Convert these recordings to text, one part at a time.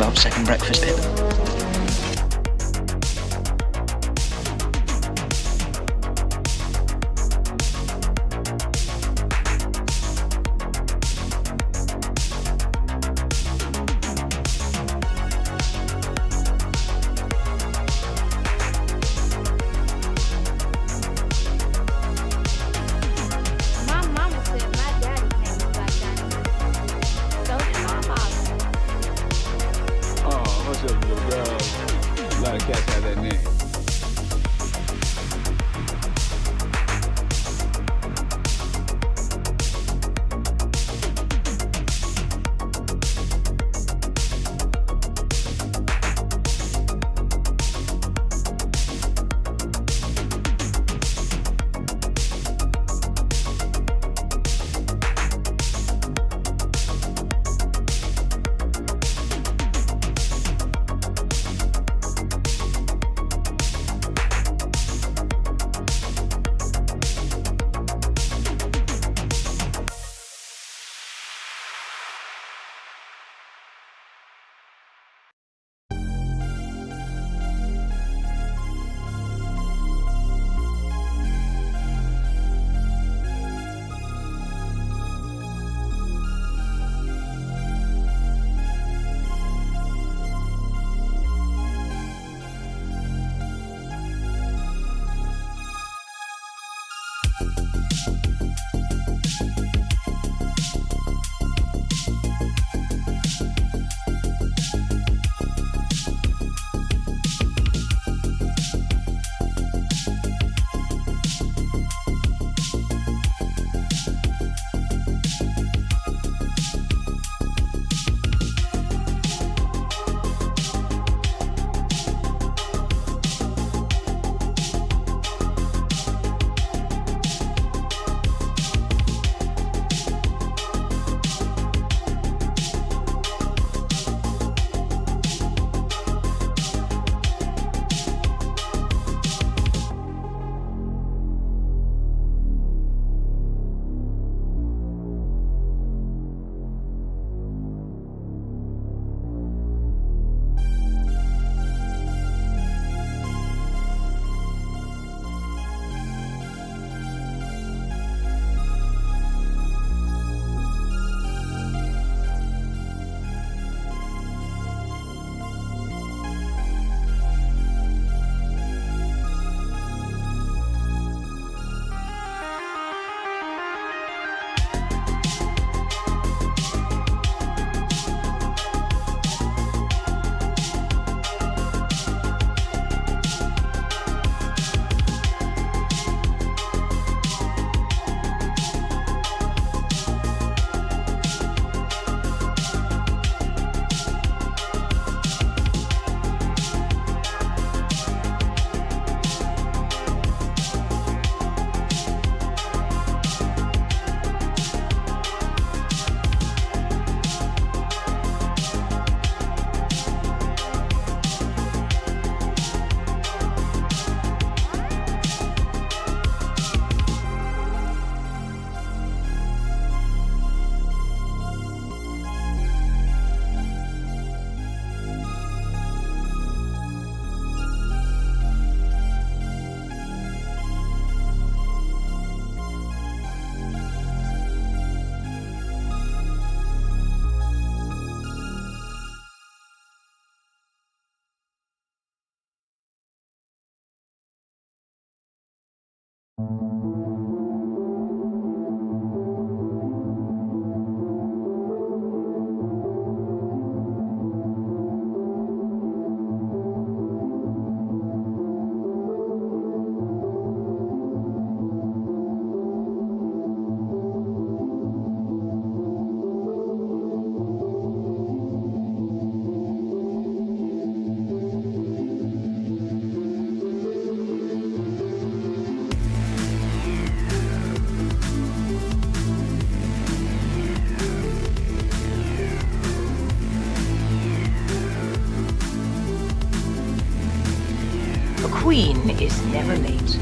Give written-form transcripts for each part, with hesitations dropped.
about second breakfast bit. Queen is never late.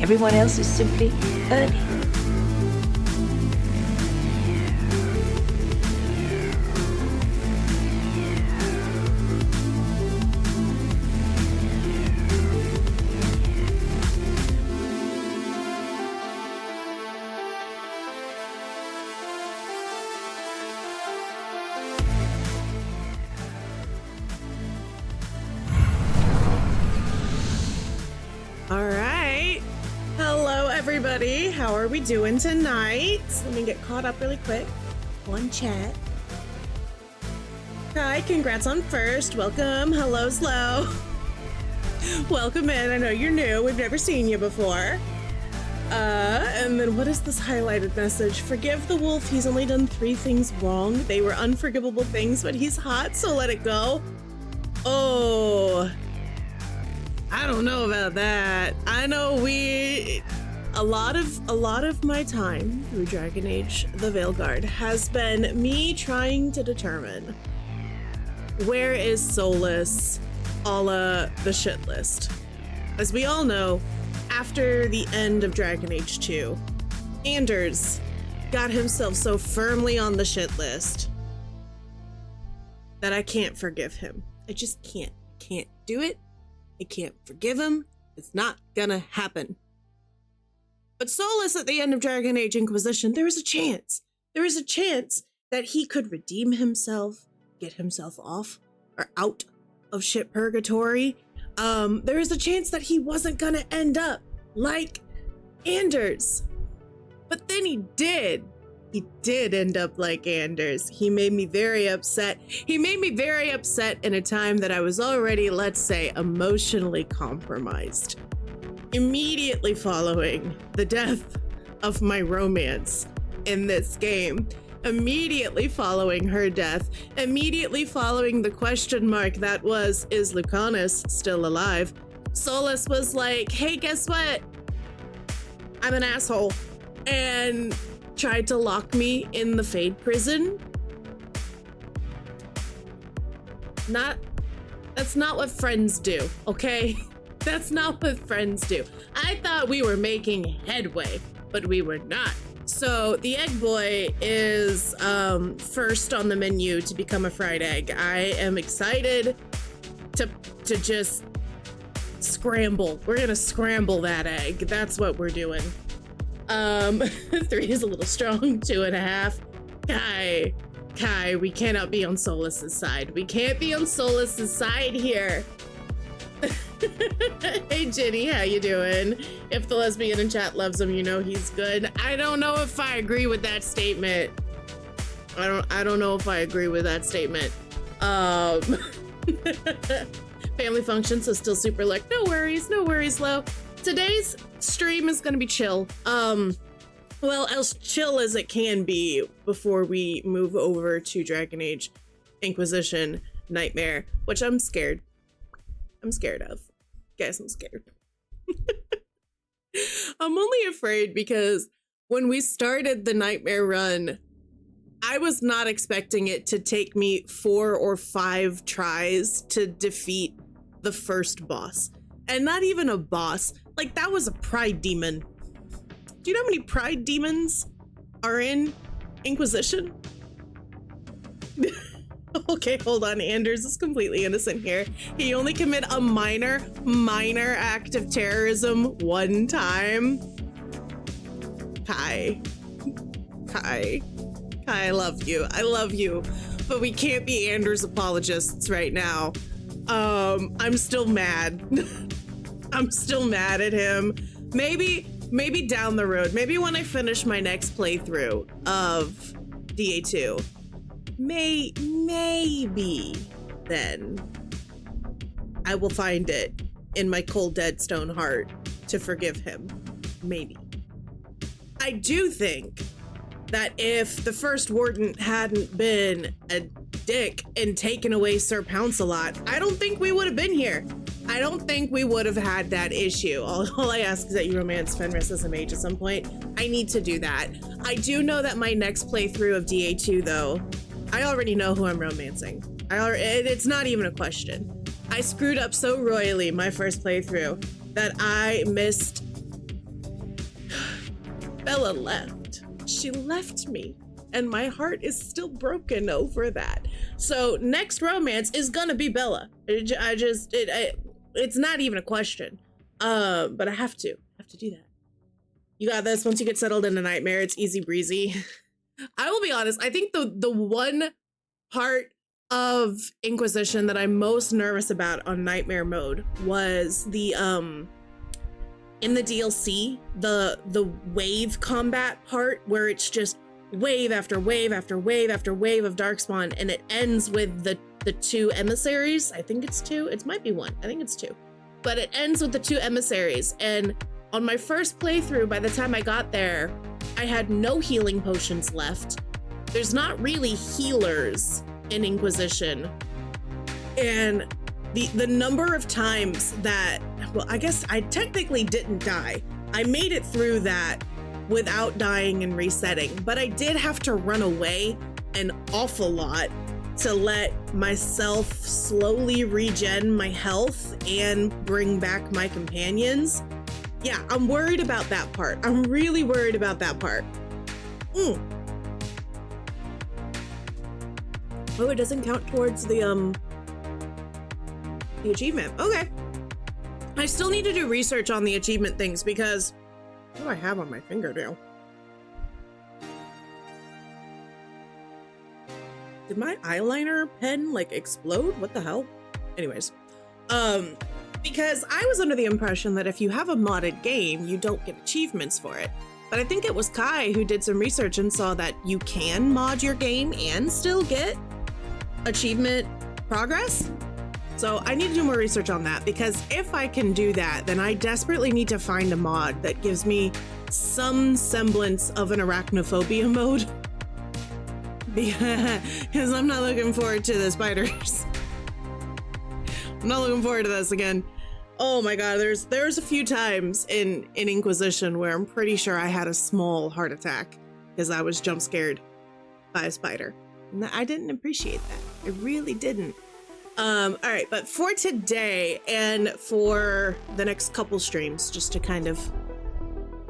Everyone else is simply early. All right. Hello, everybody. How are we doing tonight? Let me get caught up really quick. One chat. Hi, congrats on first. Welcome. Hello, Slow. Welcome in. I know you're new. We've never seen you before. And then what is this highlighted message? Forgive the wolf. He's only done 3 things wrong. They were unforgivable things, but he's hot, so let it go. Oh, I don't know about that. I know a lot of my time through Dragon Age the Veilguard has been me trying to determine where is Solus a la the shit list. As we all know, after the end of Dragon Age 2, Anders got himself so firmly on the shit list that I can't forgive him. I just can't do it. I can't forgive him. It's not gonna happen. But Solus at the end of Dragon Age Inquisition, there was a chance. There was a chance that he could redeem himself, get himself off or out of shit purgatory. There was a chance that he wasn't gonna end up like Anders. But then he did. He did end up like Anders. He made me very upset. He made me very upset in a time that I was already, let's say, emotionally compromised. Immediately following the death of my romance in this game, immediately following her death, immediately following the question mark that was, is Lucanus still alive? Solus was like, hey, guess what? I'm an asshole. And tried to lock me in the Fade prison. That's not what friends do, okay? That's not what friends do. I thought we were making headway, but we were not. So the egg boy is first on the menu to become a fried egg. I am excited to just scramble. We're gonna scramble that egg. That's what we're doing. 3 is a little strong, 2.5. Kai, we cannot be on Solus's side. We can't be on Solus's side here. Hey Jenny, how you doing? If the lesbian in chat loves him, you know he's good. I don't know if I agree with that statement. I don't know if I agree with that statement. Family function, so still super like, no worries, Lo. Today's stream is gonna be chill. Well, as chill as it can be before we move over to Dragon Age Inquisition Nightmare, which I'm scared. I'm scared of. Guys, I'm scared. I'm only afraid because when we started the Nightmare run, I was not expecting it to take me 4 or 5 tries to defeat the first boss. And not even a boss. Like, that was a pride demon. Do you know how many pride demons are in Inquisition? Okay, hold on. Anders is completely innocent here. He only committed a minor act of terrorism 1 time. Kai, I love you. I love you. But we can't be Anders apologists right now. I'm still mad. I'm still mad at him. Maybe down the road, maybe when I finish my next playthrough of DA2, maybe then I will find it in my cold dead stone heart to forgive him. Maybe. I do think that if the first warden hadn't been a dick and taken away Sir Pounce-a-Lot, I don't think we would have been here. I don't think we would have had that issue. All I ask is that you romance Fenris as a mage at some point. I need to do that. I do know that my next playthrough of DA2, though, I already know who I'm romancing. It's not even a question. I screwed up so royally my first playthrough that I missed... Bella left. She left me. And my heart is still broken over that. So next romance is gonna be Bella. It's not even a question. But I have to do that. You got this. Once you get settled in a nightmare, it's easy breezy. I will be honest. I think the one part of Inquisition that I'm most nervous about on nightmare mode was the in the DLC, the wave combat part where it's just wave after wave after wave after wave of Darkspawn, and it ends with the two emissaries. I think it's two. It might be one. I think it's two. But it ends with the two emissaries. And on my first playthrough, by the time I got there, I had no healing potions left. There's not really healers in Inquisition. And the number of times that, well, I guess I technically didn't die. I made it through that without dying and resetting, but I did have to run away an awful lot to let myself slowly regen my health and bring back my companions. Yeah, I'm worried about that part. I'm really worried about that part. Oh, it doesn't count towards the achievement. Okay. I still need to do research on the achievement things because what do I have on my fingernail? Did my eyeliner pen like explode? What the hell? Anyways, because I was under the impression that if you have a modded game, you don't get achievements for it. But I think it was Kai who did some research and saw that you can mod your game and still get achievement progress. So I need to do more research on that, because if I can do that, then I desperately need to find a mod that gives me some semblance of an arachnophobia mode. Because I'm not looking forward to the spiders. I'm not looking forward to this again. Oh my god, there's a few times in Inquisition where I'm pretty sure I had a small heart attack because I was jump scared by a spider. And I didn't appreciate that. I really didn't. All right, but for today and for the next couple streams, just to kind of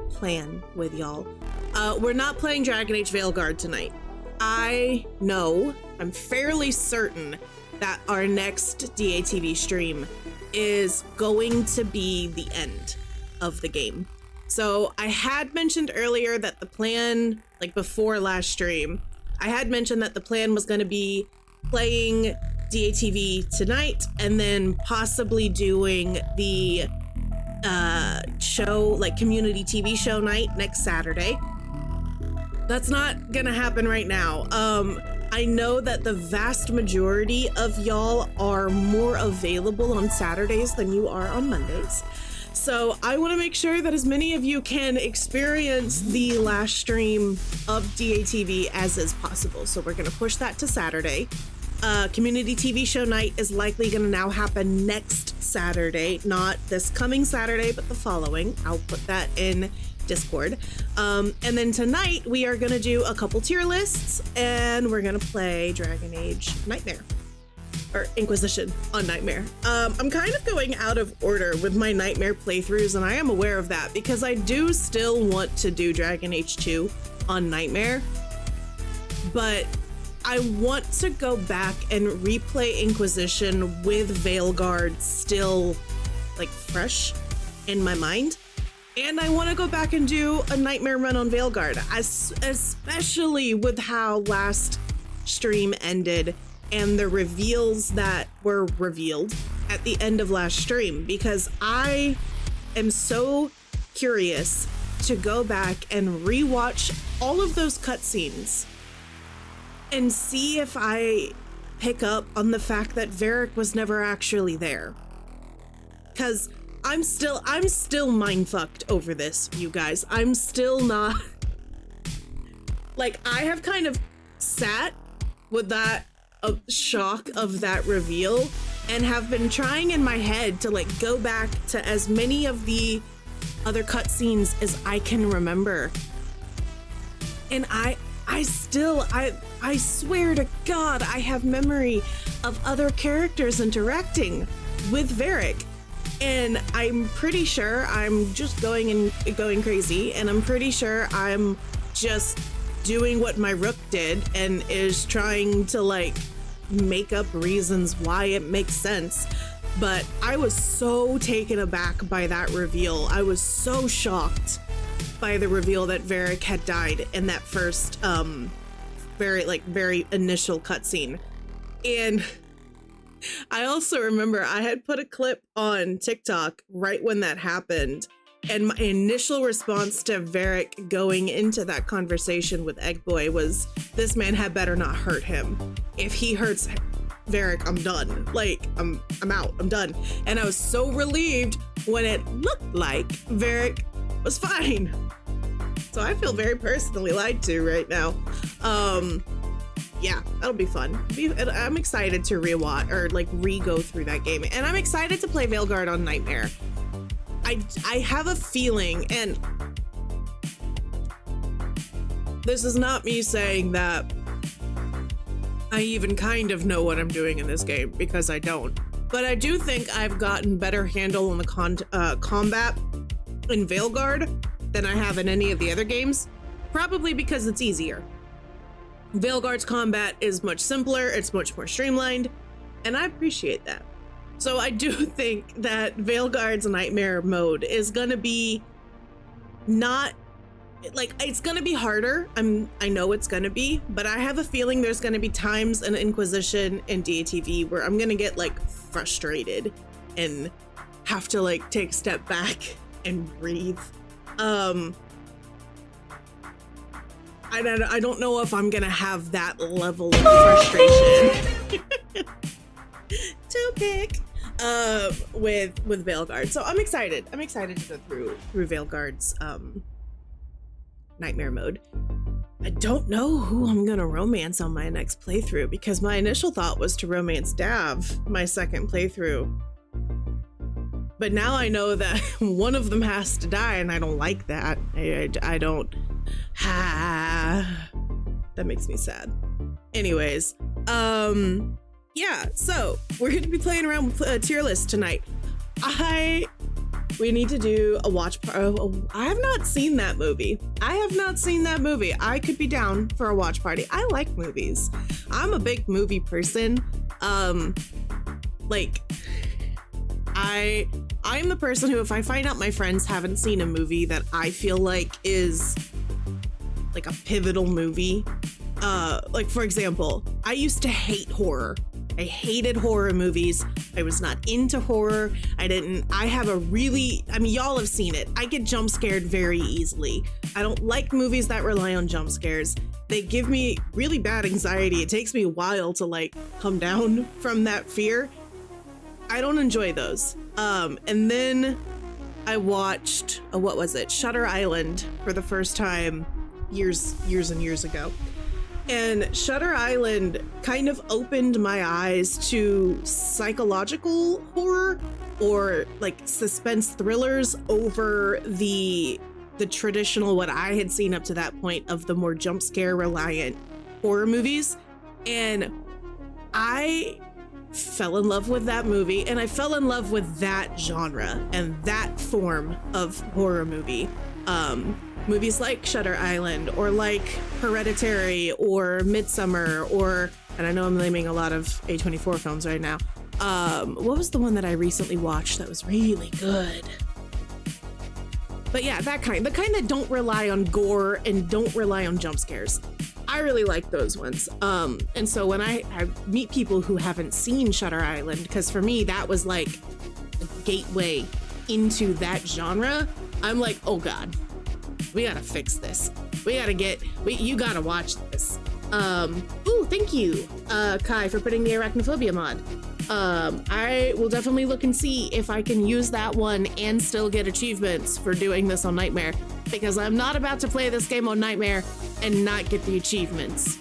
plan with y'all, we're not playing Dragon Age Veilguard tonight. I know, I'm fairly certain that our next DATV stream is going to be the end of the game. So I had mentioned earlier that the plan, like before last stream, I had mentioned that the plan was going to be playing DATV tonight and then possibly doing the show, like community TV show night next Saturday. That's not gonna happen right now. I know that the vast majority of y'all are more available on Saturdays than you are on Mondays. So I want to make sure that as many of you can experience the last stream of DATV as is possible. So we're going to push that to Saturday. Community TV show night is likely going to now happen next Saturday, not this coming Saturday, but the following. I'll put that in Discord. And then tonight we are going to do a couple tier lists and we're going to play Dragon Age Nightmare. Or Inquisition on Nightmare. I'm kind of going out of order with my Nightmare playthroughs, and I am aware of that because I do still want to do Dragon Age 2 on Nightmare, but I want to go back and replay Inquisition with Veilguard still like fresh in my mind. And I want to go back and do a Nightmare run on Veilguard, especially with how last stream ended and the reveals that were revealed at the end of last stream, because I am so curious to go back and rewatch all of those cutscenes and see if I pick up on the fact that Varric was never actually there. Because I'm still mind fucked over this, you guys. I'm still not like, I have kind of sat with that shock of that reveal and have been trying in my head to like go back to as many of the other cutscenes as I can remember. And I swear to God, I have memory of other characters interacting with Varric. And I'm pretty sure I'm just going crazy, and I'm pretty sure I'm just doing what my rook did and is trying to like make up reasons why it makes sense. But I was so taken aback by that reveal. I was so shocked by the reveal that Varric had died in that first very initial cutscene. And I also remember I had put a clip on TikTok right when that happened, And my initial response to Varric going into that conversation with Egg Boy was, this man had better not hurt him. If he hurts Varric, I'm done. Like, I'm out. I'm done. And I was so relieved when it looked like Varric was fine. So I feel very personally lied to right now. Yeah, that'll be fun. I'm excited to rewatch or like re-go through that game. And I'm excited to play Veilguard on Nightmare. I have a feeling, and this is not me saying that I even kind of know what I'm doing in this game, because I don't. But I do think I've gotten better handle on the combat in Veilguard than I have in any of the other games, probably because it's easier. Veilguard's combat is much simpler, it's much more streamlined, and I appreciate that. So I do think that Veilguard's Nightmare mode is gonna be not, like, it's gonna be harder. I know it's gonna be, but I have a feeling there's gonna be times in Inquisition and DATV where I'm gonna get like frustrated and have to like take a step back and breathe. I don't know if I'm gonna have that level of frustration to pick with Veilguard. So I'm excited. I'm excited to go through Veilguard's Nightmare mode. I don't know who I'm gonna romance on my next playthrough, because my initial thought was to romance Dav my second playthrough. But now I know that one of them has to die, and I don't like that. I don't. That makes me sad. Anyways, yeah, so we're going to be playing around with a tier list tonight. We need to do a watch party. I have not seen that movie. I could be down for a watch party. I like movies. I'm a big movie person. Like, I'm the person who, if I find out my friends haven't seen a movie that I feel like is like a pivotal movie, like for example, I used to hate horror. I hated horror movies. I was not into horror. I have a really, I mean, y'all have seen it. I get jump scared very easily. I don't like movies that rely on jump scares. They give me really bad anxiety. It takes me a while to like come down from that fear. I don't enjoy those. And then I watched, what was it? Shutter Island for the first time years and years ago. And Shutter Island kind of opened my eyes to psychological horror, or like suspense thrillers, over the traditional, what I had seen up to that point, of the more jump scare reliant horror movies. And I fell in love with that movie, and I fell in love with that genre and that form of horror movie. Movies like Shutter Island, or like Hereditary, or Midsummer, or, and I know I'm naming a lot of A24 films right now. What was the one that I recently watched that was really good? But yeah, the kind that don't rely on gore and don't rely on jump scares. I really like those ones. And so when I meet people who haven't seen Shutter Island, because for me, that was like a gateway into that genre, I'm like, oh God, we gotta fix this. You gotta watch this. Ooh, thank you, Kai, for putting the arachnophobia mod. I will definitely look and see if I can use that one and still get achievements for doing this on Nightmare, because I'm not about to play this game on Nightmare and not get the achievements.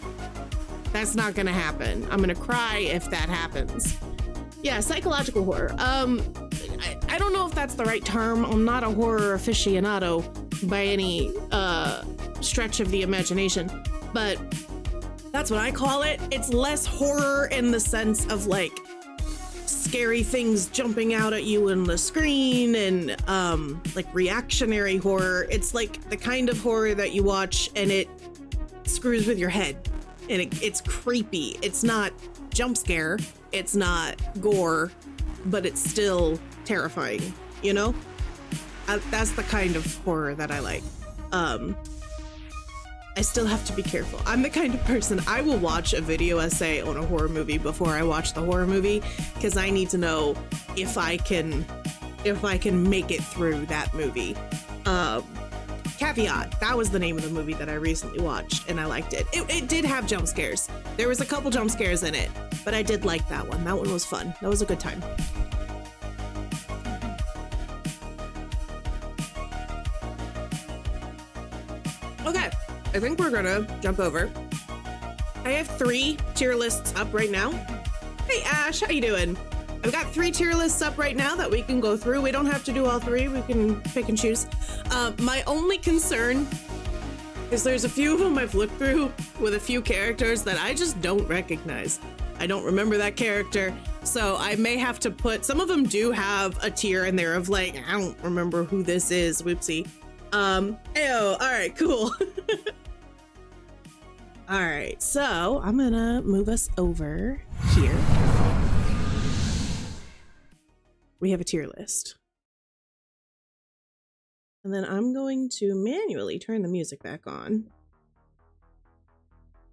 That's not gonna happen. I'm gonna cry if that happens. Yeah, psychological horror. I don't know if that's the right term. I'm not a horror aficionado by any stretch of the imagination, but that's what I call it. It's less horror in the sense of like scary things jumping out at you in the screen and like reactionary horror. It's like the kind of horror that you watch and it screws with your head, and it's creepy. It's not jump scare, it's not gore, but it's still terrifying, you know? That's the kind of horror that I like. I still have to be careful. I'm the kind of person, I will watch a video essay on a horror movie before I watch the horror movie, because I need to know if if I can make it through that movie. Caveat, that was the name of the movie that I recently watched, and I liked it. It did have jump scares. There was a couple jump scares in it, but I did like that one. That one was fun. That was a good time. Okay, I think we're gonna jump over. I have 3 tier lists up right now. Hey Ash, how you doing? I've got 3 tier lists up right now that we can go through. We don't have to do all 3. We can pick and choose. My only concern is there's a few of them I've looked through with a few characters that I just don't recognize. I don't remember that character, so I may have to put, some of them do have a tier in there of like, I don't remember who this is, whoopsie. Ayo, all right, cool. All right, so I'm gonna move us over here. We have a tier list. And then I'm going to manually turn the music back on.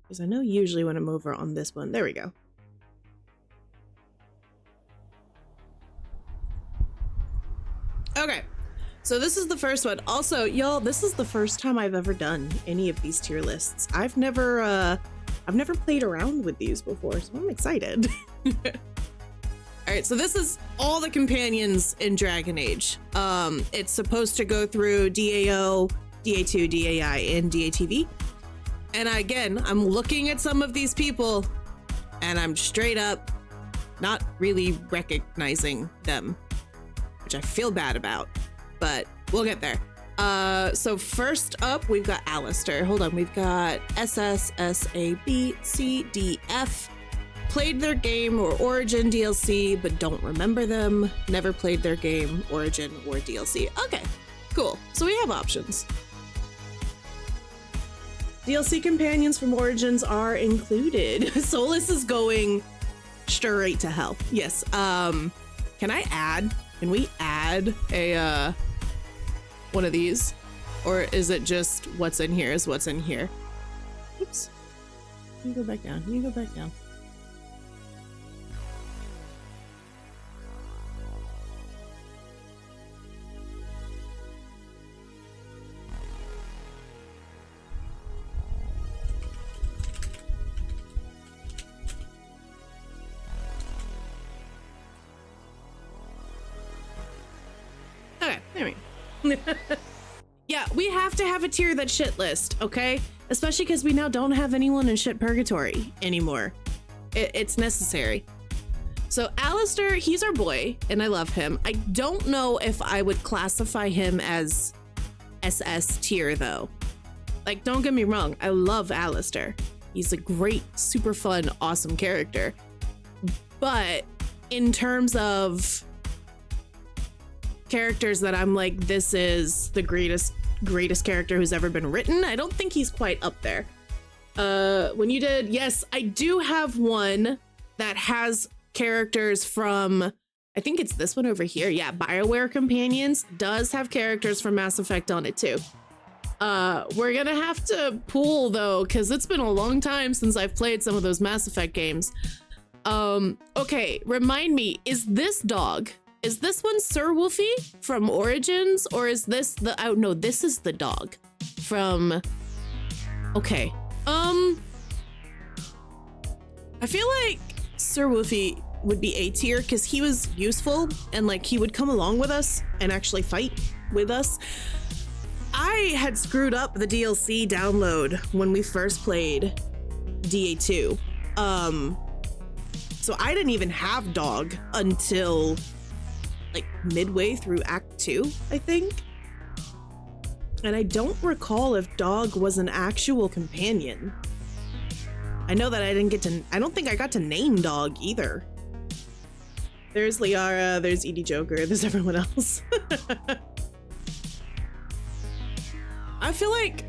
Because I know usually when I'm over on this one, there we go. Okay, so this is the first one. Also, y'all, this is the first time I've ever done any of these tier lists. I've never played around with these before, so I'm excited. All right, so this is all the companions in Dragon Age. It's supposed to go through DAO, DA2, DAI, and DATV. And again, I'm looking at some of these people, and I'm straight up not really recognizing them, which I feel bad about, but we'll get there. So first up, we've got Alistair. Hold on, we've got SS, SA, B, C, D, F. Played their game or Origin DLC, but don't remember them. Never played their game, Origin, or DLC. Okay, cool. So we have options. DLC companions from Origins are included. Solus is going straight to hell. Yes. Can we add a one of these? Or is it just what's in here is what's in here? Oops. You go back down. You go back down. Okay, there we go. Yeah, we have to have a tier that shit list, okay? Especially because we now don't have anyone in shit purgatory anymore. It's necessary. So Alistair, he's our boy, and I love him. I don't know if I would classify him as SS tier, though. Like, don't get me wrong, I love Alistair. He's a great, super fun, awesome character. But in terms of characters that I'm like, this is the greatest character who's ever been written, I don't think he's quite up there. When you did, yes, I do have one that has characters from, I think it's this one over here. Yeah, BioWare Companions does have characters from Mass Effect on it too. We're gonna have to pool though, because it's been a long time since I've played some of those Mass Effect games. Okay, remind me, is this dog? Is this one Sir Wolfie from Origins, or is this the, oh no, this is the dog from, okay. I feel like Sir Wolfie would be A tier because he was useful and like he would come along with us and actually fight with us. I had screwed up the DLC download when we first played DA2. So I didn't even have dog until like midway through Act 2, I think. And I don't recall if dog was an actual companion. I know that I don't think I got to name dog either. There's Liara, there's Edie Joker, there's everyone else. I feel like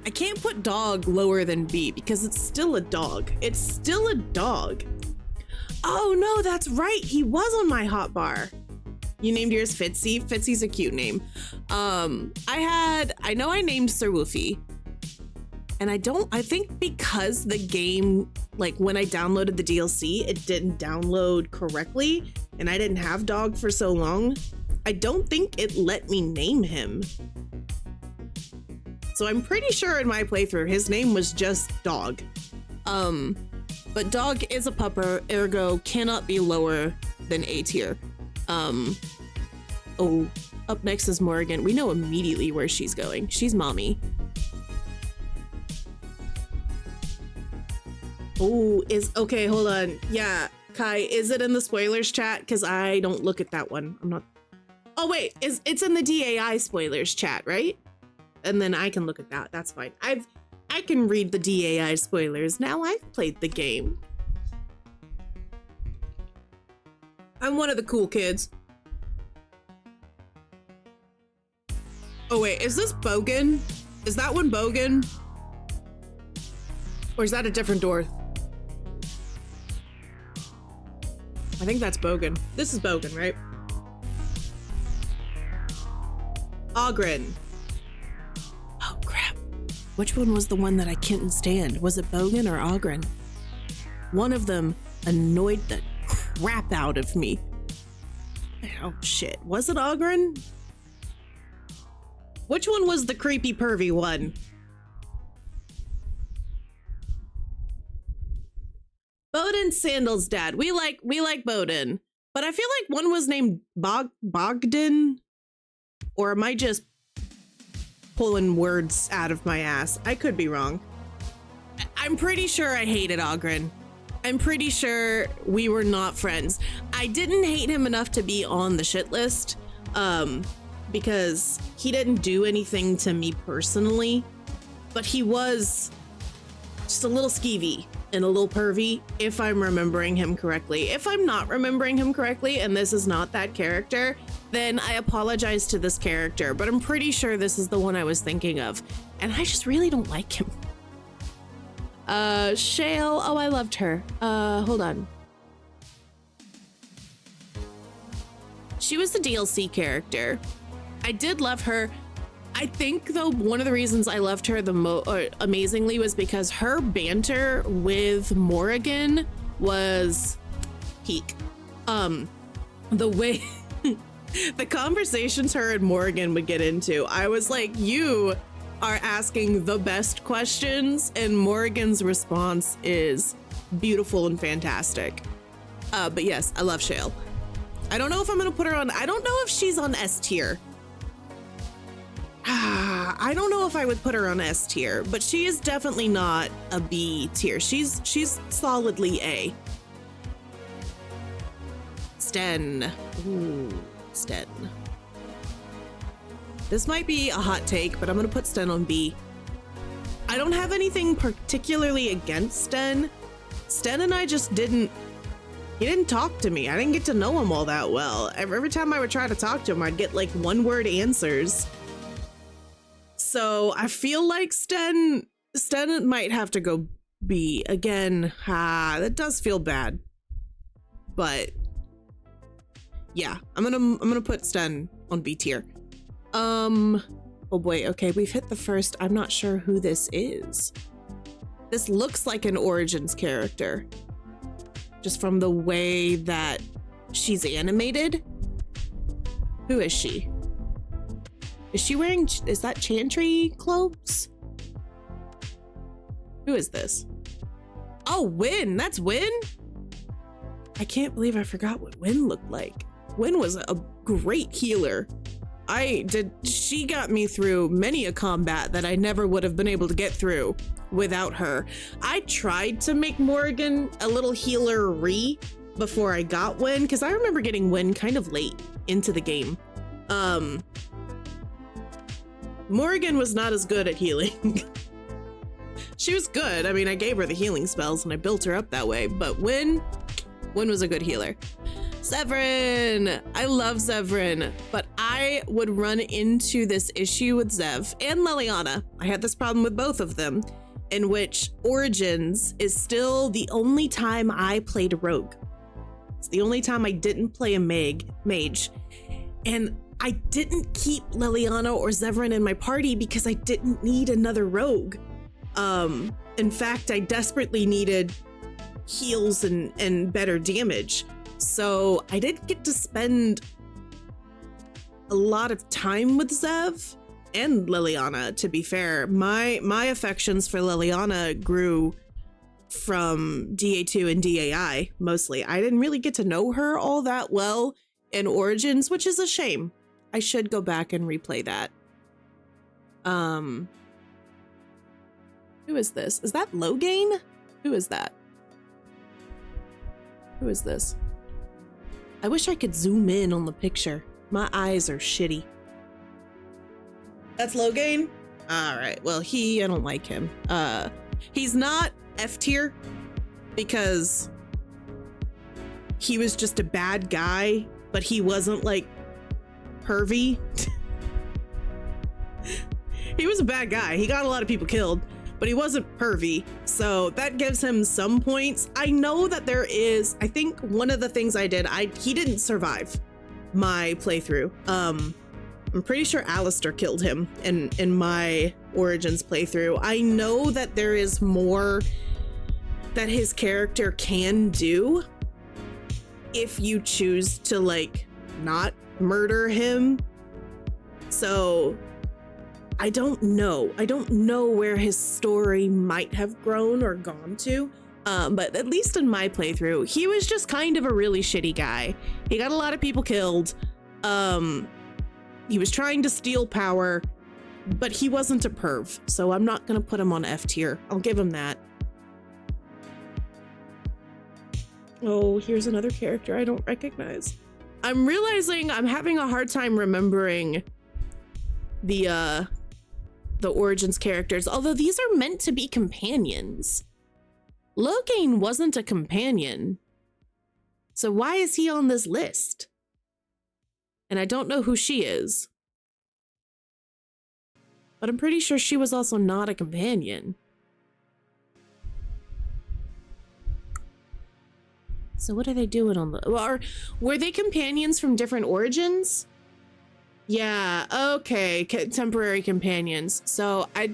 I can't put dog lower than B because it's still a dog. It's still a dog. Oh no, that's right. He was on my hotbar. You named yours Fitzy. Fitzy's a cute name. I know I named Sir Wolfie. And I think because the game, like when I downloaded the DLC, it didn't download correctly. and I didn't have dog for so long, I don't think it let me name him. So I'm pretty sure in my playthrough, his name was just Dog. But Dog is a pupper, ergo cannot be lower than A tier. Oh, up next is Morgan. We know immediately where she's going. She's mommy. Oh, okay, hold on. Yeah, Kai, is it in the spoilers chat? Because I don't look at that one. I'm not. Oh, wait, it's in the DAI spoilers chat, right? And then I can look at that. That's fine. I can read the DAI spoilers. Now I've played the game. I'm one of the cool kids. Oh wait, is this Bogan? Is that one Bogan? Or is that a different door? I think that's Bogan. This is Bogan, right? Ogren. Oh crap. Which one was the one that I couldn't stand? Was it Bogan or Ogren? One of them annoyed the crap out of me. Oh shit. Was it Ogren? Which one was the creepy pervy one? Bowden Sandal's dad. We like Bowden. But I feel like one was named Bogdan. Or am I just pulling words out of my ass? I could be wrong. I'm pretty sure I hated Ogren. I'm pretty sure we were not friends. I didn't hate him enough to be on the shit list, because he didn't do anything to me personally, but he was just a little skeevy and a little pervy, if I'm remembering him correctly. If I'm not remembering him correctly, and this is not that character, then I apologize to this character, but I'm pretty sure this is the one I was thinking of, and I just really don't like him. Shale, oh, I loved her. Hold on. She was the DLC character. I did love her. I think, though, one of the reasons I loved her the amazingly was because her banter with Morrigan was peak. The way the conversations her and Morrigan would get into, I was like, you are asking the best questions, and Morrigan's response is beautiful and fantastic. But yes, I love Shale. I don't know if I'm gonna put her on, I don't know if she's on S tier. I don't know if I would put her on S tier, but she is definitely not a B tier. She's solidly A. Sten. Ooh, Sten. This might be a hot take, but I'm gonna put Sten on B. I don't have anything particularly against Sten. Sten and I just he didn't talk to me. I didn't get to know him all that well. Every time I would try to talk to him, I'd get like one-word answers. So I feel like Sten might have to go B. Again, that does feel bad. But yeah, I'm gonna put Sten on B tier. Oh boy, okay, we've hit the first. I'm not sure who this is. This looks like an Origins character, just from the way that she's animated. Who is she? Is she wearing, is that Chantry clothes? Who is this? Oh, Wynn, that's Wynn? I can't believe I forgot what Wynn looked like. Wynn was a great healer. She got me through many a combat that I never would have been able to get through without her. I tried to make Morrigan a little healer-y before I got Wynn, because I remember getting Wynn kind of late into the game. Morrigan was not as good at healing. She was good. I mean, I gave her the healing spells and I built her up that way, but Wynn was a good healer. Zevran! I love Zevran, but I would run into this issue with Zev and Liliana. I had this problem with both of them, in which Origins is still the only time I played a rogue. It's the only time I didn't play a mage. And I didn't keep Liliana or Zevran in my party because I didn't need another rogue. In fact, I desperately needed heals and better damage. So I did get to spend a lot of time with Zev and Liliana, to be fair. My affections for Liliana grew from DA2 and DAI, mostly. I didn't really get to know her all that well in Origins, which is a shame. I should go back and replay that. Who is this? Is that Logain? Who is that? Who is this? I wish I could zoom in on the picture. My eyes are shitty. That's Logain? All right, well, I don't like him. He's not F tier because he was just a bad guy, but he wasn't like pervy. He was a bad guy. He got a lot of people killed, but he wasn't pervy. So that gives him some points. I know that there is, I think one of the things I did, he didn't survive my playthrough. I'm pretty sure Alistair killed him in my Origins playthrough. I know that there is more that his character can do if you choose to like not murder him. So I don't know. I don't know where his story might have grown or gone to. But at least in my playthrough, he was just kind of a really shitty guy. He got a lot of people killed. He was trying to steal power, but he wasn't a perv. So I'm not gonna put him on F tier. I'll give him that. Oh, here's another character I don't recognize. I'm realizing I'm having a hard time remembering the Origins characters, although these are meant to be companions. Logain wasn't a companion. So why is he on this list? And I don't know who she is. But I'm pretty sure she was also not a companion. So what are they doing on the... Or were they companions from different Origins? Yeah, okay, temporary companions. So I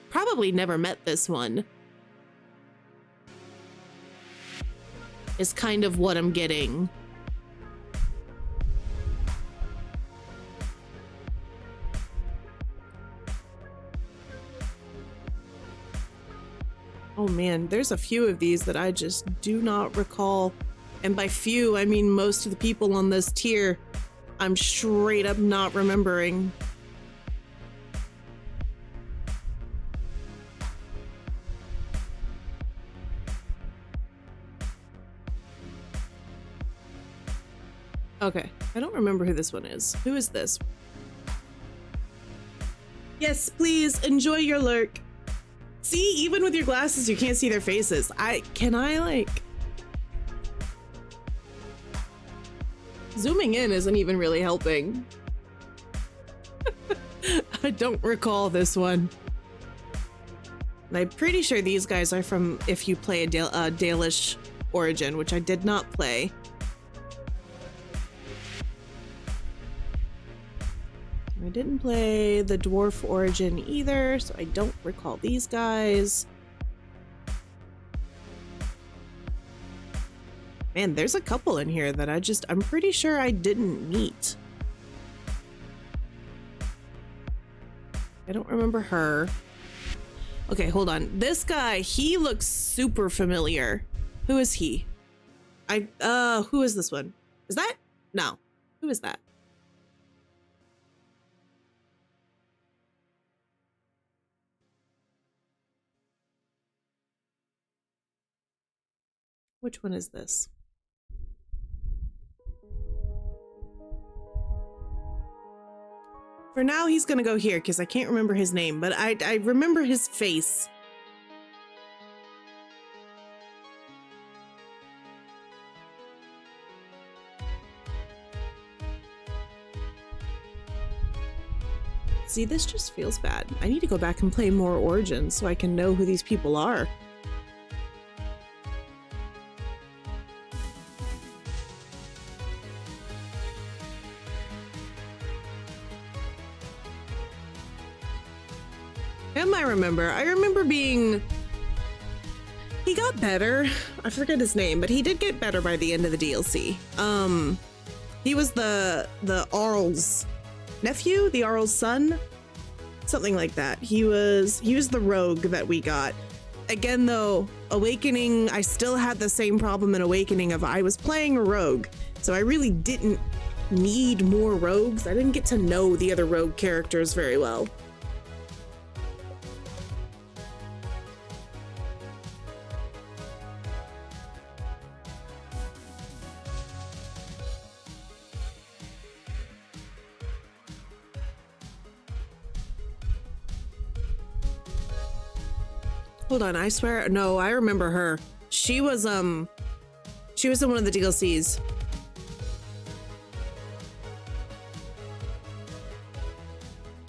probably never met this one. Is kind of what I'm getting. Oh man, there's a few of these that I just do not recall. And by few, I mean most of the people on this tier, I'm straight up not remembering. Okay, I don't remember who this one is. Who is this? Yes, please enjoy your lurk. See, even with your glasses, you can't see their faces. Can I like... Zooming in isn't even really helping. I don't recall this one. And I'm pretty sure these guys are from if you play a Dalish Origin, which I did not play. I didn't play the Dwarf Origin either, so I don't recall these guys. Man, there's a couple in here that I'm pretty sure I didn't meet. I don't remember her. Okay, hold on. This guy, he looks super familiar. Who is he? Who is this one? Is that? No. Who is that? Which one is this? For now, he's gonna go here because I can't remember his name, but I remember his face. See, this just feels bad. I need to go back and play more Origins so I can know who these people are. I remember being He got better. I forget his name, but he did get better by the end of the DLC. He was the Arl's nephew, the Arl's son, something like that. He was the rogue that we got. Again, though, Awakening, I still had the same problem in Awakening of I was playing a rogue, so I really didn't need more rogues. I didn't get to know the other rogue characters very well. Hold on, I swear, no, I remember her. She was in one of the DLCs.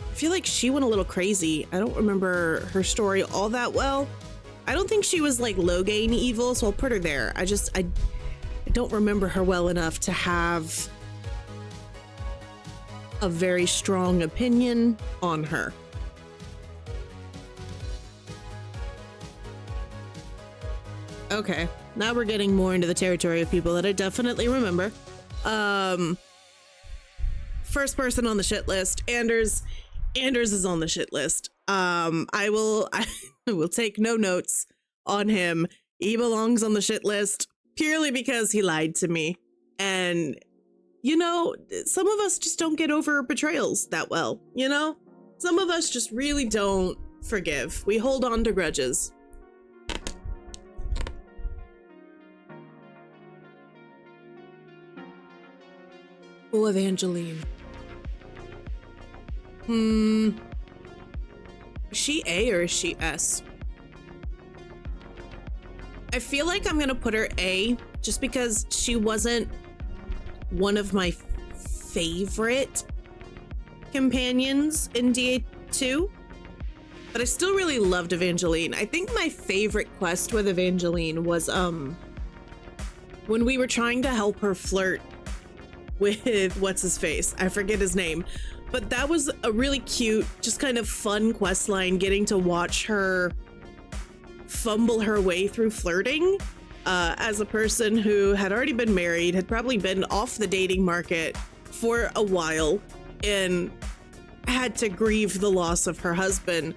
I feel like she went a little crazy. I don't remember her story all that well. I don't think she was like Logain evil, so I'll put her there. I don't remember her well enough to have a very strong opinion on her. Okay, now we're getting more into the territory of people that I definitely remember. First person on the shit list, Anders is on the shit list. I will take no notes on him. He belongs on the shit list purely because he lied to me. And, you know, some of us just don't get over betrayals that well, you know? Some of us just really don't forgive. We hold on to grudges. Oh, Evangeline. Is she A or is she S? I feel like I'm gonna put her A just because she wasn't one of my favorite companions in DA2, but I still really loved Evangeline. I think my favorite quest with Evangeline was when we were trying to help her flirt with what's his face, I forget his name, but that was a really cute, just kind of fun quest line, getting to watch her fumble her way through flirting as a person who had already been married, had probably been off the dating market for a while, and had to grieve the loss of her husband.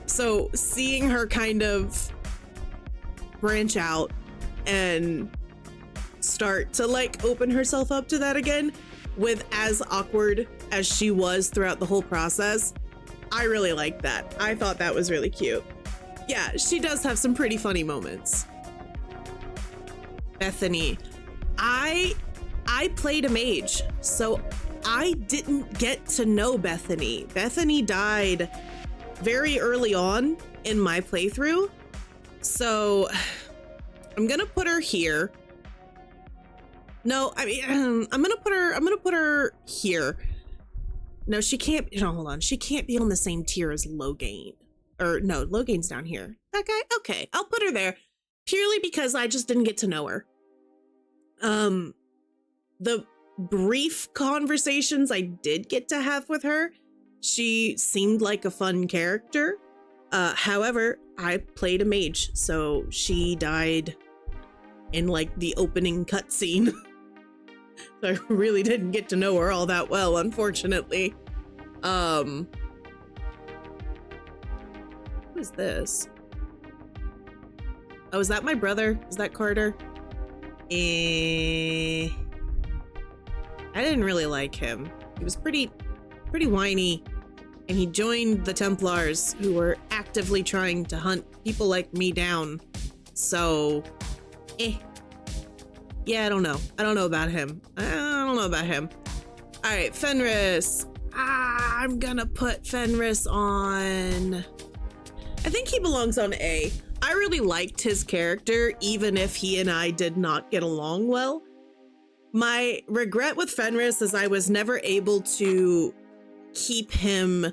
So seeing her kind of branch out and start to like open herself up to that again with as awkward as she was throughout the whole process, I really liked that. I thought that was really cute. Yeah, she does have some pretty funny moments. Bethany. I played a mage, so I didn't get to know Bethany. Bethany died very early on in my playthrough, so I'm gonna put her here. No, I mean, I'm gonna put her here. No, she can't, no, hold on. She can't be on the same tier as Logain. Or no, Logain's down here. That guy? Okay, I'll put her there purely because I just didn't get to know her. The brief conversations I did get to have with her, she seemed like a fun character. However, I played a mage, so she died in like the opening cutscene. So I really didn't get to know her all that well, unfortunately. Who is this? Oh, is that my brother? Is that Carter? I didn't really like him. He was pretty whiny, and he joined the Templars, who were actively trying to hunt people like me down. So, yeah, I don't know. I don't know about him. All right, Fenris. I'm gonna put Fenris on... I think he belongs on A. I really liked his character, even if he and I did not get along well. My regret with Fenris is I was never able to keep him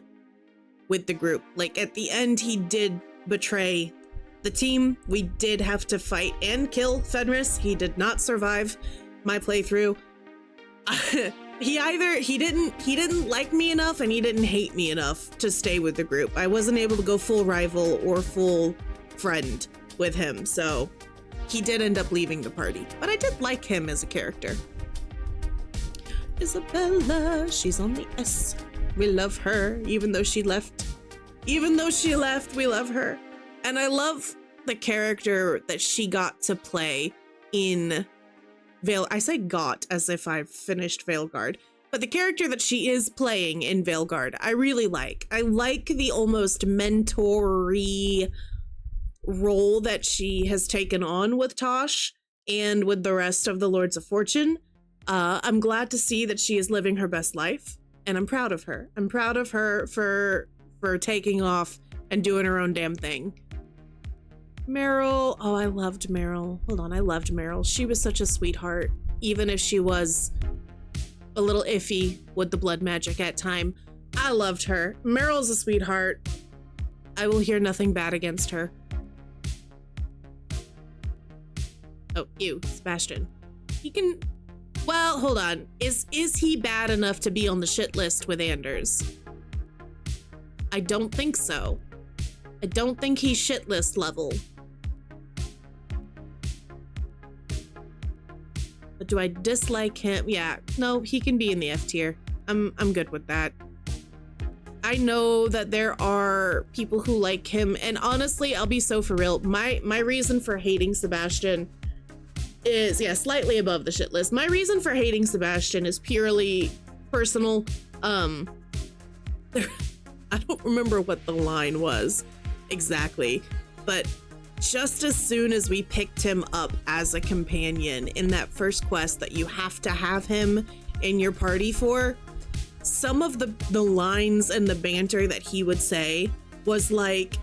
with the group. Like, at the end, he did betray the team. We did have to fight and kill Fenris. He did not survive my playthrough. He didn't like me enough, and he didn't hate me enough to stay with the group. I wasn't able to go full rival or full friend. with him, so he did end up leaving the party. But I did like him as a character. Isabella, she's on the S. We love her, even though she left. Even though she left, we love her. And I love the character that she got to play in Veil. I say got as if I've finished Veilguard, but the character that she is playing in Veilguard, I really like. I like the almost mentor-y role that she has taken on with Tosh and with the rest of the Lords of Fortune. I'm glad to see that she is living her best life, and I'm proud of her. I'm proud of her for taking off and doing her own damn thing. Meryl, oh, I loved Meryl. Hold on, I loved Meryl. She was such a sweetheart, even if she was a little iffy with the blood magic at time. I loved her. Meryl's a sweetheart. I will hear nothing bad against her. Oh, ew, Sebastian. He can, well, hold on. Is he bad enough to be on the shit list with Anders? I don't think so. I don't think he's shit list level. But do I dislike him? Yeah, no, he can be in the F tier. I'm good with that. I know that there are people who like him, and honestly, I'll be so for real. My reason for hating Sebastian is, yeah, slightly above the shit list. My reason for hating Sebastian is purely personal. I don't remember what the line was exactly, but just as soon as we picked him up as a companion in that first quest that you have to have him in your party for, some of the lines and the banter that he would say was like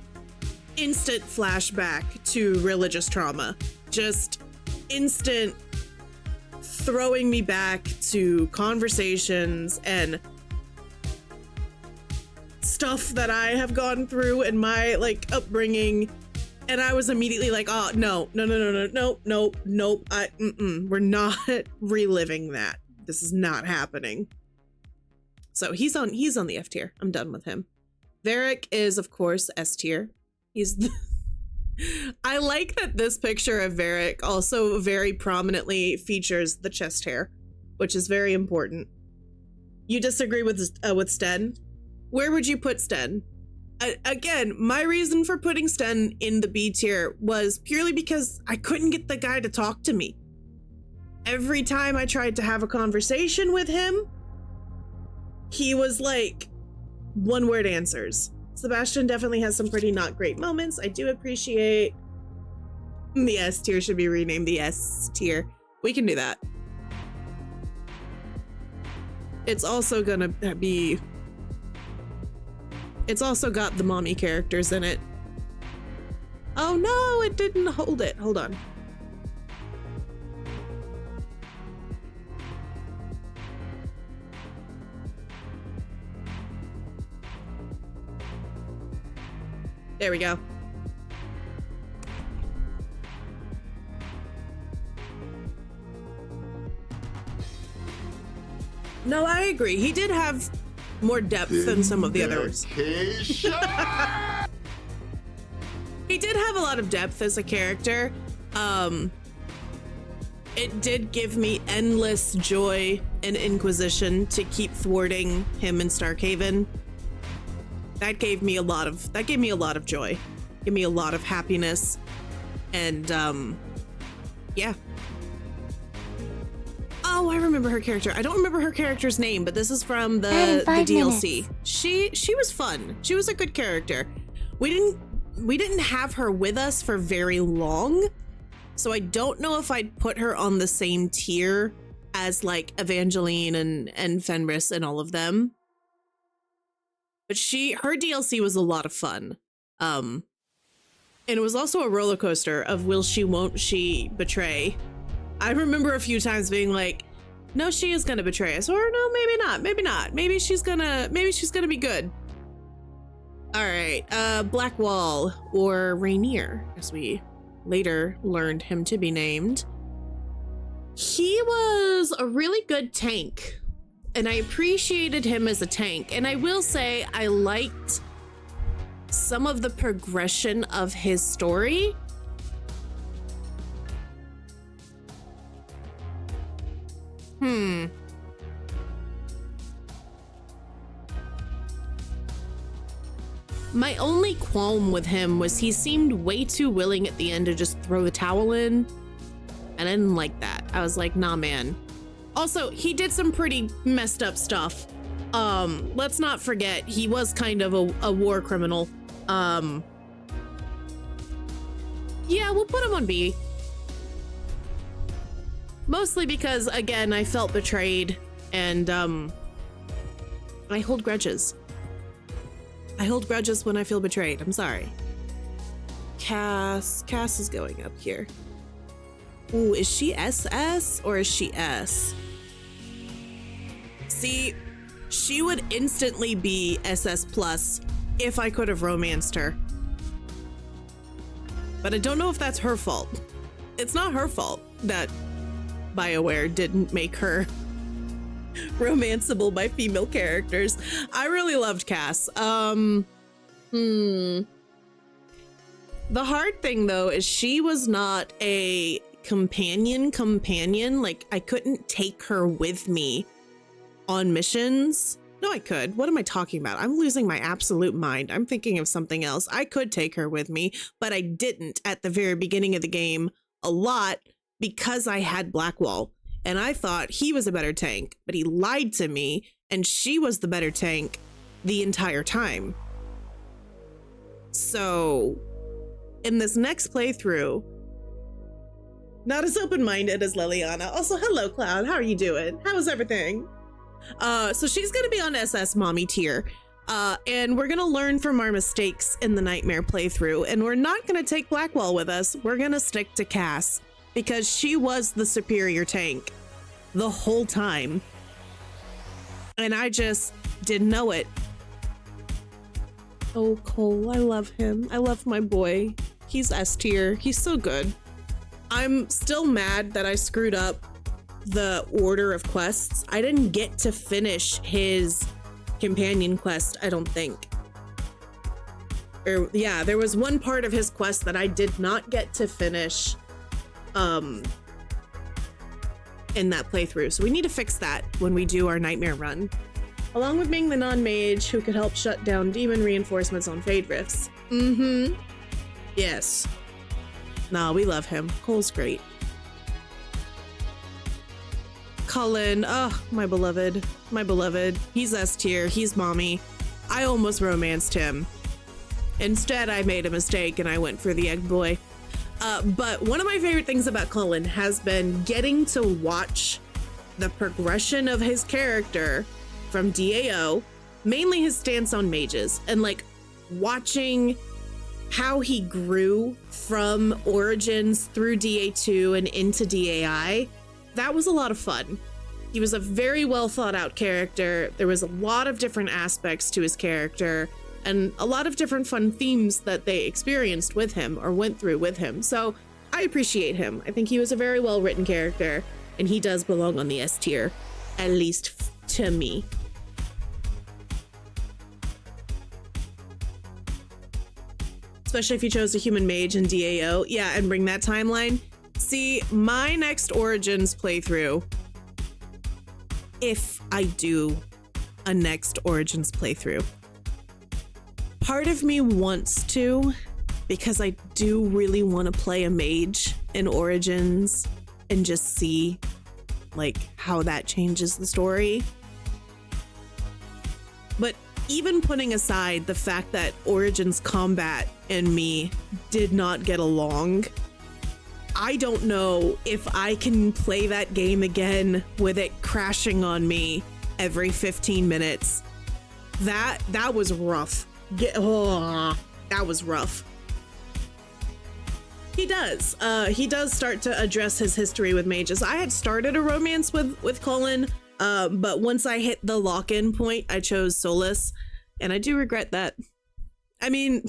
instant flashback to religious trauma. Just instant throwing me back to conversations and stuff that I have gone through in my like upbringing, and I was immediately like, oh no, we're not reliving that. This is not happening. So he's on the F tier. I'm done with him. Varric is of course S tier. I like that this picture of Varric also very prominently features the chest hair, which is very important. You disagree with Sten? Where would you put Sten? Again, my reason for putting Sten in the B tier was purely because I couldn't get the guy to talk to me. Every time I tried to have a conversation with him, he was like one-word answers. Sebastian definitely has some pretty not great moments. I do appreciate the S tier should be renamed the S tier. We can do that. It's also gonna be... It's also got the mommy characters in it. Oh no, it didn't hold it. Hold on. There we go. No, I agree. He did have more depth than some of the others. He did have a lot of depth as a character. It did give me endless joy and Inquisition to keep thwarting him in Starkhaven. That gave me a lot of joy. Gave me a lot of happiness. And yeah. Oh, I remember her character. I don't remember her character's name, but this is from the DLC. She was fun. She was a good character. We didn't have her with us for very long, so I don't know if I'd put her on the same tier as like Evangeline and Fenris and all of them. But her DLC was a lot of fun. And it was also a roller coaster of will she, won't she betray. I remember a few times being like, no, she is gonna betray us, or no, maybe not, maybe not. Maybe she's gonna be good. All right, Blackwall, or Rainier, as we later learned him to be named. He was a really good tank, and I appreciated him as a tank. And I will say I liked some of the progression of his story My only qualm with him was he seemed way too willing at the end to just throw the towel in. And I didn't like that. I was like, nah, man. Also, he did some pretty messed up stuff. Let's not forget, he was kind of a war criminal. Yeah, we'll put him on B. Mostly because, again, I felt betrayed, and I hold grudges. I hold grudges when I feel betrayed. I'm sorry. Cass is going up here. Ooh, is she SS or is she S? See, she would instantly be SS plus if I could have romanced her. But I don't know if that's her fault. It's not her fault that BioWare didn't make her romanceable by female characters. I really loved Cass. The hard thing though is she was not a companion. Like, I couldn't take her with me on missions. No, I could. What am I talking about? I'm losing my absolute mind. I'm thinking of something else. I could take her with me, but I didn't at the very beginning of the game a lot because I had Blackwall. And I thought he was a better tank, but he lied to me, and she was the better tank the entire time. So, in this next playthrough, not as open-minded as Liliana. Also, hello, Cloud. How are you doing? How is everything? So she's gonna be on SS Mommy tier. And we're gonna learn from our mistakes in the Nightmare playthrough, and we're not gonna take Blackwall with us. We're gonna stick to Cass, because she was the superior tank the whole time. And I just didn't know it. Oh, Cole, I love him. I love my boy. He's S tier. He's so good. I'm still mad that I screwed up the order of quests. I didn't get to finish his companion quest, I don't think. Or yeah, there was one part of his quest that I did not get to finish in that playthrough. So we need to fix that when we do our Nightmare run. Along with being the non-mage who could help shut down demon reinforcements on Fade Rifts. Yes. Nah, we love him. Cole's great. Cullen, oh, my beloved. My beloved. He's S tier. He's mommy. I almost romanced him. Instead, I made a mistake and I went for the egg boy. But one of my favorite things about Cullen has been getting to watch the progression of his character from DAO, mainly his stance on mages, and like watching how he grew from Origins through DA2 and into DAI. That was a lot of fun. He was a very well thought out character. There was a lot of different aspects to his character, and a lot of different fun themes that they experienced with him or went through with him. So I appreciate him. I think he was a very well written character, and he does belong on the S tier, at least to me. Especially if you chose a human mage in DAO. Yeah, and bring that timeline. See, my next Origins playthrough, if I do a next Origins playthrough, part of me wants to, because I do really want to play a mage in Origins and just see like how that changes the story. But even putting aside the fact that Origins combat and me did not get along, I don't know if I can play that game again with it crashing on me every 15 minutes. That was rough. That was rough. He does start to address his history with mages. I had started a romance with Cullen, but once I hit the lock-in point, I chose Solus, and I do regret that. I mean,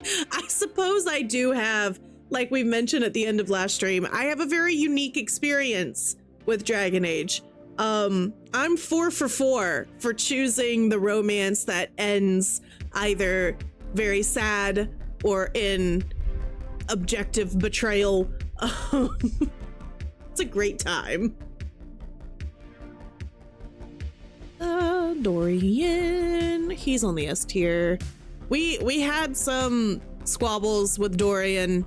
I suppose I do have, like we mentioned at the end of last stream, I have a very unique experience with Dragon Age. I'm 4 for 4 for choosing the romance that ends either very sad or in objective betrayal. It's a great time. Dorian. He's on the S tier. We had some squabbles with Dorian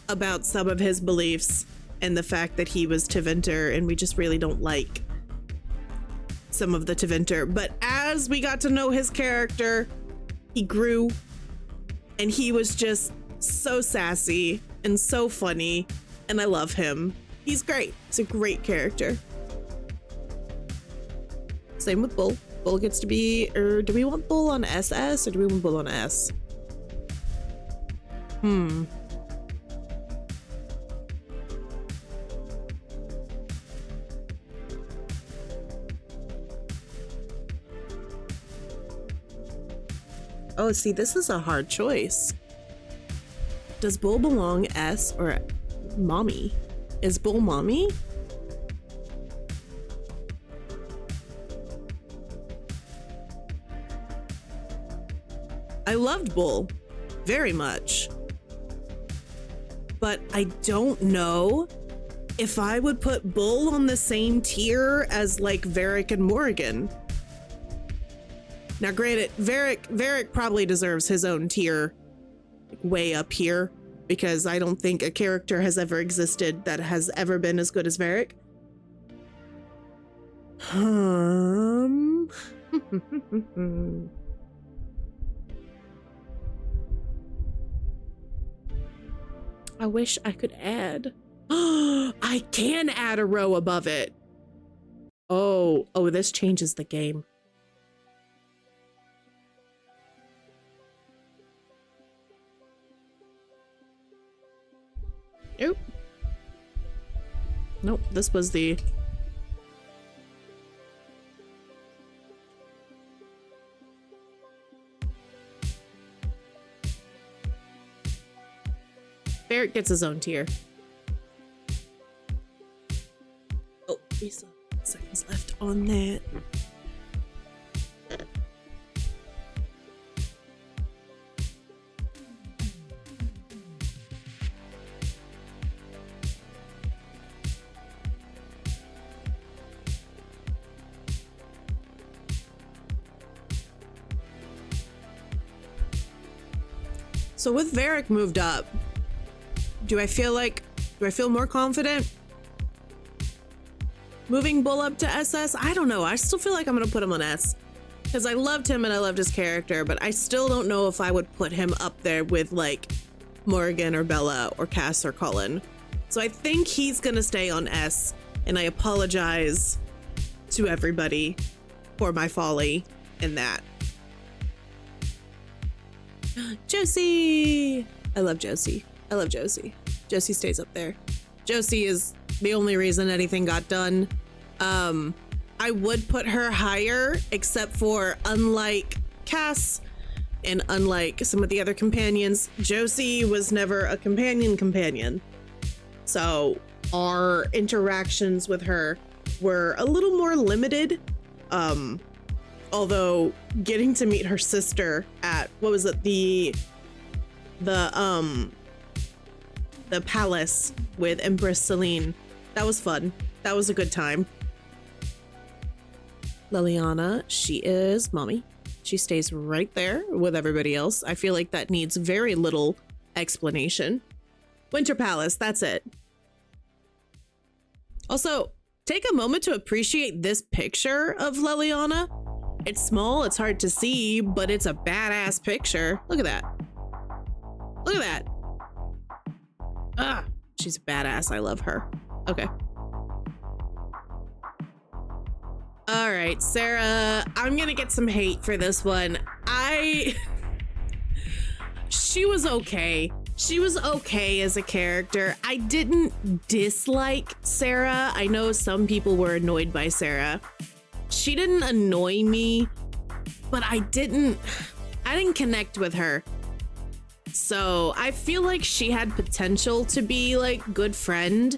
about some of his beliefs and the fact that he was Tevinter, and we just really don't like some of the Tevinter. But as we got to know his character, he grew, and he was just so sassy and so funny, and I love him. He's great. He's a great character. Same with Bull. Bull gets to be, or do we want Bull on SS or do we want Bull on S? Oh, see, this is a hard choice. Does Bull belong S or Mommy? Is Bull Mommy? I loved Bull very much, but I don't know if I would put Bull on the same tier as like Varric and Morrigan. Now, granted, Varric probably deserves his own tier way up here, because I don't think a character has ever existed that has ever been as good as Varric. I wish I could add. I can add a row above it. Oh, this changes the game. Nope. Nope, this was the... Barrett gets his own tier. Oh, we still have seconds left on that. So with Varric moved up, do I feel more confident moving Bull up to SS? I don't know. I still feel like I'm gonna put him on S because I loved him and I loved his character, but I still don't know if I would put him up there with like Morrigan or Bella or Cass or Cullen. So I think he's gonna stay on S, and I apologize to everybody for my folly in that. Josie! I love Josie. I love Josie. Josie stays up there. Josie is the only reason anything got done. I would put her higher, except for unlike Cass and unlike some of the other companions, Josie was never a companion. So our interactions with her were a little more limited. Although getting to meet her sister at, what was it, the palace with Empress Celine, that was fun. That was a good time. Liliana, she is Mommy. She stays right there with everybody else. I feel like that needs very little explanation. Winter Palace, that's it. Also, take a moment to appreciate this picture of Liliana. It's small, it's hard to see, but it's a badass picture. Look at that. Look at that. Ah, she's badass. I love her. Okay. All right, Sarah, I'm gonna get some hate for this one. She was okay. She was okay as a character. I didn't dislike Sarah. I know some people were annoyed by Sarah. She didn't annoy me, but I didn't connect with her. So I feel like she had potential to be like good friend,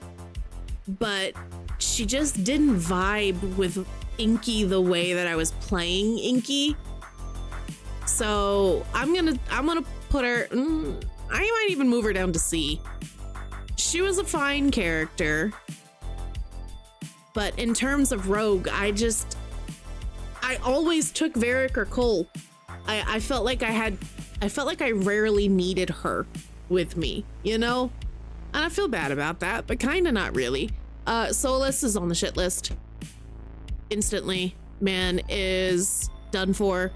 but she just didn't vibe with Inky the way that I was playing Inky. So I'm gonna put her, I might even move her down to C. She was a fine character, but in terms of Rogue, I I always took Varric or Cole. I felt like I rarely needed her with me, you know? And I feel bad about that, but kind of not really. Solus is on the shit list. Instantly. Man is done for.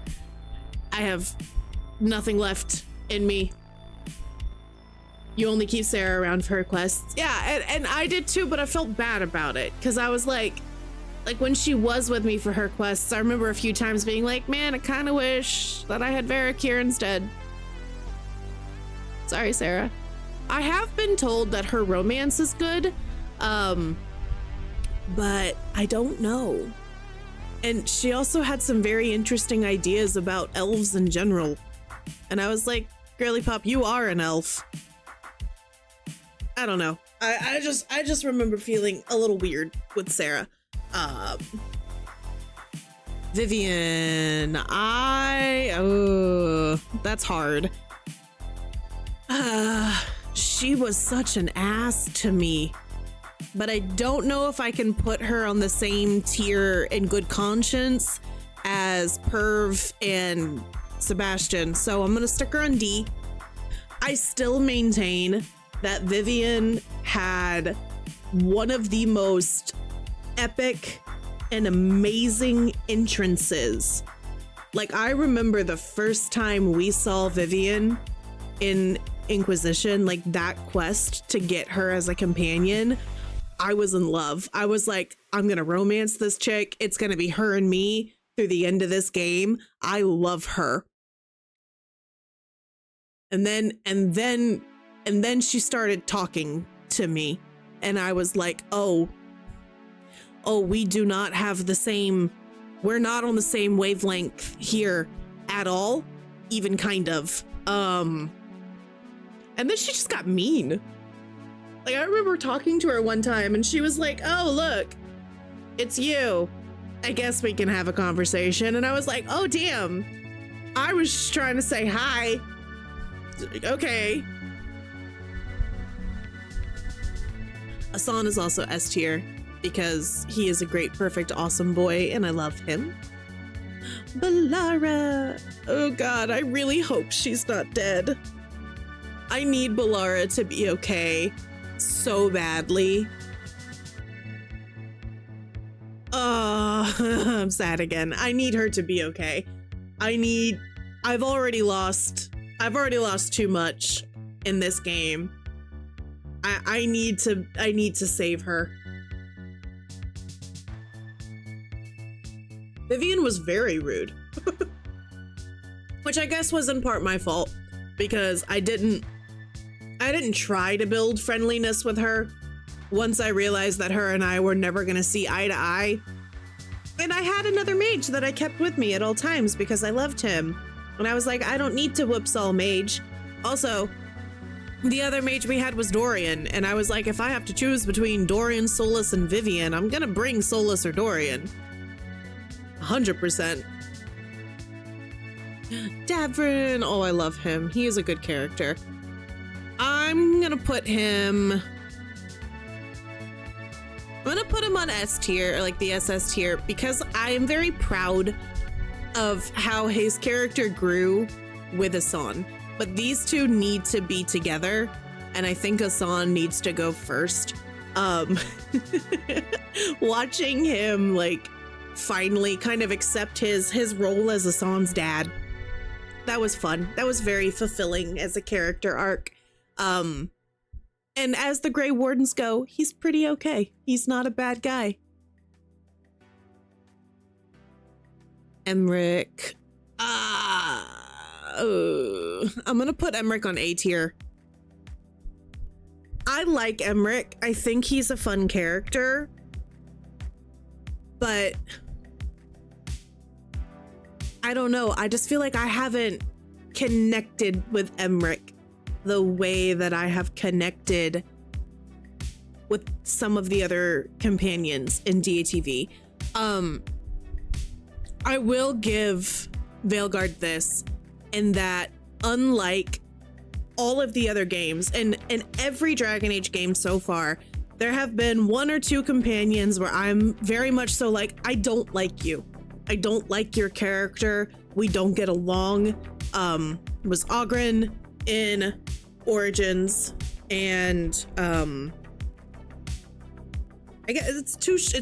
I have nothing left in me. You only keep Sarah around for her quests. Yeah, and I did too, but I felt bad about it because I was like when she was with me for her quests, I remember a few times being like, man, I kind of wish that I had Varric here instead. Sorry, Sarah. I have been told that her romance is good, but I don't know. And she also had some very interesting ideas about elves in general. And I was like, girly pop, you are an elf. I don't know. I just remember feeling a little weird with Sarah. Vivian, that's hard. She was such an ass to me, but I don't know if I can put her on the same tier in good conscience as Perv and Sebastian. So I'm gonna stick her on D. I still maintain that Vivian had one of the most epic and amazing entrances. Like, I remember the first time we saw Vivian in Inquisition, like that quest to get her as a companion, I was in love. I was like, I'm gonna romance this chick. It's gonna be her and me through the end of this game. I love her. And then she started talking to me, and I was like, oh, we do not have the same, we're not on the same wavelength here at all, even kind of. And then she just got mean. Like, I remember talking to her one time and she was like, oh, look, it's you. I guess we can have a conversation. And I was like, oh, damn. I was just trying to say hi. Okay. Asan is also S tier because he is a great, perfect, awesome boy and I love him. Balara. Oh God, I really hope she's not dead. I need Balara to be okay so badly. I'm sad again. I need her to be okay. I've already lost too much in this game. I need to save her. Vivian was very rude. Which I guess was in part my fault because I didn't try to build friendliness with her once I realized that her and I were never gonna see eye to eye. And I had another mage that I kept with me at all times because I loved him. And I was like, I don't need to whoopsall mage. Also, the other mage we had was Dorian. And I was like, if I have to choose between Dorian, Solus, and Vivian, I'm gonna bring Solus or Dorian. 100%. Davrin, oh, I love him. He is a good character. I'm gonna put him on S tier, or like the SS tier, because I am very proud of how his character grew with Asan. But these two need to be together, and I think Asan needs to go first. Watching him like finally kind of accept his role as Asan's dad, that was fun. That was very fulfilling as a character arc. And as the Grey Wardens go, he's pretty okay. He's not a bad guy. Emmerich. I'm gonna put Emmerich on A tier. I like Emmerich. I think he's a fun character. But I don't know. I just feel like I haven't connected with Emmerich the way that I have connected with some of the other companions in DATV. I will give Veilguard this, in that unlike all of the other games, and in every Dragon Age game so far, there have been one or two companions where I'm very much so like, I don't like you. I don't like your character. We don't get along. Was Ogren in Origins, and I guess it's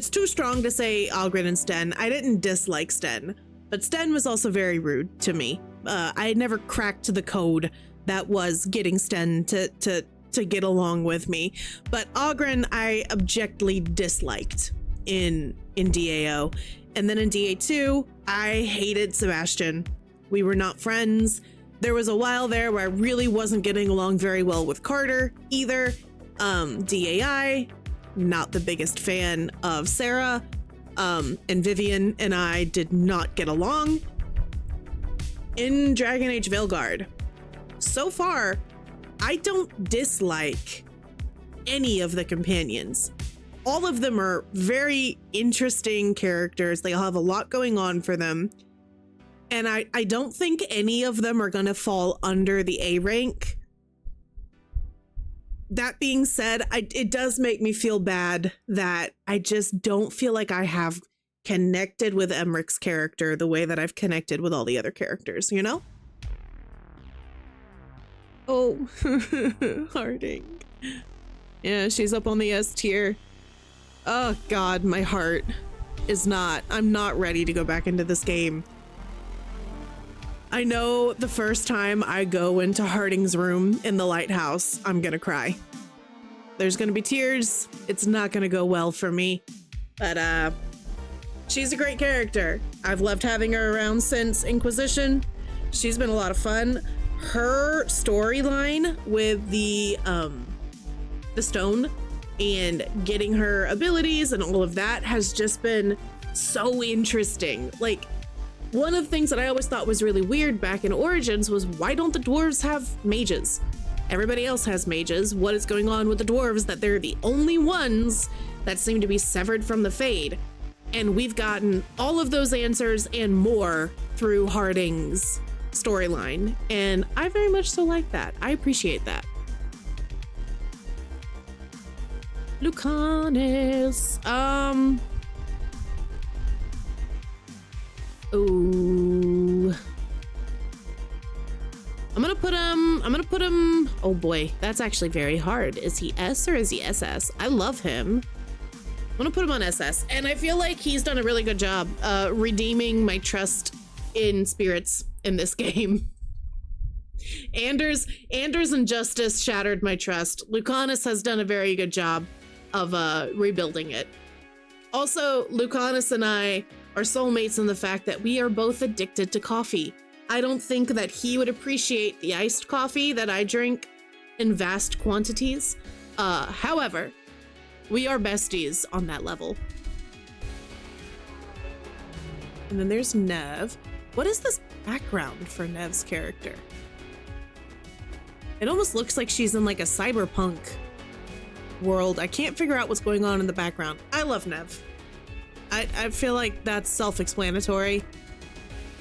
too strong to say Ogren and Sten. I didn't dislike Sten, but Sten was also very rude to me. I had never cracked the code that was getting Sten to get along with me, but Ogren I objectively disliked in DAO, and then in DA2 I hated Sebastian. We were not friends. There was a while there where I really wasn't getting along very well with Carter either. DAI, not the biggest fan of Sarah, and Vivian and I did not get along. In Dragon Age Veilguard, so far, I don't dislike any of the companions. All of them are very interesting characters. They all have a lot going on for them. And I don't think any of them are going to fall under the A rank. That being said, it does make me feel bad that I just don't feel like I have connected with Emmerich's character the way that I've connected with all the other characters, you know? Oh, Harding. Yeah, she's up on the S tier. Oh God, my heart is not. I'm not ready to go back into this game. I know the first time I go into Harding's room in the lighthouse, I'm gonna cry. There's gonna be tears. It's not gonna go well for me. But she's a great character. I've loved having her around since Inquisition. She's been a lot of fun. Her storyline with the stone and getting her abilities and all of that has just been so interesting. Like, one of the things that I always thought was really weird back in Origins was, why don't the dwarves have mages? Everybody else has mages. What is going on with the dwarves that they're the only ones that seem to be severed from the Fade? And we've gotten all of those answers and more through Harding's storyline, and I very much so like that. I appreciate that. Lucanus. Ooh. I'm gonna put him. Oh boy, that's actually very hard. Is he S or is he SS? I love him. I'm gonna put him on SS, and I feel like he's done a really good job redeeming my trust in spirits in this game. Anders and Justice shattered my trust. Lucanus has done a very good job of rebuilding it. Also, Lucanus and I are soulmates in the fact that we are both addicted to coffee. I don't think that he would appreciate the iced coffee that I drink in vast quantities. However, we are besties on that level. And then there's Nev. What is this background for Nev's character? It almost looks like she's in like a cyberpunk world. I can't figure out what's going on in the background. I love Nev. I feel like that's self-explanatory.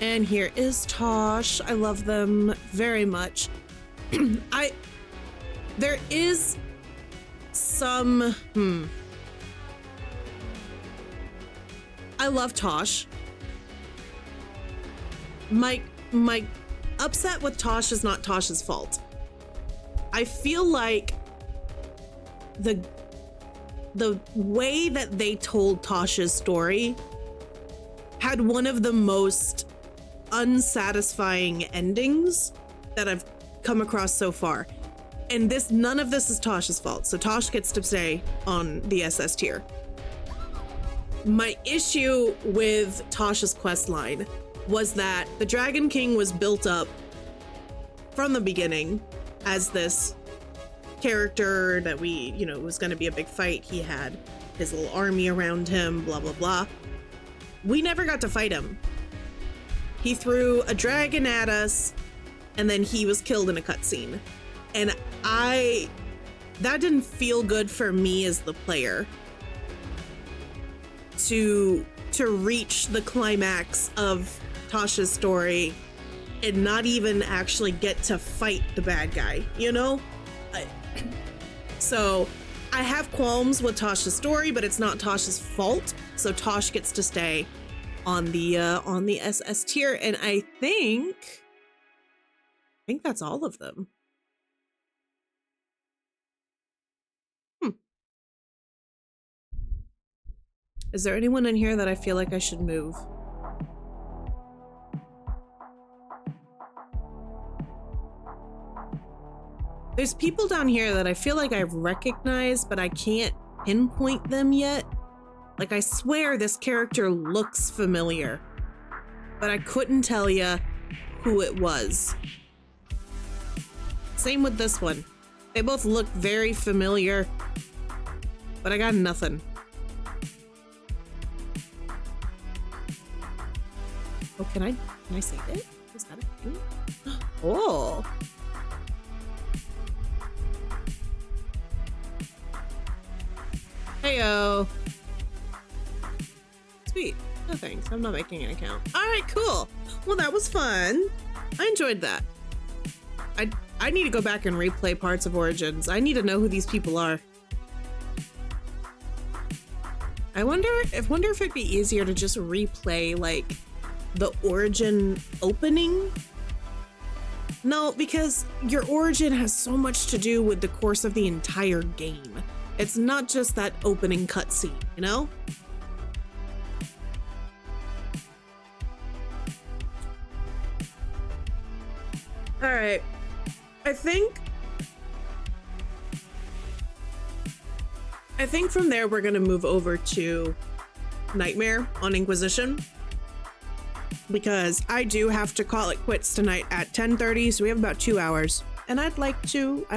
And here is Tosh. I love them very much. There is some, I love Tosh. My upset with Tosh is not Tosh's fault. I feel like the way that they told Tosh's story had one of the most unsatisfying endings that I've come across so far. And none of this is Tosh's fault, so Tosh gets to stay on the SS tier. My issue with Tosh's questline was that the Dragon King was built up from the beginning as this character that was going to be a big fight. He had his little army around him, blah, blah, blah. We never got to fight him. He threw a dragon at us, and then he was killed in a cutscene. And that didn't feel good for me as the player to reach the climax of Tasha's story and not even actually get to fight the bad guy, you know? So I have qualms with Tasha's story, but it's not Tasha's fault, so Tosh gets to stay on the SS tier, and I think that's all of them. Is there anyone in here that I feel like I should move? There's people down here that I feel like I've recognized, but I can't pinpoint them yet. Like, I swear this character looks familiar, but I couldn't tell you who it was. Same with this one. They both look very familiar, but I got nothing. Oh, can I save it? Is that a thing? Oh. Heyo. Sweet. No thanks. I'm not making an account. All right, cool. Well, that was fun. I enjoyed that. I need to go back and replay parts of Origins. I need to know who these people are. I wonder if it'd be easier to just replay like the Origin opening. No, because your Origin has so much to do with the course of the entire game. It's not just that opening cutscene, you know? All right. I think from there we're gonna move over to Nightmare on Inquisition, because I do have to call it quits tonight at 10:30, so we have about 2 hours, and I'd like to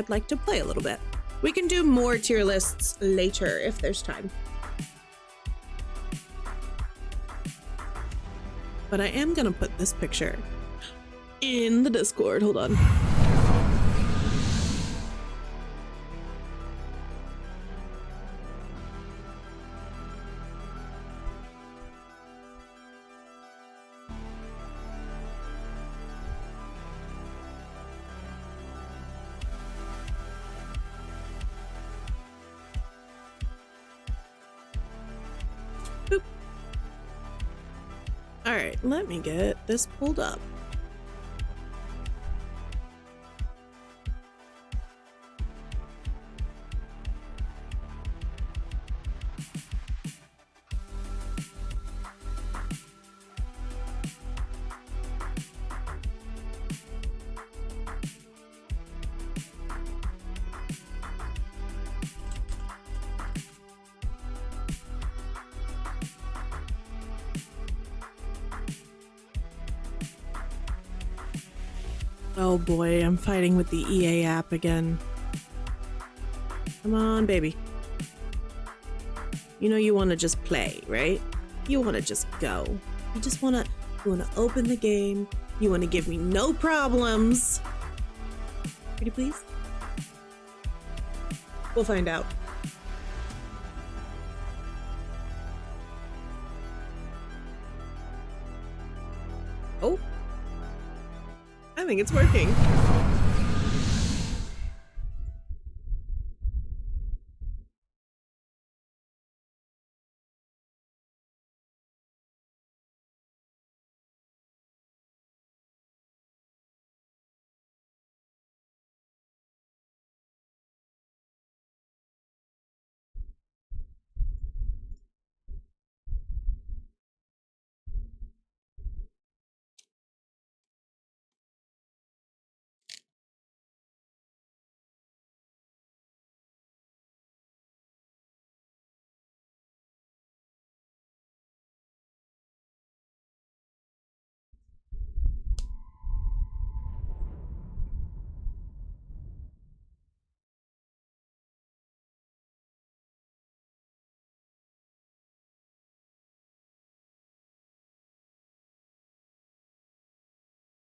play a little bit. We can do more tier lists later if there's time. But I am gonna put this picture in the Discord. Hold on. All right, let me get this pulled up. Oh boy, I'm fighting with the EA app again. Come on, baby. You know you want to just play, right? You want to just go. You want to open the game. You want to give me no problems. Pretty please? We'll find out. Oh. I think it's working.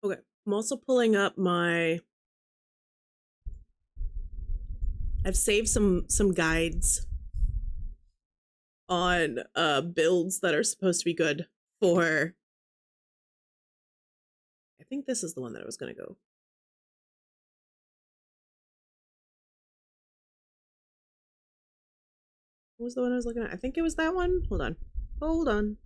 Okay, I'm also pulling up I've saved some guides on builds that are supposed to be good for, I think this is the one that I was gonna go. What was the one I was looking at? I think it was that one. Hold on.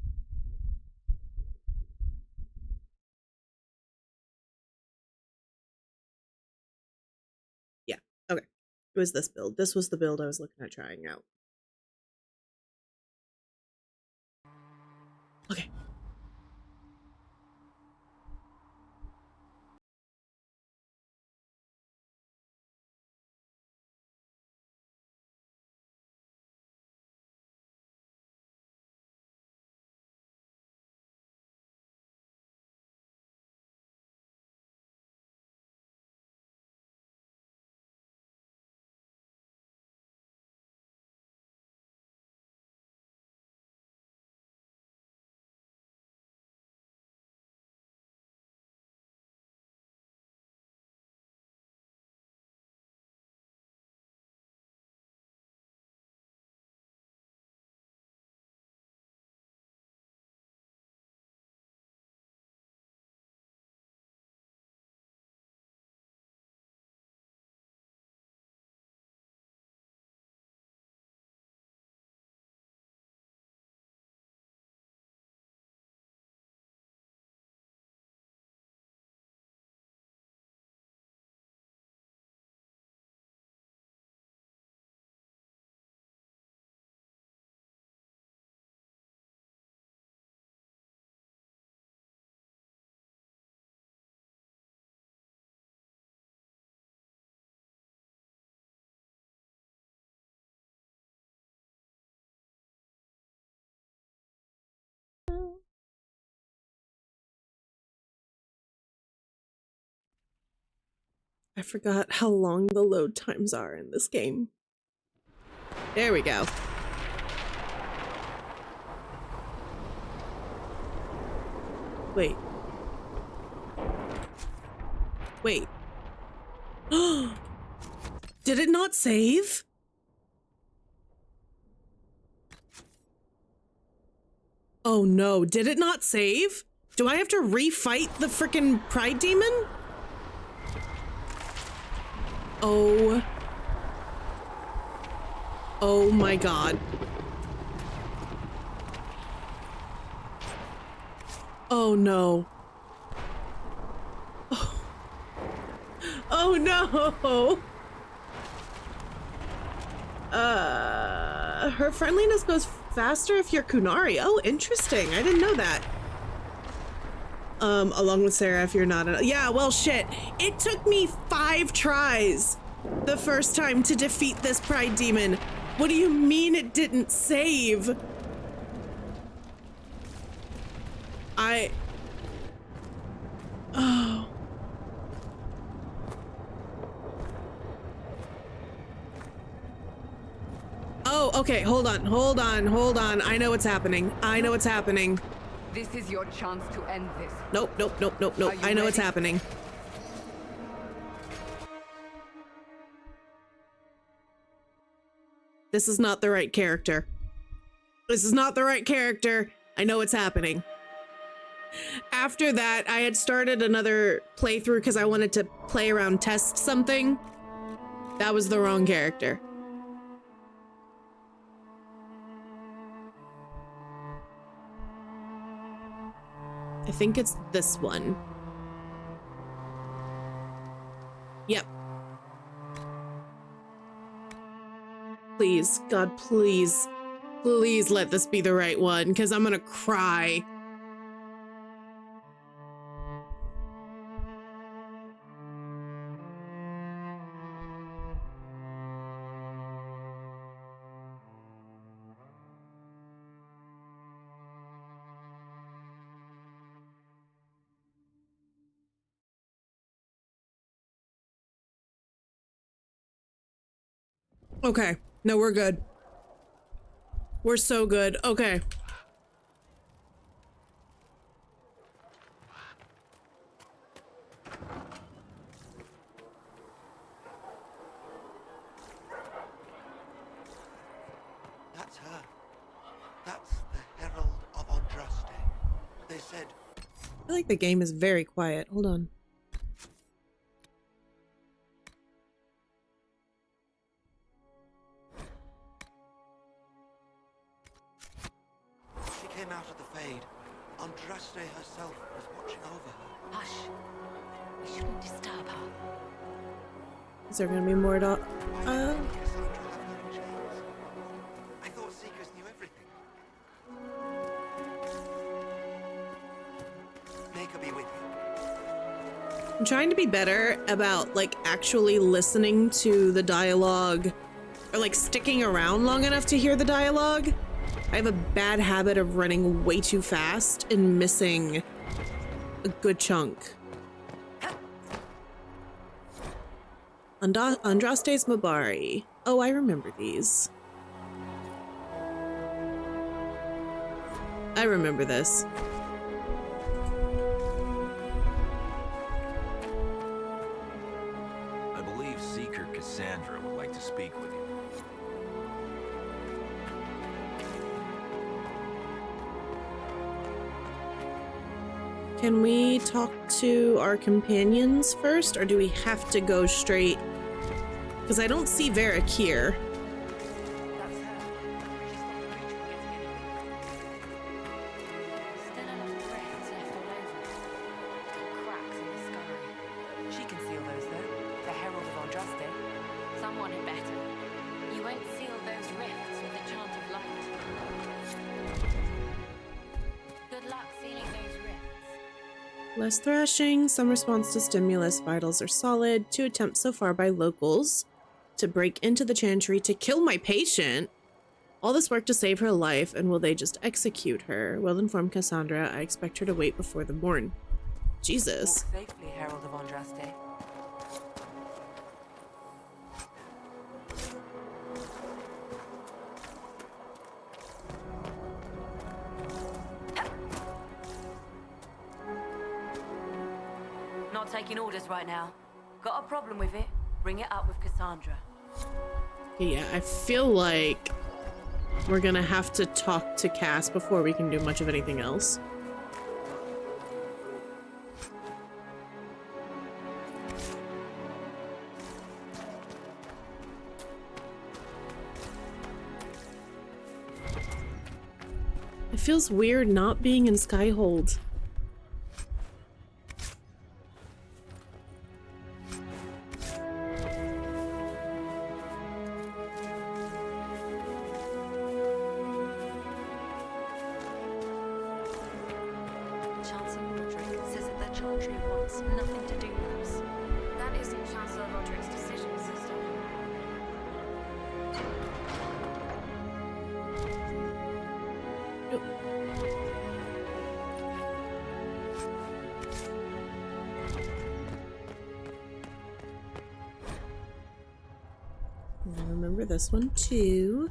It was this build. This was the build I was looking at trying out. Okay. I forgot how long the load times are in this game. There we go. Wait. Wait. Did it not save? Oh no, did it not save? Do I have to refight the frickin' Pride Demon? Oh. Oh my god. Oh no. Oh, oh no. Her friendliness goes faster if you're Kunari. Oh, interesting. I didn't know that. Along with Sarah if you're not. Yeah, well, shit. It took me 5 tries the first time to defeat this Pride Demon. What do you mean it didn't save? Oh. Oh, okay, hold on. I know what's happening. This is your chance to end this. Nope. I know what's happening. This is not the right character. I know what's happening. After that, I had started another playthrough because I wanted to play around, test something. That was the wrong character. I think it's this one. Yep. Please, God, please. Please let this be the right one, because I'm gonna cry. Okay. No, we're good. We're so good. Okay. That's her. That's the Herald of Andraste. They said... I feel like the game is very quiet. Hold on. She came out of the Fade. Andraste herself was watching over her. Hush. We shouldn't disturb her. Is there gonna be more to... I thought Seekers knew everything. Make her be with you. I'm trying to be better about, like, actually listening to the dialogue, or, like, sticking around long enough to hear the dialogue. I have a bad habit of running way too fast and missing a good chunk. Andraste's Mabari. Oh, I remember these. I remember this. I believe Seeker Cassandra would like to speak with you. Can we talk to our companions first, or do we have to go straight? Because I don't see Varric here. That's her. She's not approaching getting any. Still enough threads left all over. Cracks in the sky. She can seal those though. The Herald of Andraste. Someone had better. You won't seal those rifts with the chant of light. Good luck sealing those rifts. Less thrashing, some response to stimulus, vitals are solid. 2 attempts so far by locals to break into the chantry to kill my patient. All this work to save her life, and will they just execute her? Well-informed Cassandra, I expect her to wait before the morn. Jesus. Walk safely, Herald of Andraste. Not taking orders right now. Got a problem with it? Bring it up with Cassandra. Yeah, I feel like we're gonna have to talk to Cass before we can do much of anything else. It feels weird not being in Skyhold. Chancellor Roderick says that the Chantry wants nothing to do with us. That isn't Chancellor Roderick's decision, sister. I remember this one too.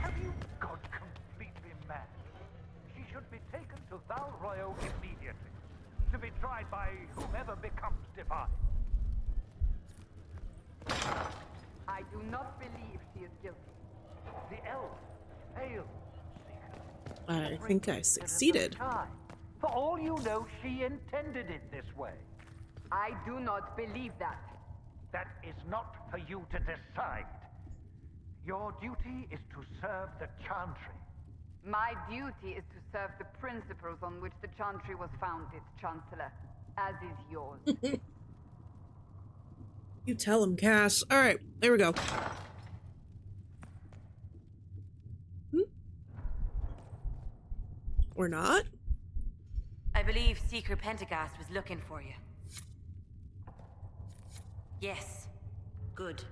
Have you gone completely mad? She should be taken to Val Royo immediately, to be tried by whomever becomes divine. I do not believe she is guilty. The elf, hail, Seeker. I think I succeeded. For all you know, she intended it this way. I do not believe that. That is not for you to decide. Your duty is to serve the Chantry. My duty is to serve the principles on which the Chantry was founded, Chancellor, as is yours. You tell him, Cass. All right, there we go. Or not? I believe Seeker Pentagast was looking for you. Yes. Good.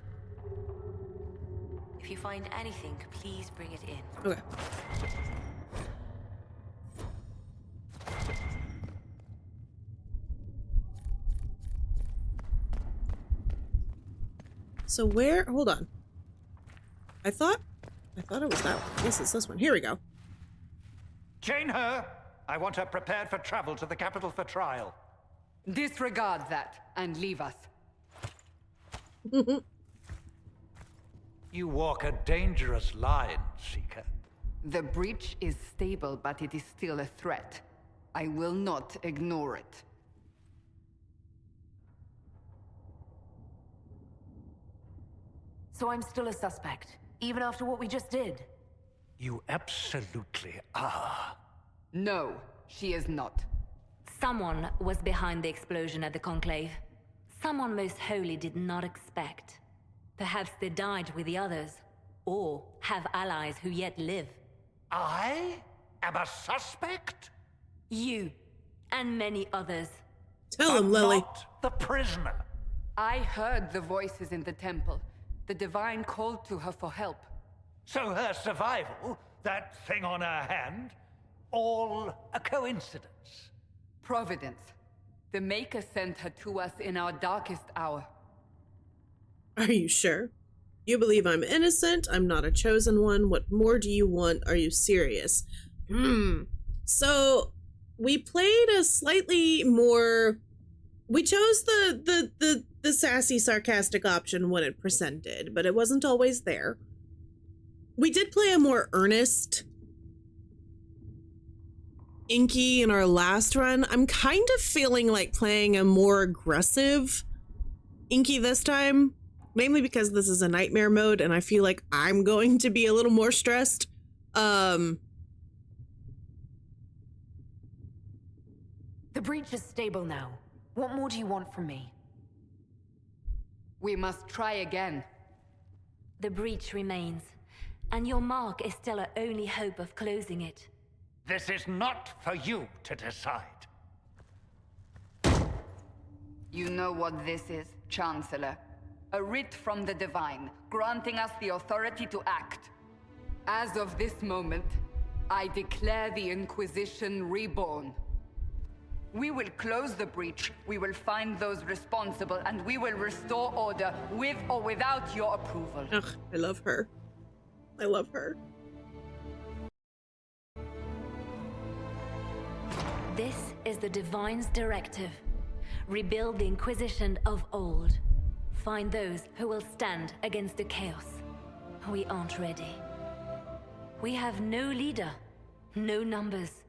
If you find anything, please bring it in. Okay. So where, hold on. I thought it was that one. Yes, it's this one. Here we go. Jane Her, I want her prepared for travel to the capital for trial. Disregard that and leave us. You walk a dangerous line, Seeker. The breach is stable, but it is still a threat. I will not ignore it. So I'm still a suspect. Even after what we just did? You absolutely are. No, she is not. Someone was behind the explosion at the Conclave. Someone most holy did not expect. Perhaps they died with the others, or have allies who yet live. I am a suspect? You, and many others. Tell him, Lily. Not the prisoner. I heard the voices in the temple. The Divine called to her for help. So her survival, that thing on her hand, all a coincidence. Providence. The Maker sent her to us in our darkest hour. Are you sure? You believe I'm innocent? I'm not a chosen one? What more do you want? Are you serious? So we played a slightly more... We chose the sassy, sarcastic option when it presented, but it wasn't always there. We did play a more earnest Inky in our last run. I'm kind of feeling like playing a more aggressive Inky this time, mainly because this is a nightmare mode and I feel like I'm going to be a little more stressed. The breach is stable now. What more do you want from me? We must try again. The breach remains, and your mark is still our only hope of closing it. This is not for you to decide. You know what this is, Chancellor. A writ from the Divine, granting us the authority to act. As of this moment, I declare the Inquisition reborn. We will close the breach, we will find those responsible, and we will restore order with or without your approval. Ugh, I love her. I love her. This is the Divine's directive. Rebuild the Inquisition of old. Find those who will stand against the chaos. We aren't ready. We have no leader, no numbers.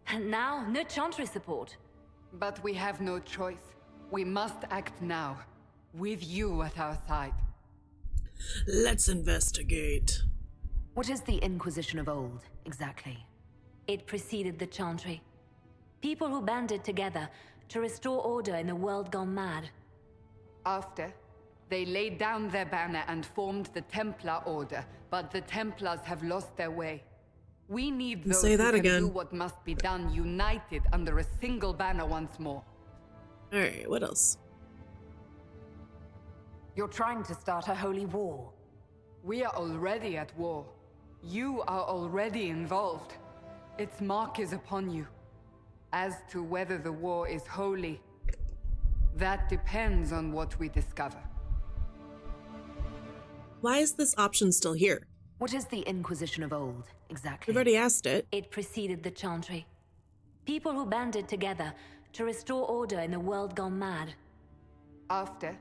And now, no Chantry support. But we have no choice. We must act now, with you at our side. Let's investigate. What is the Inquisition of old, exactly? It preceded the Chantry. People who banded together to restore order in a world gone mad. After, they laid down their banner and formed the Templar Order, but the Templars have lost their way. We need those Say that who can again. do what must be done, united under a single banner once more. Alright, what else? You're trying to start a holy war. We are already at war. You are already involved. Its mark is upon you. As to whether the war is holy, that depends on what we discover. Why is this option still here? What is the Inquisition of old, exactly? We've already asked it. It preceded the Chantry. People who banded together to restore order in a world gone mad. After,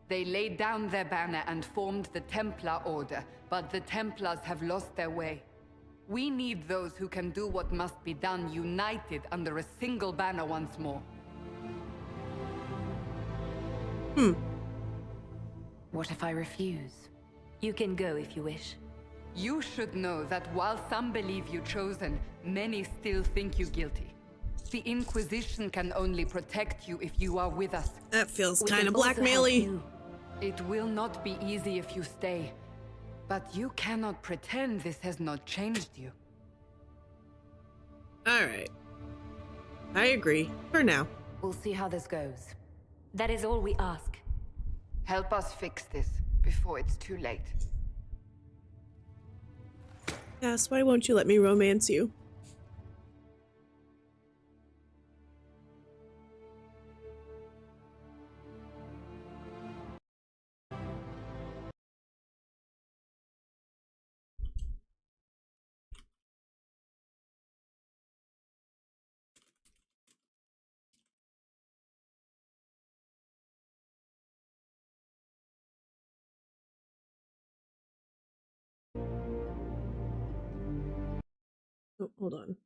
they laid down their banner and formed the Templar Order, but the Templars have lost their way. We need those who can do what must be done, united under a single banner once more. What if I refuse? You can go if you wish. You should know that while some believe you chosen, many still think you guilty. The Inquisition can only protect you if you are with us. That feels We kind of can also help blackmail-y. you. It will not be easy if you stay. But you cannot pretend this has not changed you. Alright. I agree. For now. We'll see how this goes. That is all we ask. Help us fix this before it's too late. Yes, why won't you let me romance you? Oh, hold on.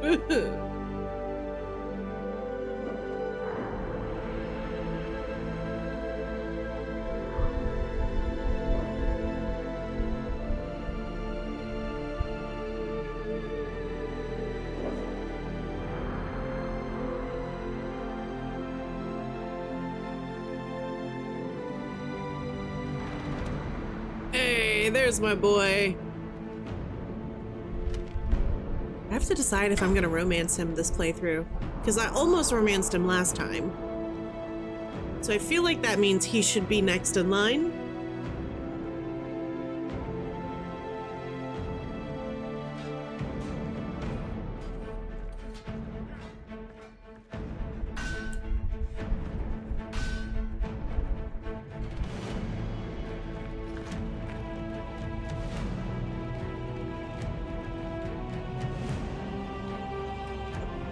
Woohoo. Hey, there's my boy. I have to decide if I'm gonna romance him this playthrough, because I almost romanced him last time. So I feel like that means he should be next in line.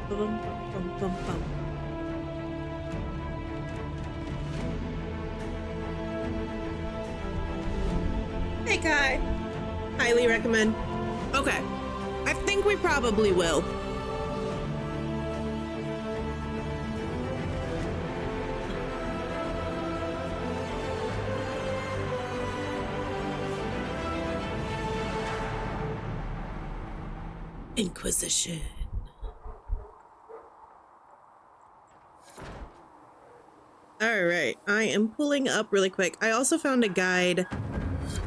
Bum, bum, bum, bum. Hey, Kai. Highly recommend. Okay. I think we probably will. Inquisition. All right, I am pulling up really quick. I also found a guide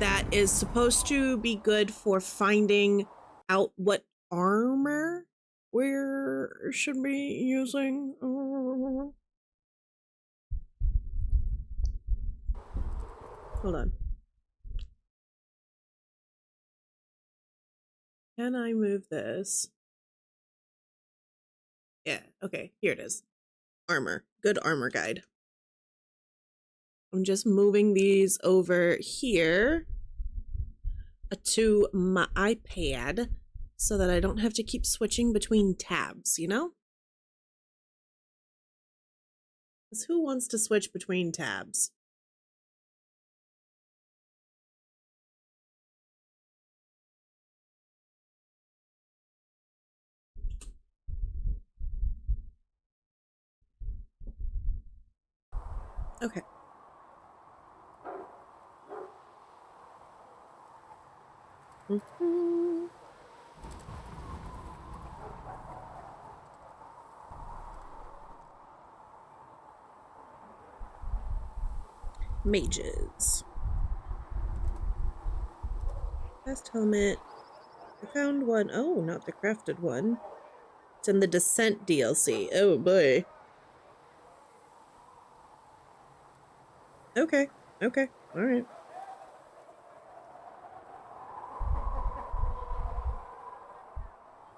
that is supposed to be good for finding out what armor we should be using. Hold on. Can I move this? Yeah, okay, here it is. Armor. Good armor guide. I'm just moving these over here to my iPad so that I don't have to keep switching between tabs, you know? Because who wants to switch between tabs? Okay. Mm-hmm. Mages. Best helmet. I found one. Oh, not the crafted one. It's in the Descent DLC. Oh boy. Okay. Okay. All right.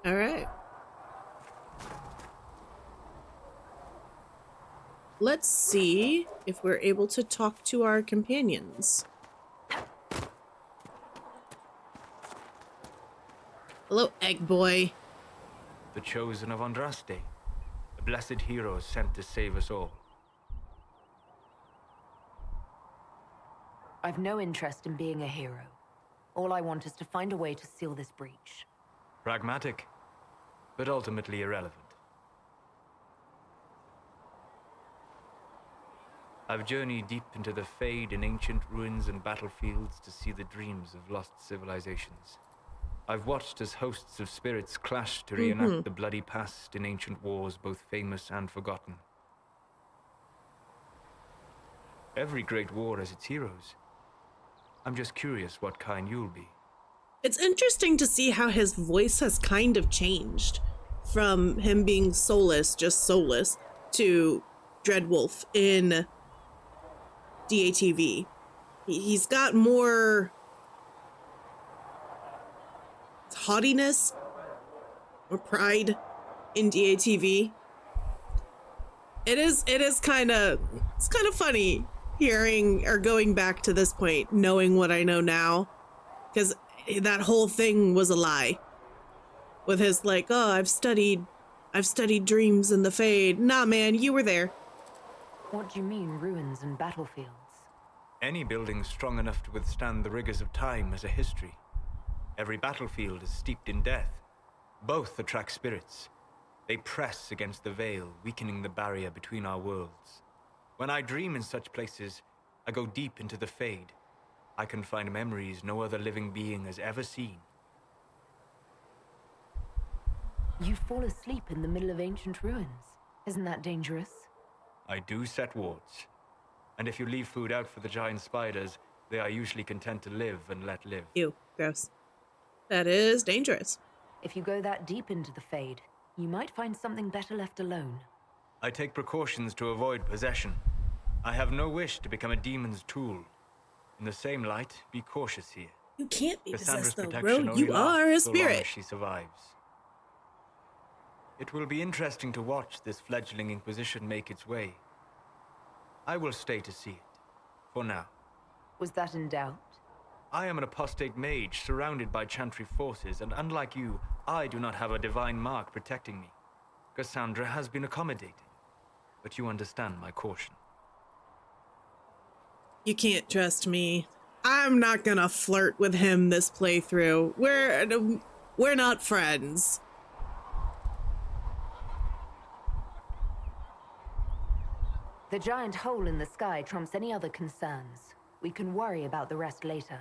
All right. Let's see if we're able to talk to our companions. Hello, Egg Boy. The chosen of Andraste, a blessed hero sent to save us all. I've no interest in being a hero. All I want is to find a way to seal this breach. Pragmatic, but ultimately irrelevant. I've journeyed deep into the Fade in ancient ruins and battlefields to see the dreams of lost civilizations. I've watched as hosts of spirits clash to reenact the bloody past in ancient wars, both famous and forgotten. Every great war has its heroes. I'm just curious what kind you'll be. It's interesting to see how his voice has kind of changed from him being soulless, just soulless, to Dreadwolf in DATV. He's got more haughtiness or pride in DATV. It's kind of funny hearing or going back to this point, knowing what I know now, because that whole thing was a lie with his like, oh, I've studied dreams in the Fade. Nah, man, you were there. What do you mean, ruins and battlefields? Any building strong enough to withstand the rigors of time has a history. Every battlefield is steeped in death. Both attract spirits, They press against the veil, weakening the barrier between our worlds. When I dream in such places, I go deep into the Fade. I can find memories no other living being has ever seen. You fall asleep in the middle of ancient ruins. Isn't that dangerous? I do set wards. And if you leave food out for the giant spiders, they are usually content to live and let live. Ew, gross. That is dangerous. If you go that deep into the Fade, you might find something better left alone. I take precautions to avoid possession. I have no wish to become a demon's tool. In the same light, be cautious here. You can't be Cassandra's possessed though, protection bro. only You are a lasts so long spirit. as she survives. It will be interesting to watch this fledgling Inquisition make its way. I will stay to see it, for now. Was that in doubt? I am an apostate mage surrounded by Chantry forces, and unlike you, I do not have a divine mark protecting me. Cassandra has been accommodating, but you understand my caution. You can't trust me. I'm not gonna flirt with him this playthrough. We're not friends. The giant hole in the sky trumps any other concerns. We can worry about the rest later.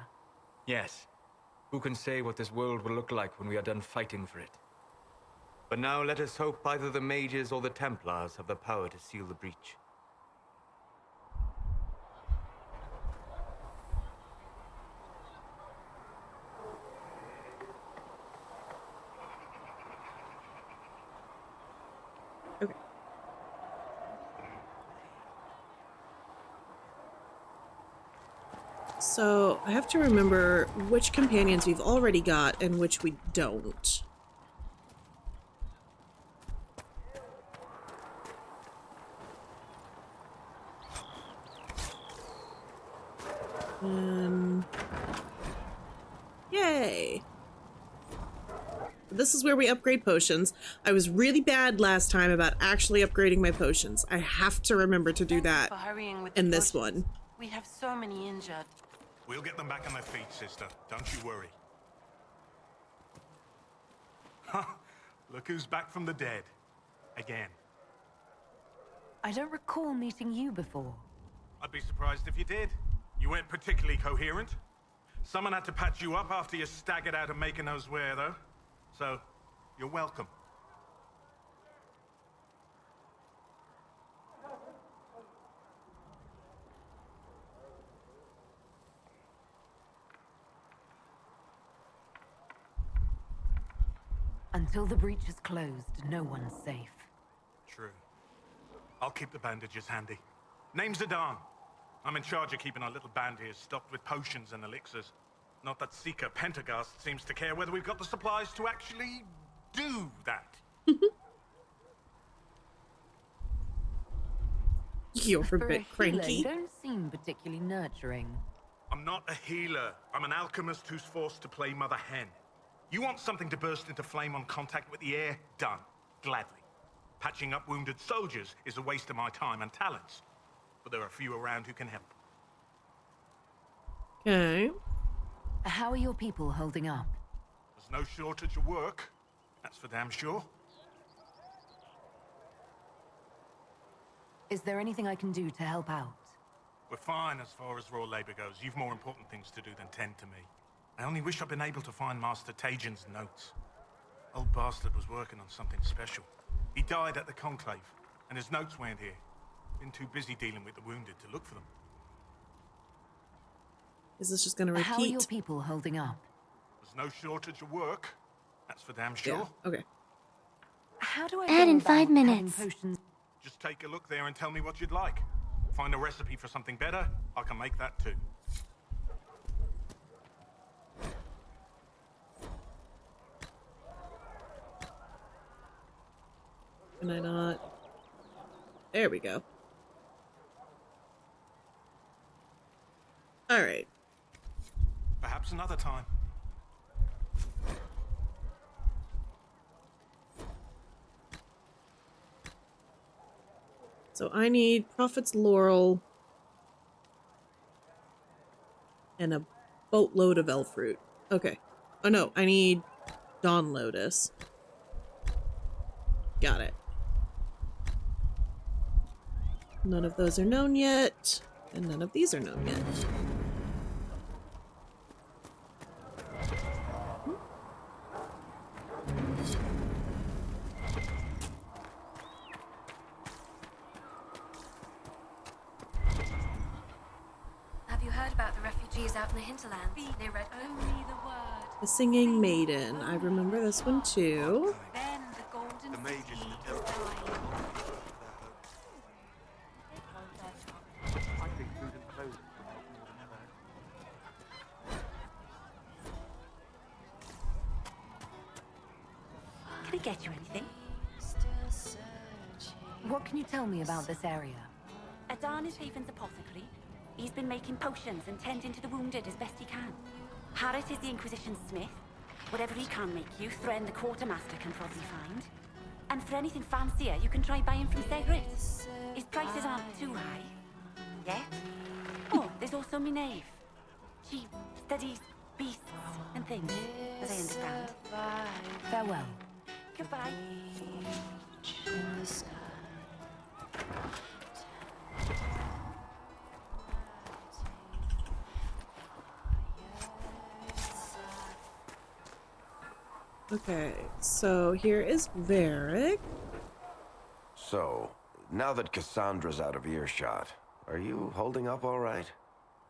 Yes. Who can say what this world will look like when we are done fighting for it? But now let us hope either the mages or the Templars have the power to seal the breach. Okay. So I have to remember which companions we've already got and which we don't. Yay! This is where we upgrade potions. I was really bad last time about actually upgrading my potions. I have to remember to do that For hurrying with in the this potions. one. We have so many injured. We'll get them back on their feet, sister. Don't you worry. Ha! Look who's back from the dead. Again. I don't recall meeting you before. I'd be surprised if you did. You weren't particularly coherent. Someone had to patch you up after you staggered out of making those wear, though. So, you're welcome. Until the breach is closed, no one's safe. True. I'll keep the bandages handy. Name's Zidane. I'm in charge of keeping our little band here stocked with potions and elixirs. Not that Seeker Pentagast seems to care whether we've got the supplies to actually do that. You're a For bit a healer, cranky. you don't seem particularly nurturing. I'm not a healer. I'm an alchemist who's forced to play Mother Hen. You want something to burst into flame on contact with the air? Done. Gladly. Patching up wounded soldiers is a waste of my time and talents. But there are a few around who can help. Okay. How are your people holding up? There's no shortage of work. That's for damn sure. Is there anything I can do to help out? We're fine as far as raw labor goes. You've more important things to do than tend to me. I only wish I'd been able to find Master Tajin's notes. Old bastard was working on something special. He died at the Conclave, and his notes weren't here. Been too busy dealing with the wounded to look for them. Is this just gonna repeat? How are your people holding up? There's no shortage of work. That's for damn sure. Yeah. Okay. How do I Add go in about 5 having minutes. potions? Just take a look there and tell me what you'd like. Find a recipe for something better, I can make that too. Can I not? There we go. All right. Perhaps another time. So I need Prophet's Laurel and a boatload of elf fruit. Okay. Oh no, I need Dawn Lotus. Got it. None of those are known yet, and none of these are known yet. Have you heard about the refugees out in the hinterlands near Red Only the word. The Singing Maiden. I remember this one too. Then the golden The mages city in the is temple. dying. I think food and clothing will help more than ever. Can I get you anything? What can you tell me about this area? Adan is Haven's apothecary. He's been making potions and tending to the wounded as best he can. Harris is the Inquisition's smith. Whatever he can make you, Thren the quartermaster can probably find. And for anything fancier, you can try buying from Segret. His prices aren't too high. Yet. Oh, there's also Minave. She studies beasts and things, as I understand. Farewell. Goodbye. Okay, so here is Varric. So, now that Cassandra's out of earshot, are you holding up all right?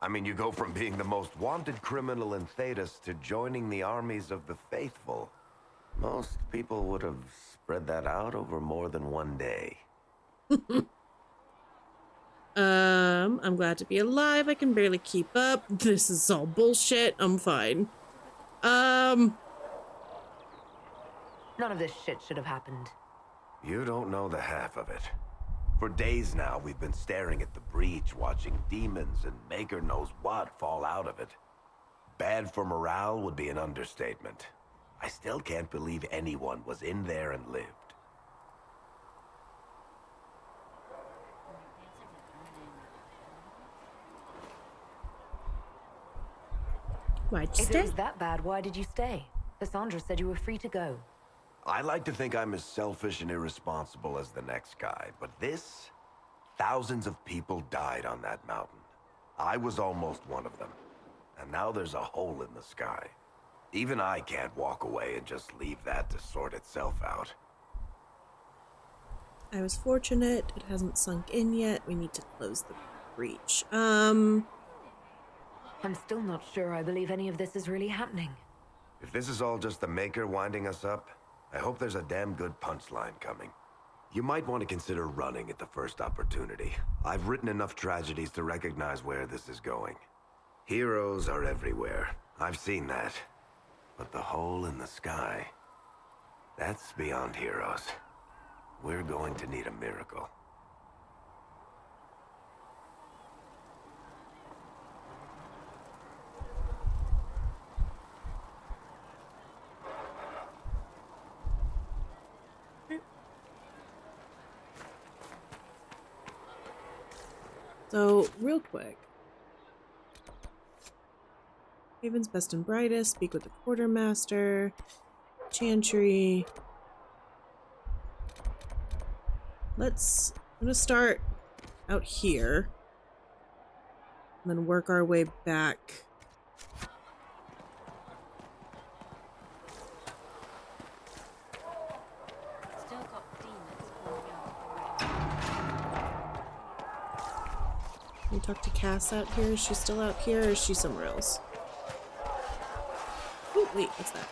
I mean, you go from being the most wanted criminal in Thedas to joining the armies of the faithful. Most people would have spread that out over more than one day. I'm glad to be alive. I can barely keep up. This is all bullshit. I'm fine. None of this shit should have happened. You don't know the half of it. For days now, we've been staring at the breach, watching demons and maker knows what fall out of it. Bad for morale would be an understatement. I still can't believe anyone was in there and lived. Why'd you If stay? it was that bad, why did you stay? Cassandra said you were free to go. I like to think I'm as selfish and irresponsible as the next guy, but this... Thousands of people died on that mountain. I was almost one of them. And now there's a hole in the sky. Even I can't walk away and just leave that to sort itself out. I was fortunate. It hasn't sunk in yet. We need to close the breach. I'm still not sure I believe any of this is really happening. If this is all just the Maker winding us up, I hope there's a damn good punchline coming. You might want to consider running at the first opportunity. I've written enough tragedies to recognize where this is going. Heroes are everywhere. I've seen that. But the hole in the sky... that's beyond heroes. We're going to need a miracle. So, real quick. Haven's best and brightest. Speak with the quartermaster. Chantry. I'm gonna start out here. And then work our way back. Still got demons pouring out. Can we talk to Cass out here? Is she still out here or is she somewhere else? Oh, wait, what's that?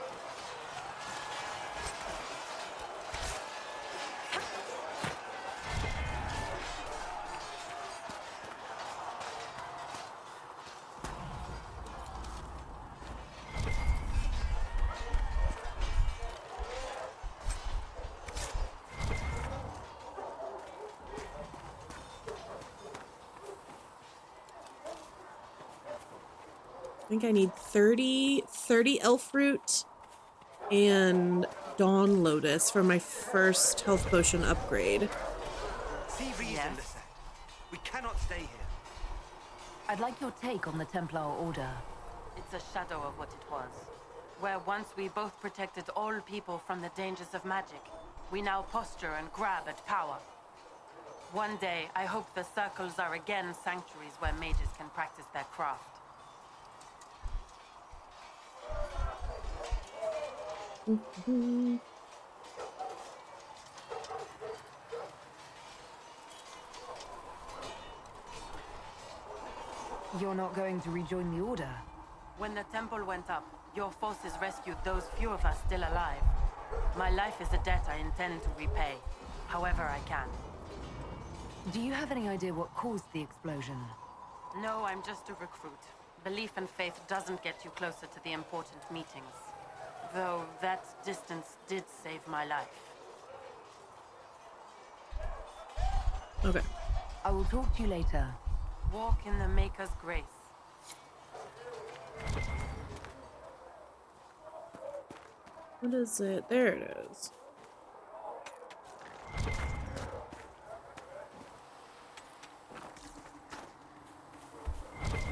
I think I need 30 elf fruit and dawn lotus for my first health potion upgrade. See reason, Lisette. We cannot stay here. I'd like your take on the Templar Order. It's a shadow of what it was. Where once we both protected all people from the dangers of magic. We now posture and grab at power. One day, I hope the circles are again sanctuaries where mages can practice their craft. You're not going to rejoin the Order? When the temple went up, your forces rescued those few of us still alive. My life is a debt I intend to repay, however I can. Do you have any idea what caused the explosion? No, I'm just a recruit. Belief and faith doesn't get you closer to the important meetings. Though that distance did save my life. Okay. I will talk to you later. Walk in the Maker's grace. What is it? There it is.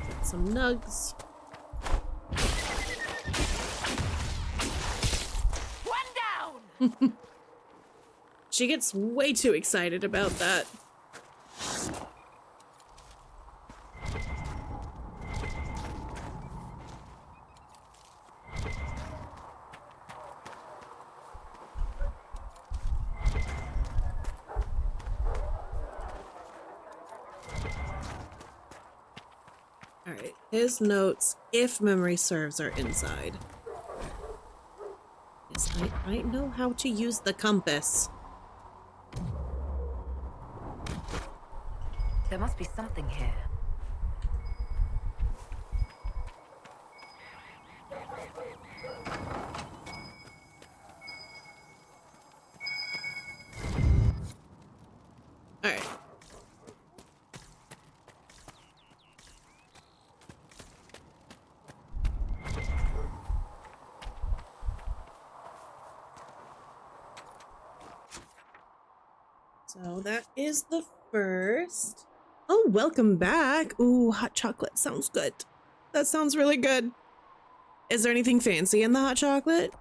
Get some nugs. One down! She gets way too excited about that. Alright, his notes, if memory serves, are inside. Yes, I know how to use the compass. There must be something here. Alright. So that is the first. Oh, welcome back. Ooh, hot chocolate sounds good. That sounds really good. Is there anything fancy in the hot chocolate?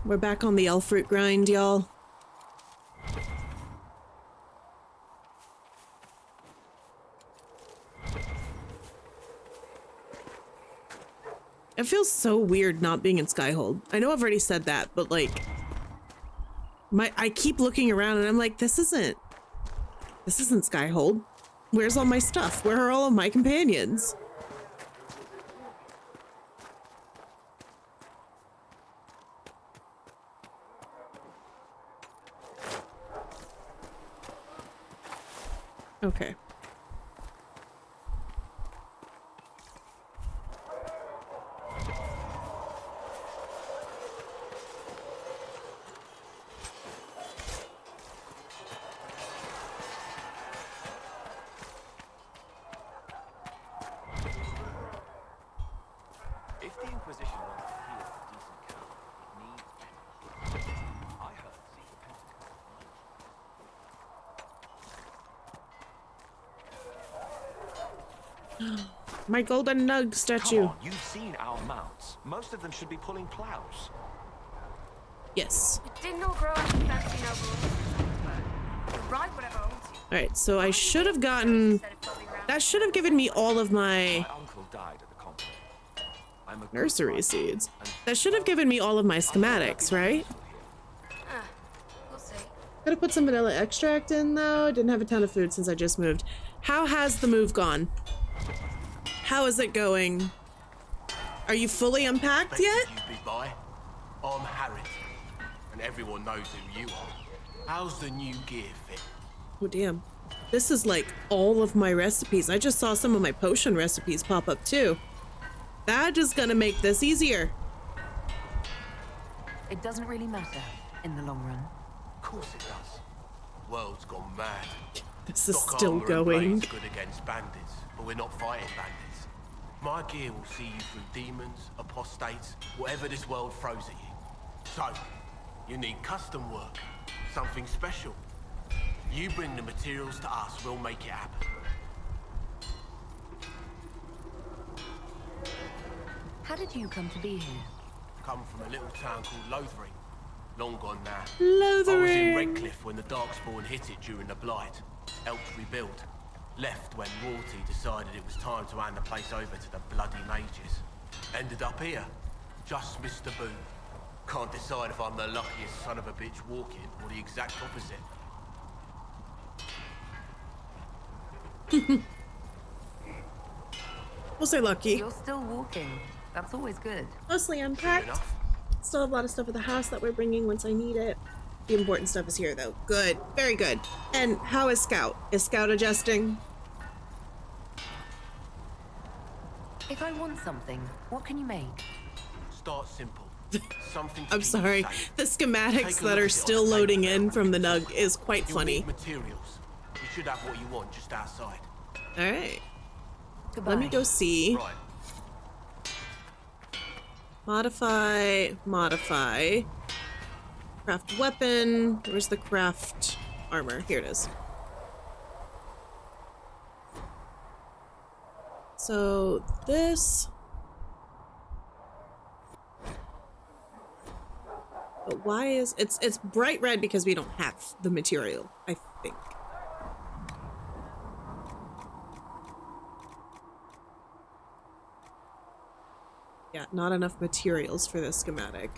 We're back on the elf fruit grind, y'all. It feels so weird not being in Skyhold. I know I've already said that, but like, I keep looking around and I'm like, this isn't Skyhold. Where's all my stuff? Where are all of my companions? Okay. If the Inquisition wants to heal a decent cow, it needs... I heard My golden nug statue. Come on, you've seen our mounts. Most of them should be pulling plows. Yes. It didn't all grow up in fancy noble. Ride whatever owns you. Alright, so I should have gotten... That should have given me all of my uncle died at the conflict. I'm a nursery seeds. That should have given me all of my schematics, right? We'll see. Could have put some vanilla extract in though. Didn't have a ton of food since I just moved. How has the move gone? How is it going? Are you fully unpacked yet? You big boy. I'm Harry, and everyone knows who you are. How's the new gear fit? Oh damn. This is like all of my recipes. I just saw some of my potion recipes pop up too. That is gonna make this easier. It doesn't really matter in the long run. Of course it does. World's gone mad. This is Stock still armor and going. blades good against bandits, but we're not fighting bandits. My gear will see you through demons, apostates, whatever this world throws at you. So, you need custom work, something special. You bring the materials to us, we'll make it happen. How did you come to be here? Come from a little town called Lothering. Long gone now. Lothering. I was in Redcliffe when the Darkspawn hit it during the Blight. Helped rebuild. Left when Royalty decided it was time to hand the place over to the bloody mages. Ended up here. Just missed the boot. Can't decide if I'm the luckiest son of a bitch walking or the exact opposite. We'll say lucky. You're still walking. That's always good. Mostly unpacked. Still have a lot of stuff at the house that we're bringing once I need it. The important stuff is here, though. Good. Very good. And how is Scout? Is Scout adjusting? If I want something, what can you make? Start simple. Something. I'm sorry. The schematics that are still loading in from the Nug is quite funny. Materials. You should have what you want just outside. All right. Goodbye. Let me go see. Right. Modify. Craft weapon. Where's the craft armor? Here it is. So this. But why is it's bright red because we don't have the material, I think. Yeah, not enough materials for this schematic.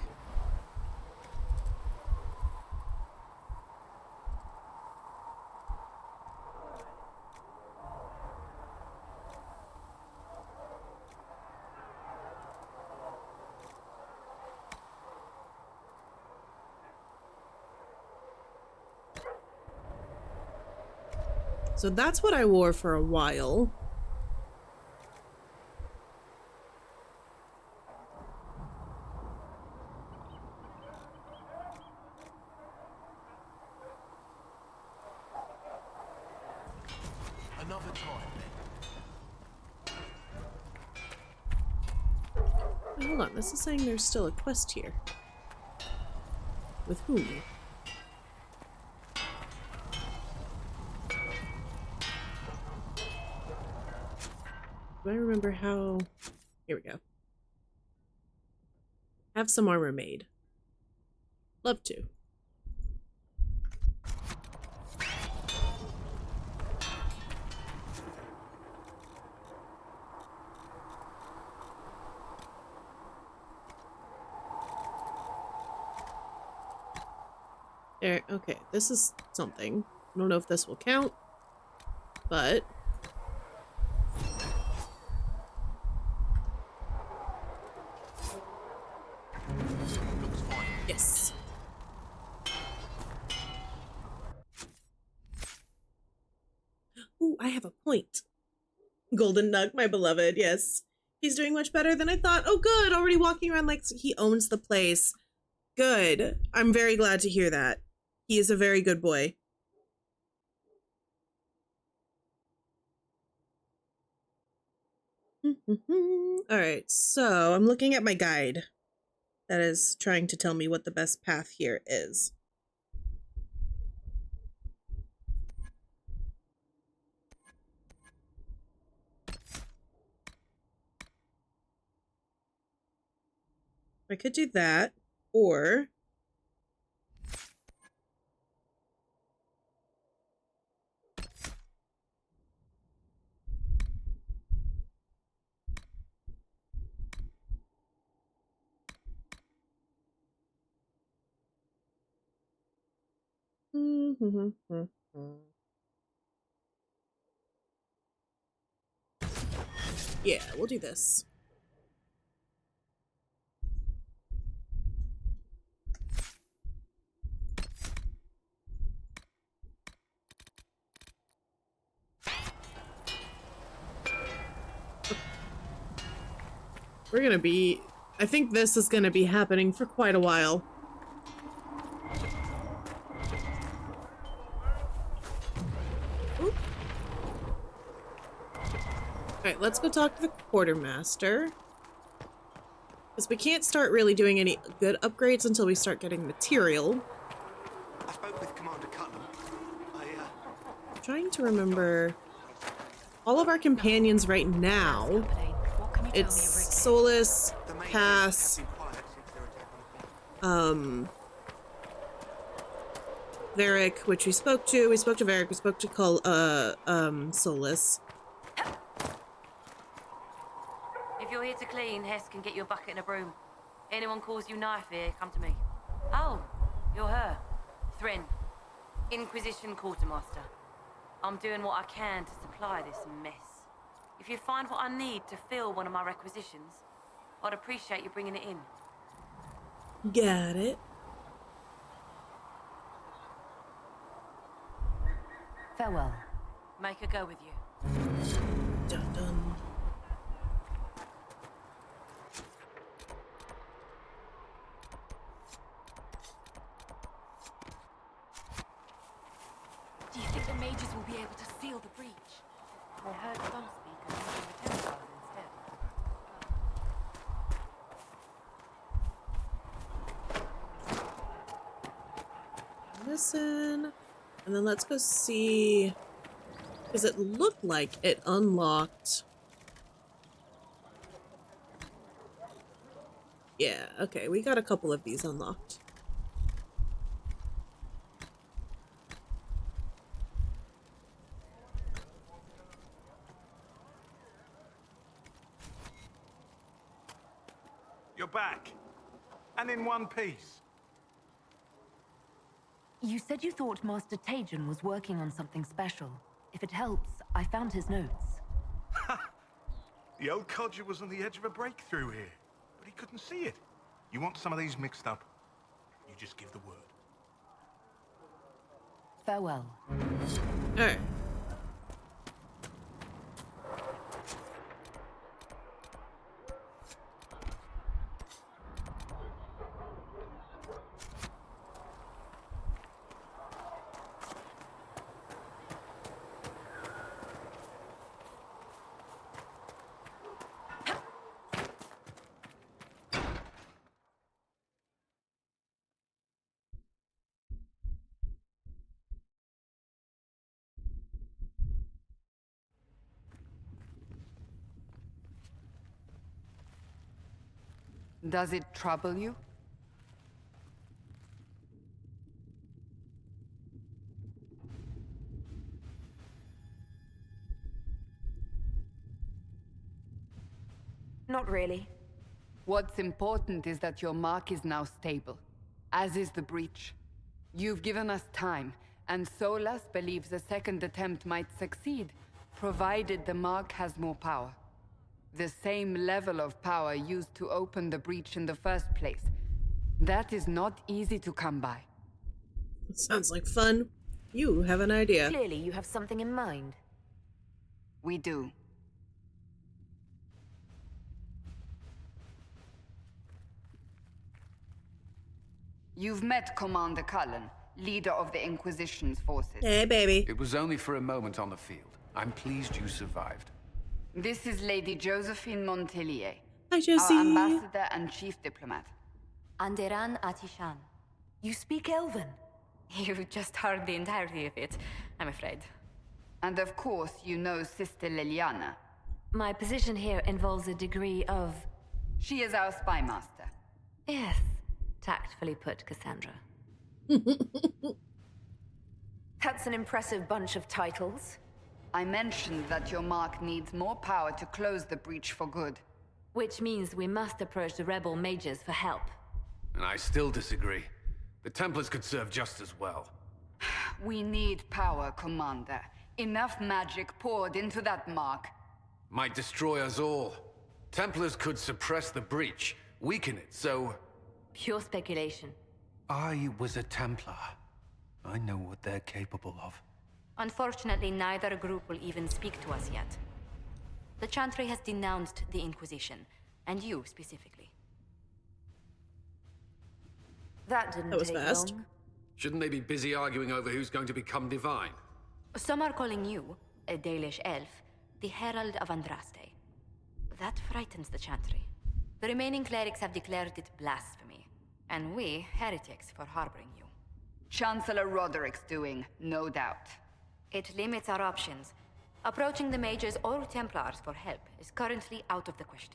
So that's what I wore for a while. Another time, Wait, hold on, this is saying there's still a quest here. With whom? Do I remember how... Here we go. Have some armor made. Love to. There, okay, this is something. I don't know if this will count, but... Yes. Ooh, I have a point. Golden Nug, my beloved, yes. He's doing much better than I thought. Oh, good. Already walking around like he owns the place. Good. I'm very glad to hear that. He is a very good boy. All right, so I'm looking at my guide that is trying to tell me what the best path here is. I could do that, or yeah, we'll do this. We're gonna be... I think this is gonna be happening for quite a while. Oop. Alright, let's go talk to the quartermaster. Because we can't start really doing any good upgrades until we start getting material. I spoke with Commander Cutlam. I'm trying to remember... All of our companions right now, it's Solus, pass Varric, which we spoke to. We spoke to Varric. We spoke to Solus. If you're here to clean, Hess can get you a bucket and a broom. Anyone calls you knife here, come to me. Oh, you're her. Thrin, Inquisition Quartermaster. I'm doing what I can to supply this mess. If you find what I need to fill one of my requisitions, I'd appreciate you bringing it in. Got it. Farewell. Make her go with you. Dun dun. Do you think the mages will be able to seal the breach? I heard some speakers using the Templars instead. Listen. And then let's go see, because it looked like it unlocked. Yeah, okay, we got a couple of these unlocked. You're back. And in one piece. You said you thought Master Tajan was working on something special. If it helps, I found his notes. The old codger was on the edge of a breakthrough here, but he couldn't see it. You want some of these mixed up? You just give the word. Farewell. Alright. Does it trouble you? Not really. What's important is that your mark is now stable, as is the breach. You've given us time, and Solas believes a second attempt might succeed, provided the mark has more power. The same level of power used to open the breach in the first place. That is not easy to come by. Sounds like fun. You have an idea. Clearly, you have something in mind. We do. You've met Commander Cullen, leader of the Inquisition's forces. Hey, baby. It was only for a moment on the field. I'm pleased you survived. This is Lady Josephine Montelier. Hi, Josie. Our ambassador and chief diplomat. Anderan Atishan. You speak Elven? You just heard the entirety of it, I'm afraid. And of course, you know Sister Liliana. My position here involves a degree of... She is our spy master. Yes, tactfully put, Cassandra. That's an impressive bunch of titles. I mentioned that your mark needs more power to close the breach for good. Which means we must approach the rebel mages for help. And I still disagree. The Templars could serve just as well. We need power, Commander. Enough magic poured into that mark. Might destroy us all. Templars could suppress the breach, weaken it, so... Pure speculation. I was a Templar. I know what they're capable of. Unfortunately, neither group will even speak to us yet. The Chantry has denounced the Inquisition, and you specifically. That didn't was take fast. long. Shouldn't they be busy arguing over who's going to become divine? Some are calling you, a Dalish elf, the Herald of Andraste. That frightens the Chantry. The remaining clerics have declared it blasphemy, and we, heretics, for harboring you. Chancellor Roderick's doing, no doubt. It limits our options. Approaching the mages or Templars for help is currently out of the question.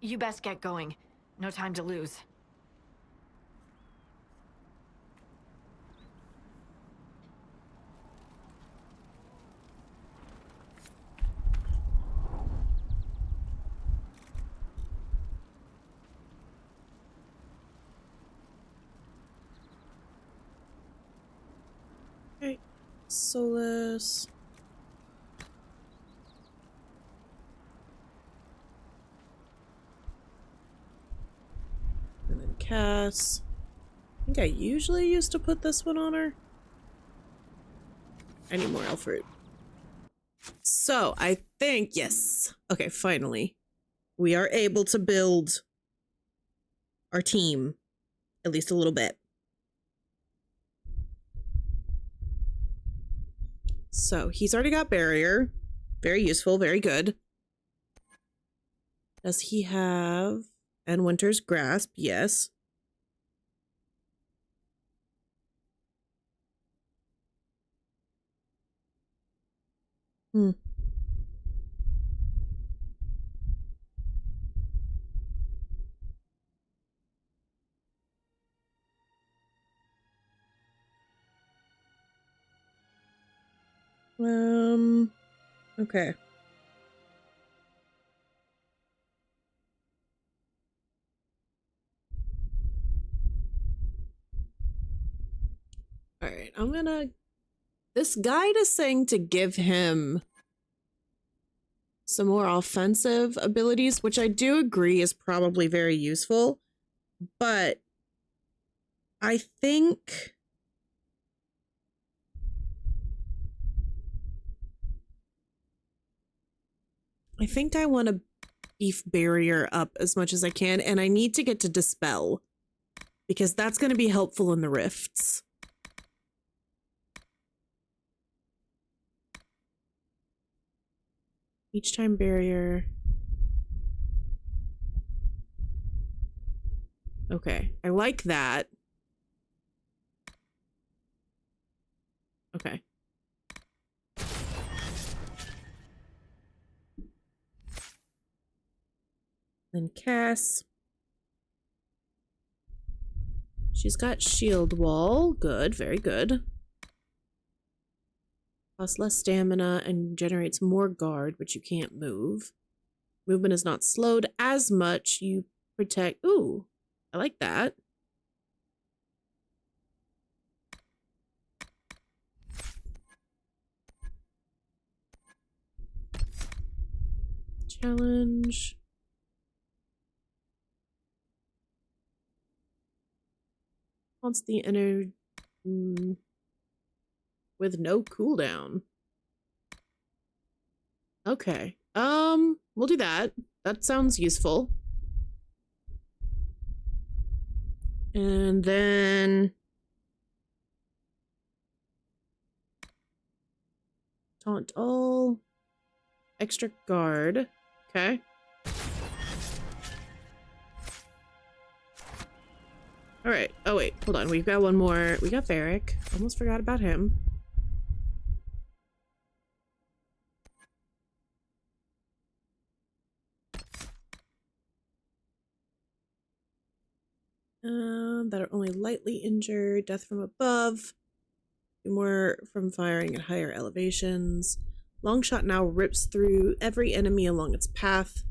You best get going. No time to lose. Okay. Solus. And then Cass. I think I usually used to put this one on her. I need more elf fruit. So I think, yes. Okay, finally. We are able to build our team. At least a little bit. So he's already got barrier. Very useful, very good. Does he have... And Winter's Grasp? Yes. Hmm. Okay. All right, I'm gonna... This guide is saying to give him some more offensive abilities, which I do agree is probably very useful, but I think... I want to beef barrier up as much as I can, and I need to get to Dispel, because that's going to be helpful in the rifts. Each time barrier. Okay, I like that. Okay. Then Cass. She's got shield wall. Good, very good. Costs less stamina and generates more guard, but you can't move. Movement is not slowed as much. You protect... Ooh, I like that. Challenge. Wants the inner... with no cooldown. Okay. We'll do that. That sounds useful. And then... Taunt all. Extra guard. Okay. Alright. Oh wait, hold on. We've got one more. We got Varric. Almost forgot about him. That are only lightly injured. Death from above. More from firing at higher elevations. Longshot now rips through every enemy along its path.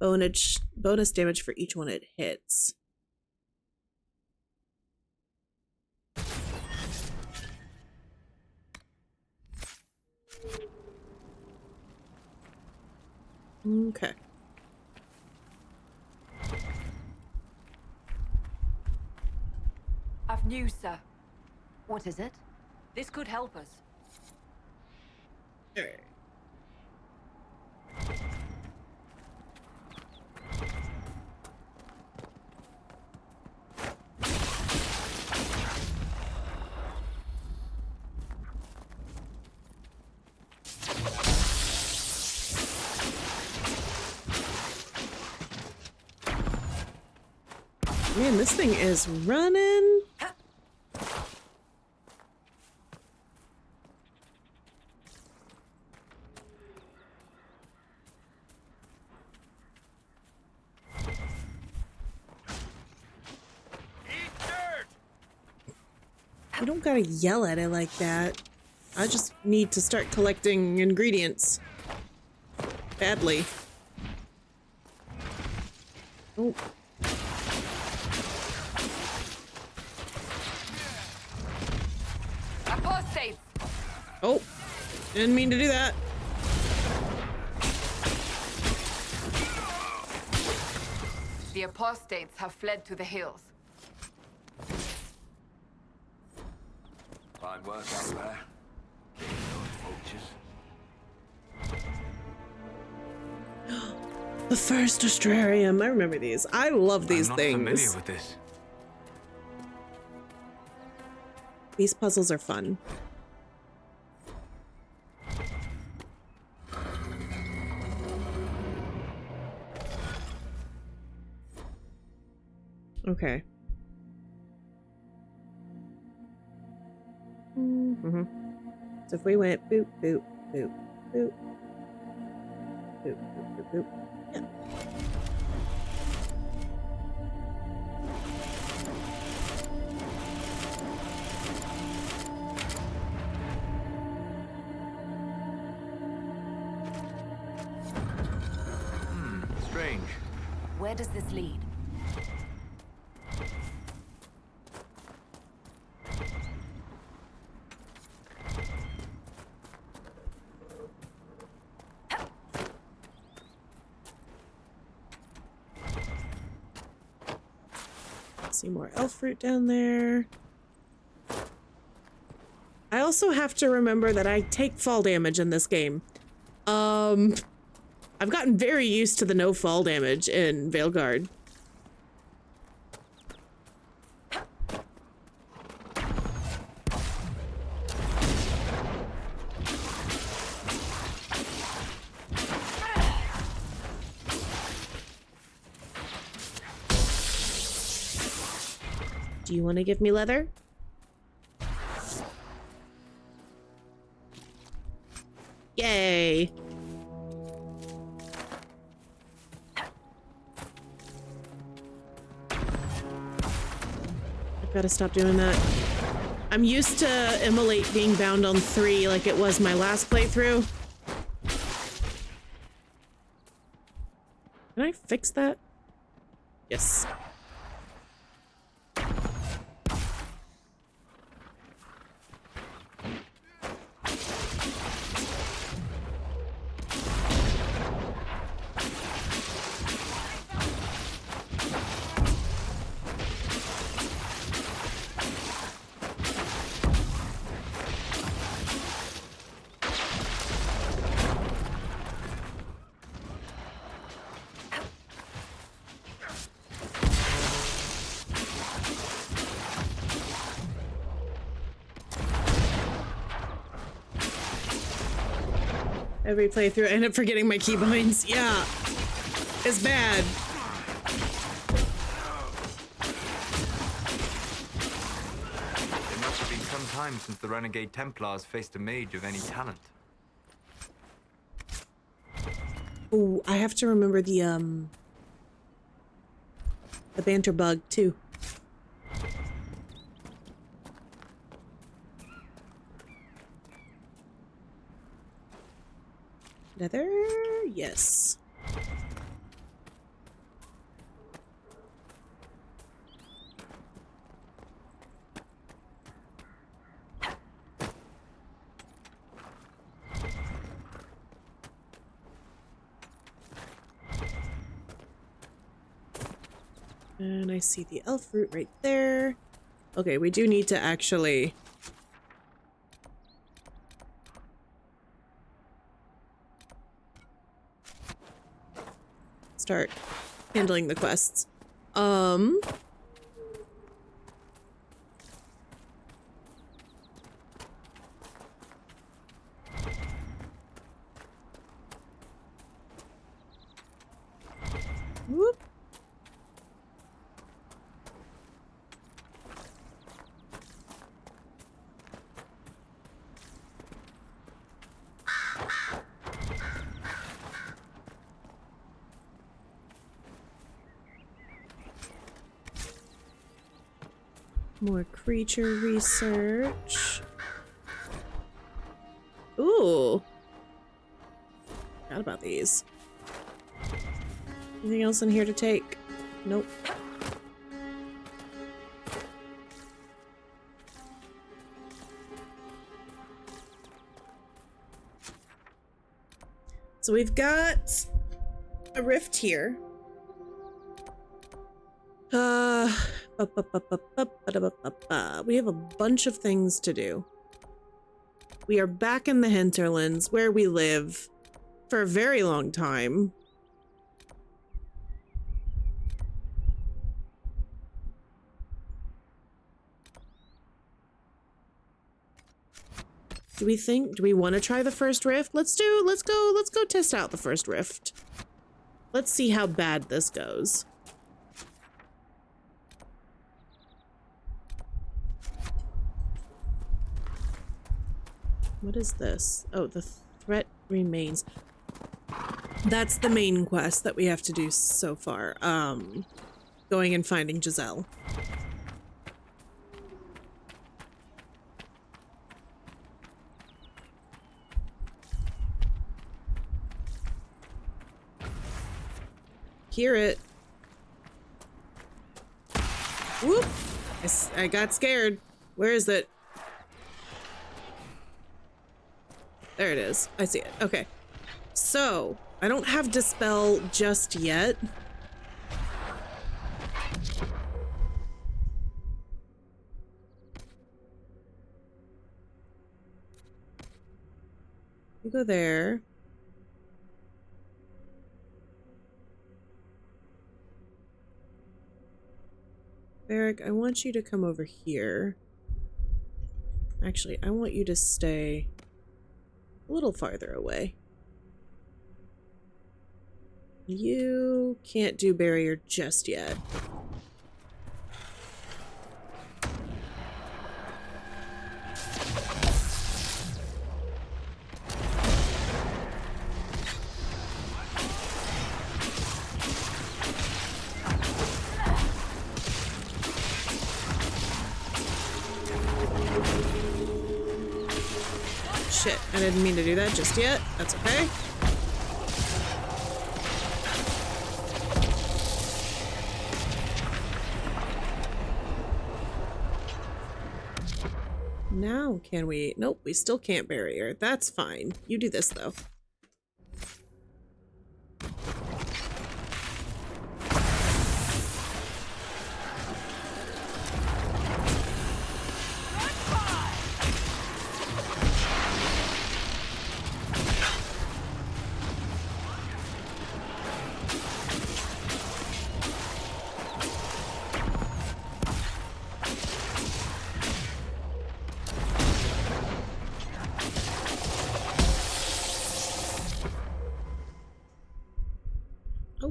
Bonus damage for each one it hits. Okay. I've news, sir. What is it? This could help us. Alright. Man, this thing is running. You don't gotta yell at it like that. I just need to start collecting ingredients. Badly. Oh. Apostates! Oh. Didn't mean to do that. The apostates have fled to the hills. Fine work out there. Killing those vultures. The first astrarium. I remember these. I love these I'm not things. familiar with this. These puzzles are fun. Okay. Mm-hmm. So if we went boop, boop, boop, boop, boop, boop, boop, boop. Yeah. Strange. Where does this lead? See more elf fruit down there. I also have to remember that I take fall damage in this game. I've gotten very used to the no fall damage in Veilguard. Do you want to give me leather? Yay! I've got to stop doing that. I'm used to Immolate being bound on 3 like it was my last playthrough. Can I fix that? Yes. Every playthrough, I end up forgetting my keybinds. Yeah. It's bad. It must have been some time since the Renegade Templars faced a mage of any talent. Oh, I have to remember the banter bug, too. Leather? Yes. And I see the elf fruit right there. Okay, we do need to actually start handling the quests. Whoop. More creature research. Ooh. Forgot about these. Anything else in here to take? Nope. So we've got a rift here. We have a bunch of things to do. We are back in the hinterlands where we live for a very long time. Do we want to try the first rift? Let's go test out the first rift. Let's see how bad this goes. What is this? Oh, the threat remains. That's the main quest that we have to do so far. Going and finding Giselle. Hear it. Whoop! I got scared. Where is it? There it is. I see it. Okay. So, I don't have Dispel just yet. You go there. Eric, I want you to come over here. Actually, I want you to stay a little farther away. You can't do barrier just yet. Shit, I didn't mean to do that just yet. That's okay. Now can we? Nope, we still can't barrier. That's fine. You do this though.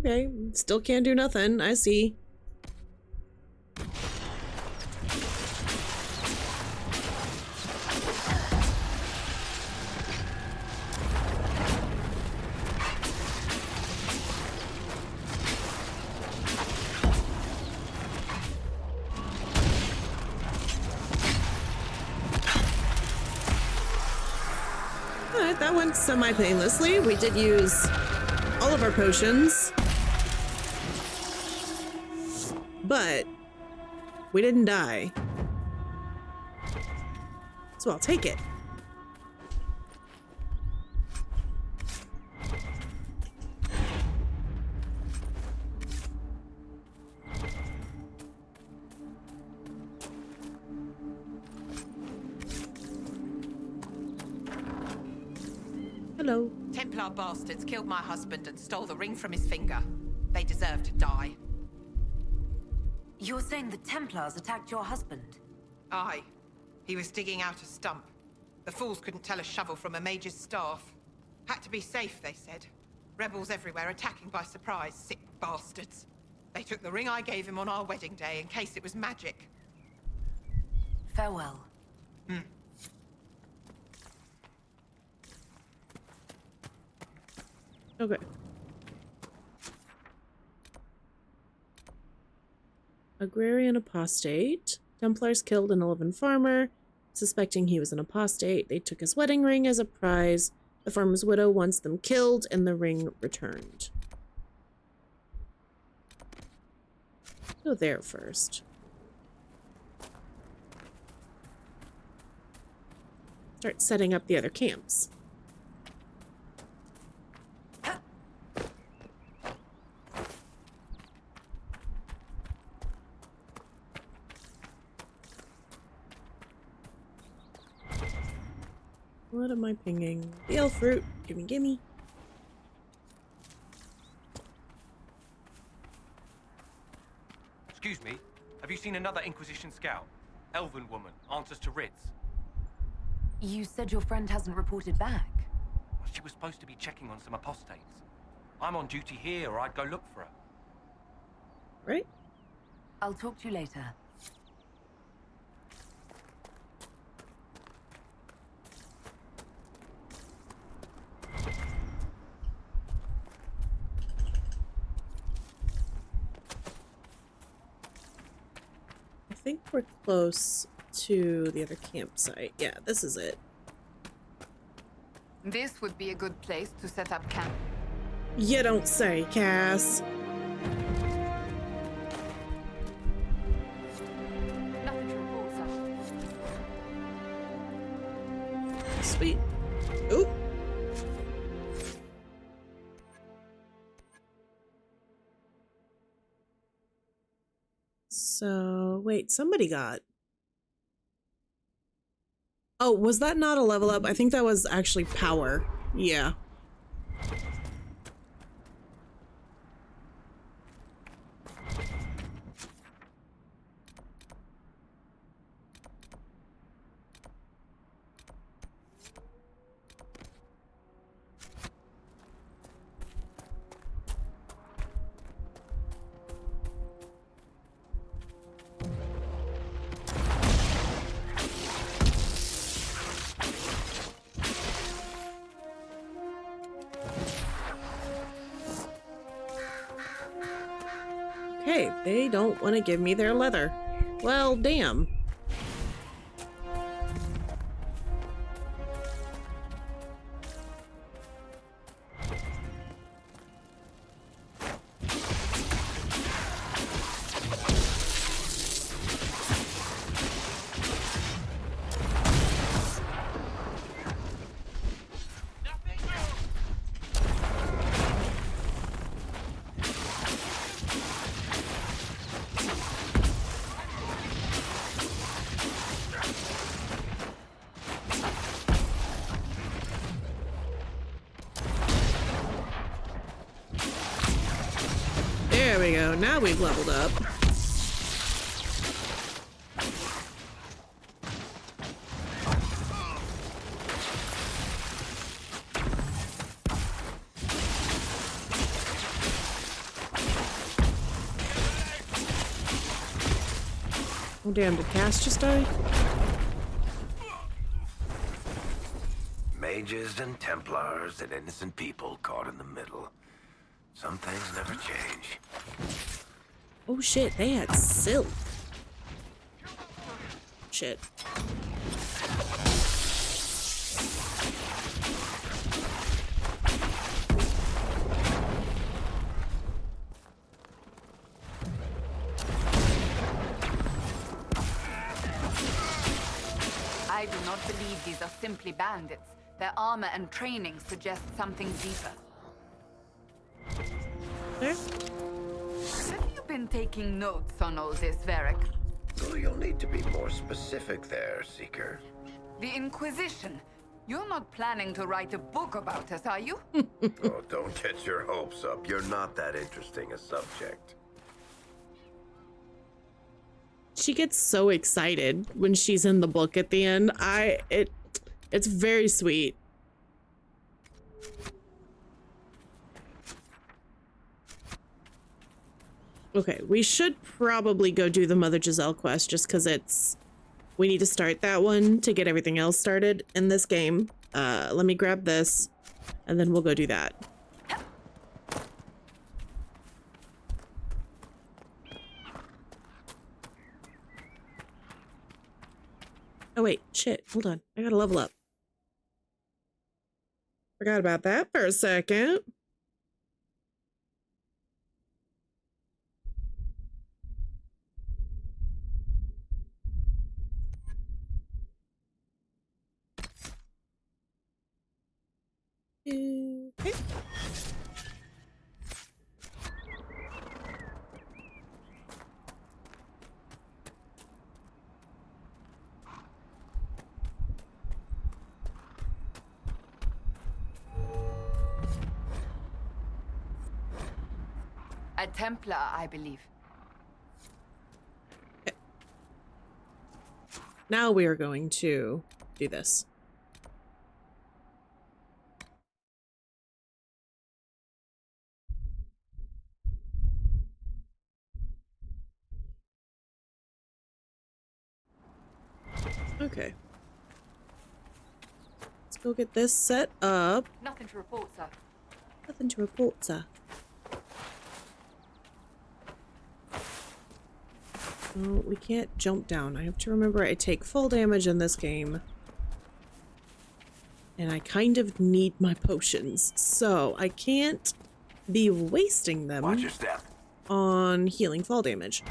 Okay, still can't do nothing. I see. Alright, that went semi-painlessly. We did use all of our potions. But we didn't die. So I'll take it. Hello. Templar bastards killed my husband and stole the ring from his finger. They deserve to die. You're saying the Templars attacked your husband? Aye. He was digging out a stump. The fools couldn't tell a shovel from a mage's staff. Had to be safe, they said. Rebels everywhere attacking by surprise, sick bastards. They took the ring I gave him on our wedding day in case it was magic. Farewell. Okay. Agrarian apostate. Templars killed an elven farmer. Suspecting he was an apostate, they took his wedding ring as a prize. The farmer's widow wants them killed and the ring returned. Go there first. Start setting up the other camps. What am I pinging? The elf fruit. Gimme, gimme. Excuse me, have you seen another Inquisition scout? Elven woman, answers to writs. You said your friend hasn't reported back. Well, she was supposed to be checking on some apostates. I'm on duty here, or I'd go look for her. Right? I'll talk to you later. I think we're close to the other campsite. Yeah, this is it. This would be a good place to set up camp. You don't say, Cass. Nothing to report, sir. Sweet. Ooh. So, wait, somebody got... Oh, was that not a level up? I think that was actually power. Yeah. Okay, they don't want to give me their leather. Well, damn. There we go. Now we've leveled up. Oh damn, did Cass just die? Mages and Templars and innocent people caught in the middle. Some things never change. Oh shit, they had silk. Shit. I do not believe these are simply bandits. Their armor and training suggest something deeper. There? Have you been taking notes on all this, Varric? Oh, you'll need to be more specific there, Seeker. The Inquisition. You're not planning to write a book about us, are you? Oh, don't get your hopes up. You're not that interesting a subject. She gets so excited when she's in the book at the end. It's very sweet. Okay, we should probably go do the Mother Giselle quest just because we need to start that one to get everything else started in this game. Let me grab this and then we'll go do that. Oh wait, shit, hold on. I gotta level up. Forgot about that for a second. Okay. A Templar, I believe. Okay. Now we are going to do this. Okay. Let's go get this set up. Nothing to report, sir. Nothing to report, sir. Oh, we can't jump down. I have to remember I take full damage in this game. And I kind of need my potions. So I can't be wasting them Watch your step. on healing fall damage.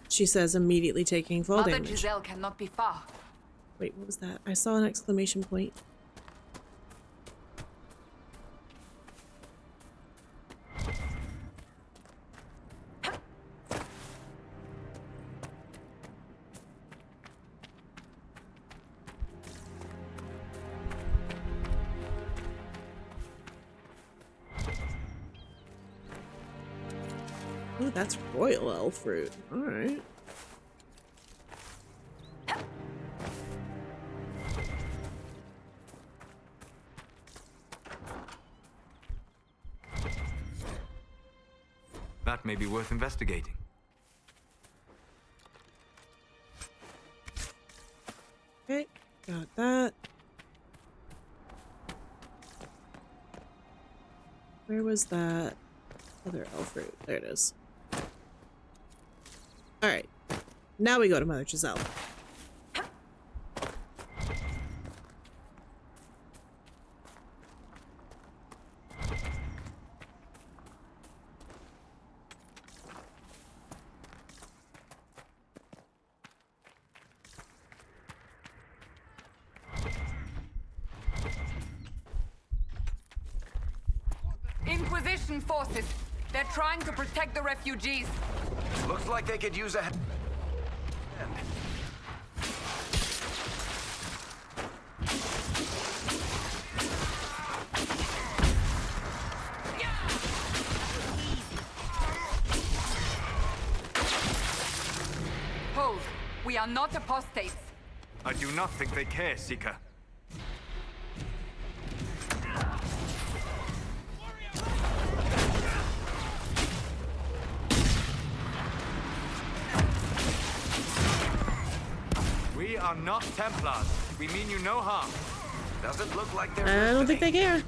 She says immediately taking fall Mother damage. Giselle cannot be far. Wait, what was that? I saw an exclamation point. Oh, that's royal elf fruit. All right. That may be worth investigating. Okay, got that. Where was that other elf fruit? There it is. All right, now we go to Mother Giselle. Inquisition forces. They're trying to protect the refugees. Looks like they could use a hand. Hold. We are not apostates. I do not think they care, Seeker. We are not Templars. We mean you no harm. Doesn't look like they're. I don't think they care.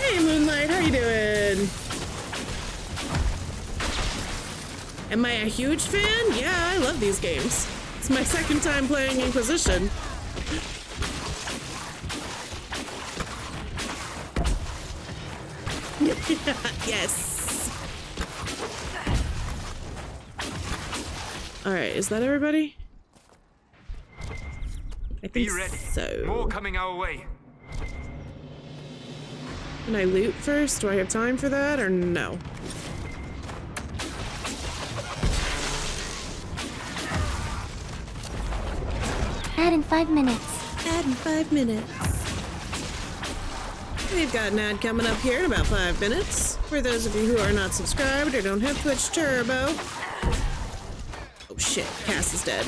Hey, Moonlight, how you doing? Am I a huge fan? Yeah, I love these games. It's my second time playing Inquisition. Yes. All right, is that everybody? I think Be ready. so. More coming our way. Can I loot first? Do I have time for that or no? Add in 5 minutes. Add in 5 minutes. We've got an ad coming up here in about 5 minutes. For those of you who are not subscribed or don't have Twitch Turbo. Oh shit, Cass is dead.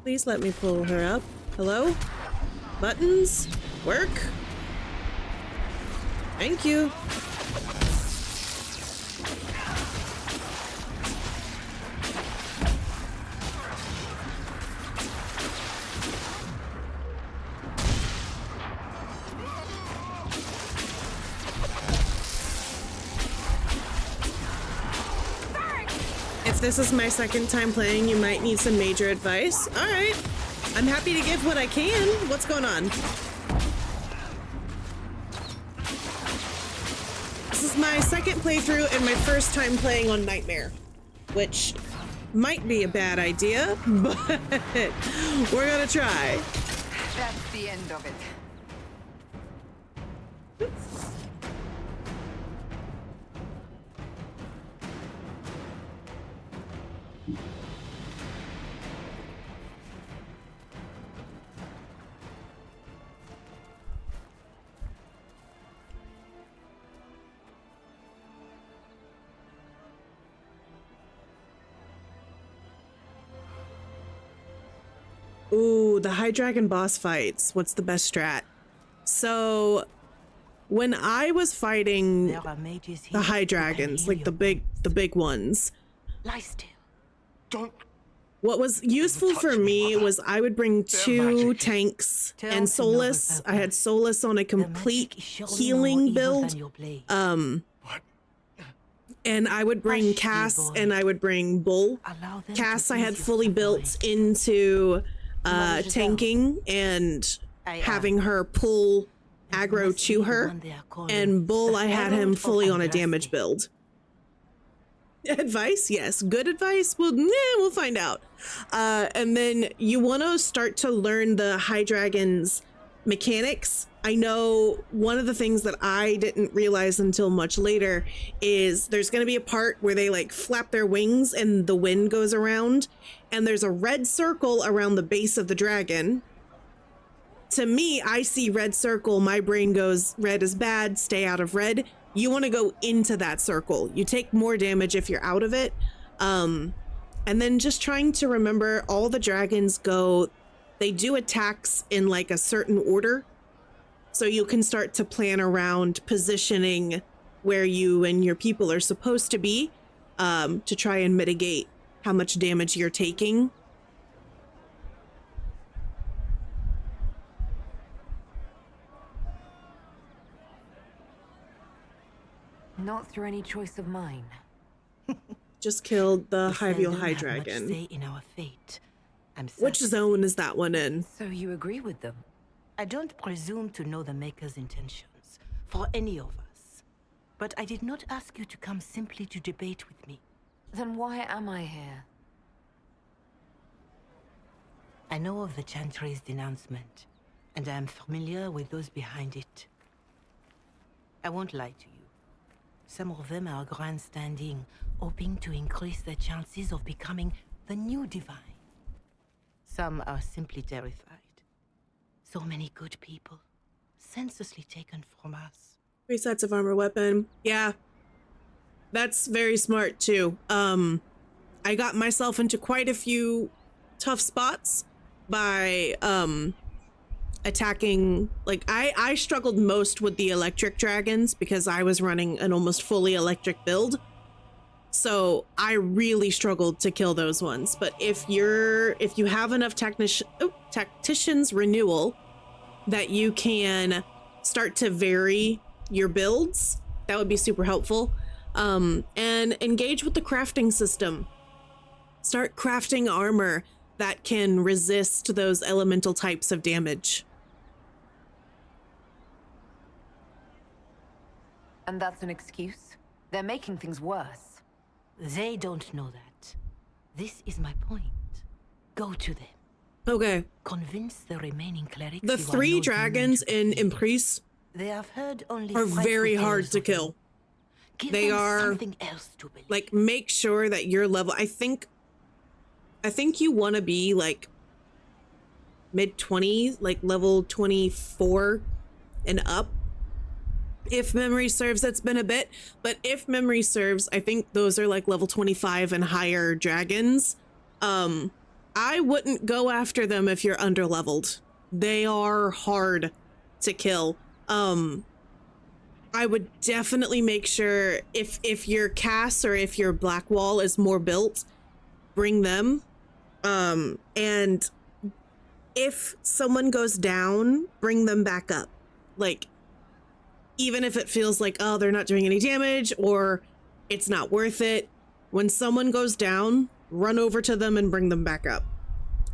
Please let me pull her up. Hello? Buttons? Work? Thank you. If this is my second time playing, you might need some major advice. All right. I'm happy to give what I can. What's going on? This is my second playthrough and my first time playing on Nightmare, which might be a bad idea, but we're gonna try. That's the end of it. Ooh, the High Dragon boss fights. What's the best strat? So, when I was fighting the High Dragons, like the big ones, Lie still. Don't. What was useful for me was I would bring 2 tanks and Solus. I had Solus on a complete healing build. And I would bring Cass and I would bring Bull. Cass I had fully built into tanking and having her pull aggro to her. And Bull I had him fully on a damage build. Advice? Yes. Good advice? Well, we'll find out. And then you want to start to learn the High Dragon's mechanics. I know one of the things that I didn't realize until much later is there's going to be a part where they like flap their wings and the wind goes around, and there's a red circle around the base of the dragon. To me, I see red circle. My brain goes, red is bad. Stay out of red. You want to go into that circle. You take more damage if you're out of it. And then just trying to remember all the dragons they do attacks in like a certain order. So you can start to plan around positioning where you and your people are supposed to be to try and mitigate how much damage you're taking. Not through any choice of mine. Just killed the High Dragon. Say in our fate. Which zone is that one in? So you agree with them? I don't presume to know the Maker's intentions for any of us. But I did not ask you to come simply to debate with me. Then why am I here? I know of the Chantry's denouncement, and I am familiar with those behind it. I won't lie to you. Some of them are grandstanding, hoping to increase their chances of becoming the new divine. Some are simply terrified. So many good people, senselessly taken from us. 3 sets of armor weapon. Yeah. That's very smart too. I got myself into quite a few tough spots by attacking, like I struggled most with the electric dragons because I was running an almost fully electric build. So I really struggled to kill those ones. But if you have enough tactician's renewal that you can start to vary your builds, that would be super helpful. And engage with the crafting system. Start crafting armor that can resist those elemental types of damage. And that's an excuse? They're making things worse. They don't know that. This is my point. Go to them. Okay. Convince the remaining clerics. The 3 dragons in Imprise are very hard to kill. They are like, make sure that your level, I think you want to be like mid-20s, like level 24 and up. If memory serves, that's been a bit, but if memory serves, I think those are like level 25 and higher dragons. I wouldn't go after them if you're underleveled. They are hard to kill. I would definitely make sure if your Cass or if your Blackwall is more built, bring them. And if someone goes down, bring them back up. Like, even if it feels like, oh, they're not doing any damage or it's not worth it, when someone goes down, run over to them and bring them back up.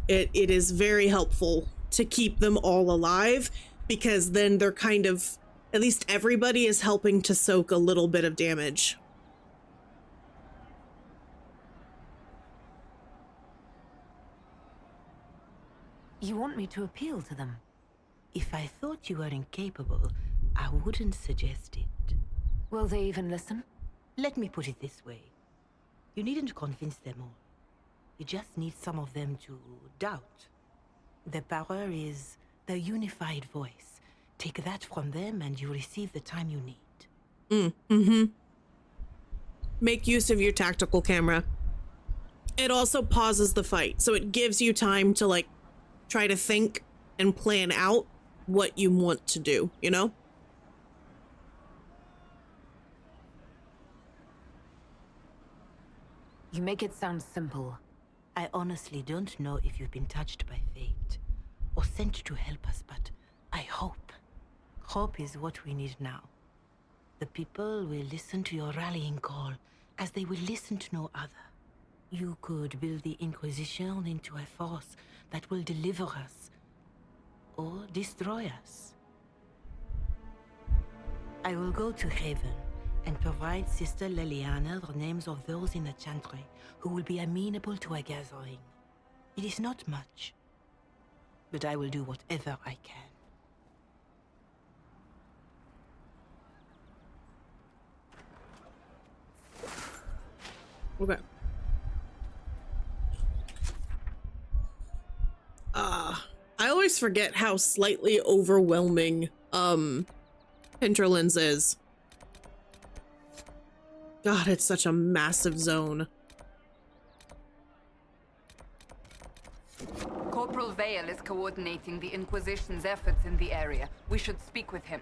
It is very helpful to keep them all alive, because then they're kind of, at least everybody is helping to soak a little bit of damage. You want me to appeal to them? If I thought you were incapable, I wouldn't suggest it. Will they even listen? Let me put it this way. You needn't convince them all. You just need some of them to doubt. The power is the unified voice. Take that from them and you receive the time you need. Make use of your tactical camera. It also pauses the fight, so it gives you time to, like, try to think and plan out what you want to do, you know? You make it sound simple. I honestly don't know if you've been touched by fate or sent to help us, but I hope. Hope is what we need now. The people will listen to your rallying call as they will listen to no other. You could build the Inquisition into a force that will deliver us or destroy us. I will go to Haven and provide Sister Leliana the names of those in the Chantry who will be amenable to a gathering. It is not much, but I will do whatever I can. Okay. I always forget how slightly overwhelming Hinterlands is. God, it's such a massive zone. Corporal Vale is coordinating the Inquisition's efforts in the area. We should speak with him.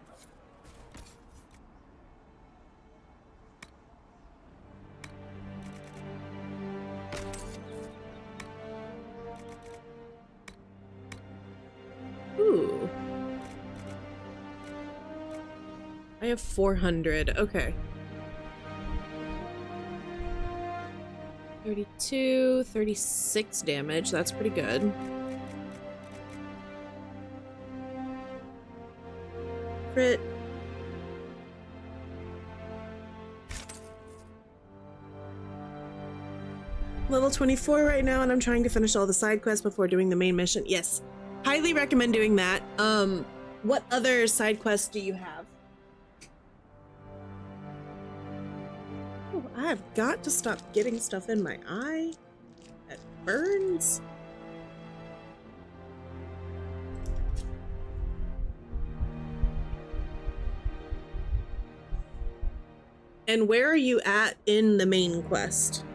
Ooh. I have 400. Okay. 32, 36 damage. That's pretty good. Crit. Level 24 right now, and I'm trying to finish all the side quests before doing the main mission. Yes. Highly recommend doing that. What other side quests do you have? Oh, I've got to stop getting stuff in my eye. That burns. And where are you at in the main quest?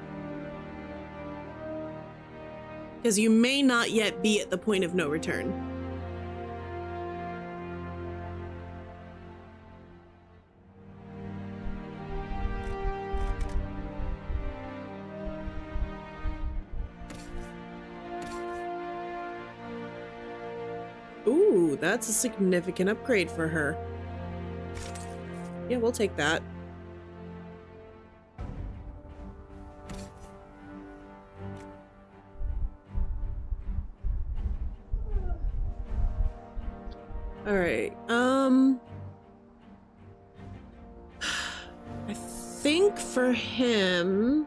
Because you may not yet be at the point of no return. Ooh, that's a significant upgrade for her. Yeah, we'll take that. All right. I think for him,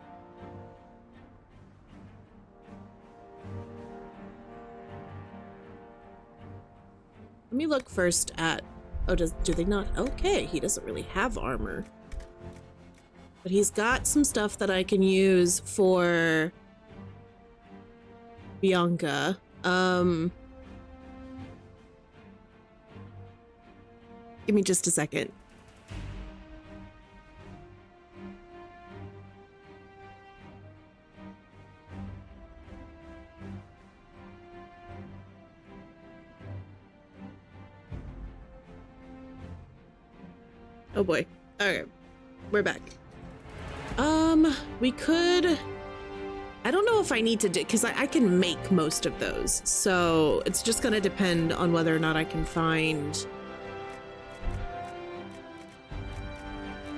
let me look first at, oh, do they not? Okay, he doesn't really have armor. But he's got some stuff that I can use for Bianca. Give me just a second. Oh boy. Okay, we're back. We could... I don't know if I need to do... because I can make most of those. So it's just going to depend on whether or not I can find...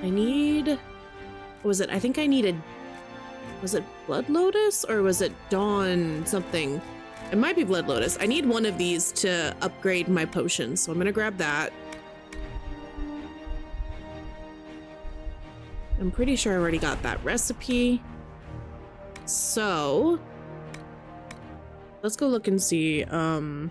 I need... What was it? I think I needed... Was it Blood Lotus or was it Dawn something? It might be Blood Lotus. I need one of these to upgrade my potions, so I'm gonna grab that. I'm pretty sure I already got that recipe. So let's go look and see. Are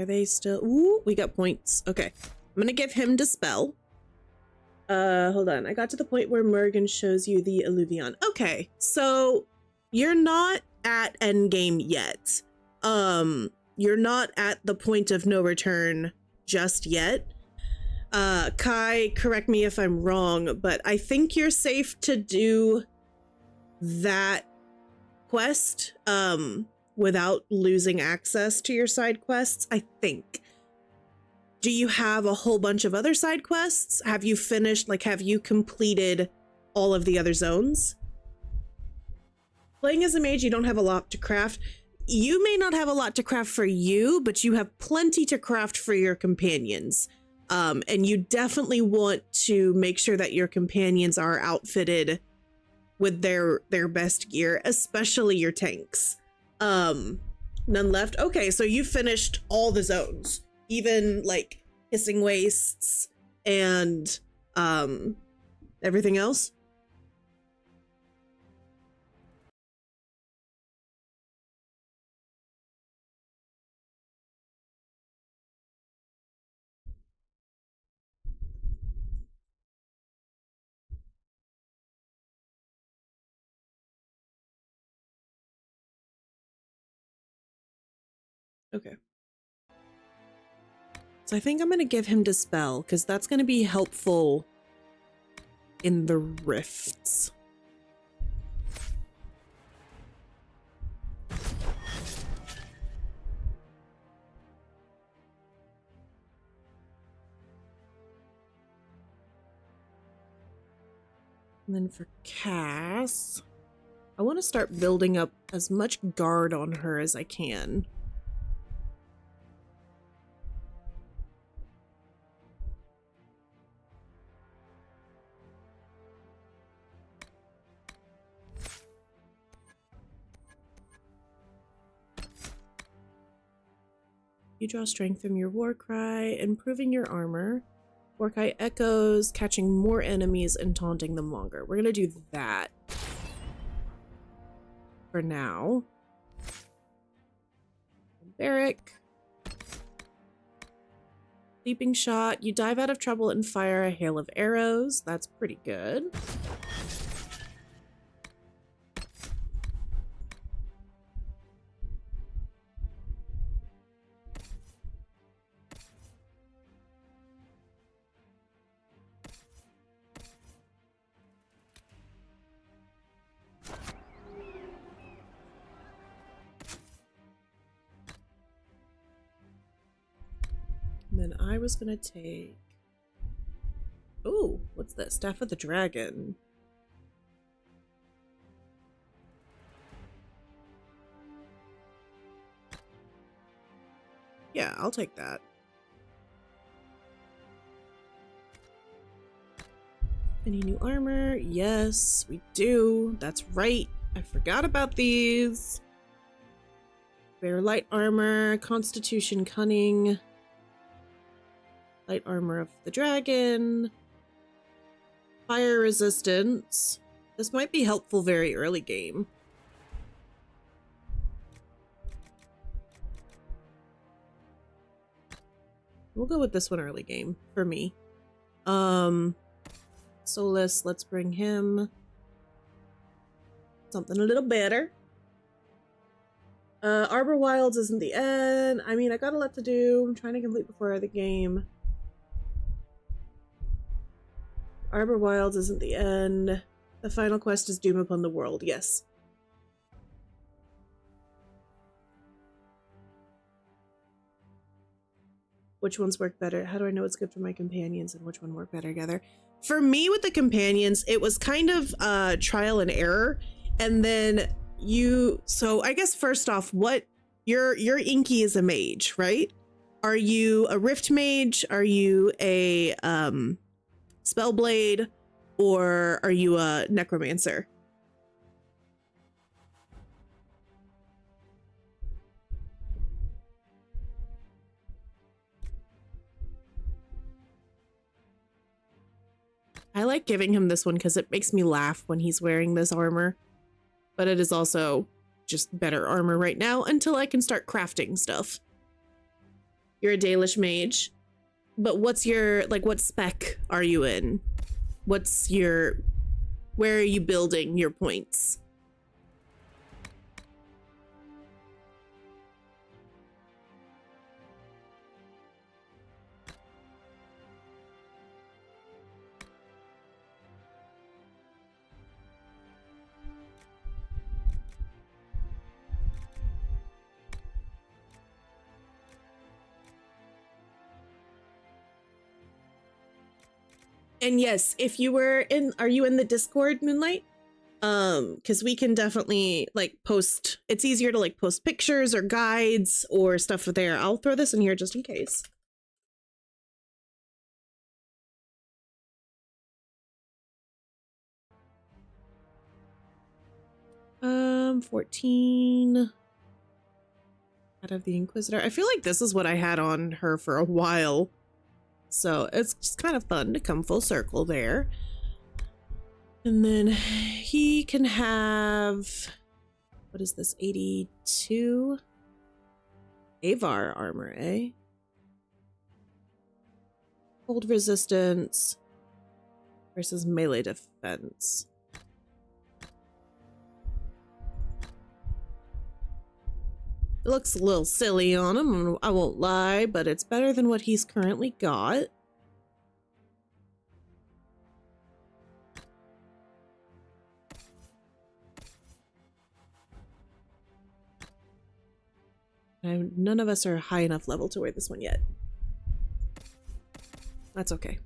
they still? Ooh, we got points. Okay, I'm gonna give him Dispel. Hold on. I got to the point where Morgan shows you the Illuvion. Okay, so you're not at endgame yet. You're not at the point of no return just yet. Kai, correct me if I'm wrong, but I think you're safe to do that quest, without losing access to your side quests, I think. Do you have a whole bunch of other side quests? Have you finished, like, have you completed all of the other zones? Playing as a mage, you don't have a lot to craft. You may not have a lot to craft for you, but you have plenty to craft for your companions. And you definitely want to make sure that your companions are outfitted with their best gear, especially your tanks. None left. Okay, so you finished all the zones, even like Hissing Wastes and everything else. Okay. So I think I'm going to give him Dispel, because that's going to be helpful in the rifts. And then for Cass, I want to start building up as much guard on her as I can. You draw strength from your war cry, improving your armor. War cry echoes, catching more enemies and taunting them longer. We're gonna do that for now. Barrack. Leaping shot. You dive out of trouble and fire a hail of arrows. That's pretty good. And then I was gonna take... Ooh, what's that? Staff of the Dragon. Yeah, I'll take that. Any new armor? Yes, we do. That's right. I forgot about these. Bear light armor, Constitution Cunning. Light armor of the dragon. Fire resistance. This might be helpful very early game. We'll go with this one early game for me. Solus, let's bring him something a little better. Arbor Wilds isn't the end. I mean, I got a lot to do. I'm trying to complete before the game. Arbor Wilds isn't the end. The final quest is doom upon the world, yes. Which ones work better? How do I know what's good for my companions and which one work better together? For me with the companions, it was kind of trial and error. And then so I guess first off, what your Inky is a mage, right? Are you a Rift mage? Are you a Spellblade? Or are you a Necromancer? I like giving him this one because it makes me laugh when he's wearing this armor. But it is also just better armor right now until I can start crafting stuff. You're a Dalish mage. But what's your, like, what spec are you in? Where are you building your points? And yes, if you were in, are you in the Discord, Moonlight? Because we can definitely like post, it's easier to like post pictures or guides or stuff there. I'll throw this in here just in case. 14 out of the Inquisitor. I feel like this is what I had on her for a while. So it's just kind of fun to come full circle there. And then he can have, what is this, 82? Avar armor, eh? Cold resistance versus melee defense. It looks a little silly on him, I won't lie, but it's better than what he's currently got. And none of us are high enough level to wear this one yet. That's okay.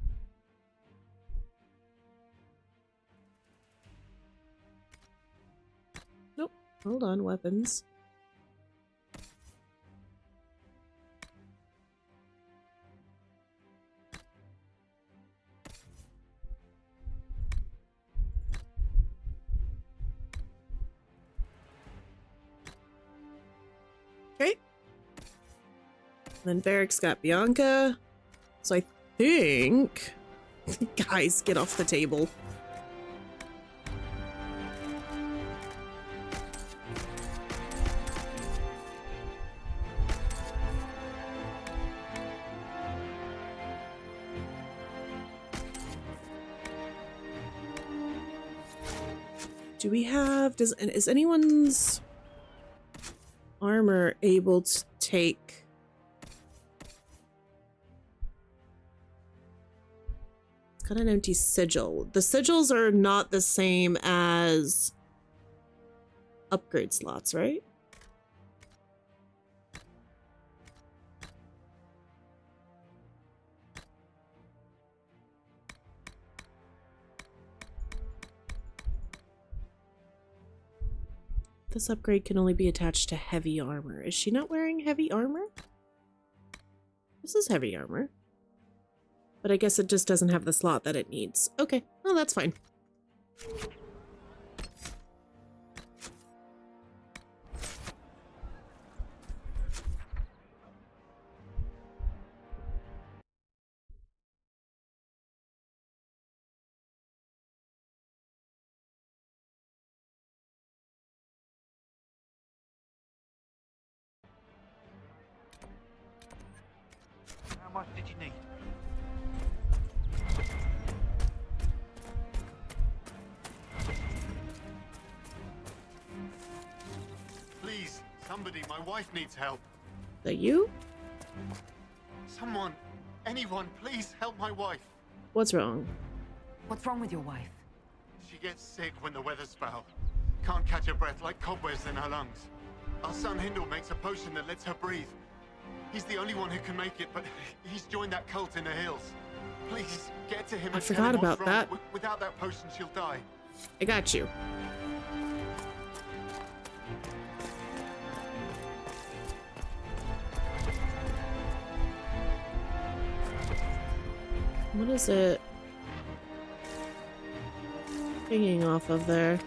Nope. Hold on, weapons. Okay. And then Varric's got Bianca. So I think... Guys, get off the table. Do we have... is anyone's armor able to take... It's got an empty sigil. The sigils are not the same as upgrade slots, right? This upgrade can only be attached to heavy armor. Is she not wearing heavy armor? This is heavy armor. But I guess it just doesn't have the slot that it needs. Okay, well, that's fine. How much did you need? Please, somebody, my wife needs help. Is that you? Someone, anyone, please help my wife. What's wrong? What's wrong with your wife? She gets sick when the weather's foul. Can't catch her breath, like cobwebs in her lungs. Our son Hindle makes a potion that lets her breathe. He's the only one who can make it, but he's joined that cult in the hills. Please, get to him I and tell forgot him what's about wrong. that. Without that potion, she'll die. I got you. What is it hanging off of there?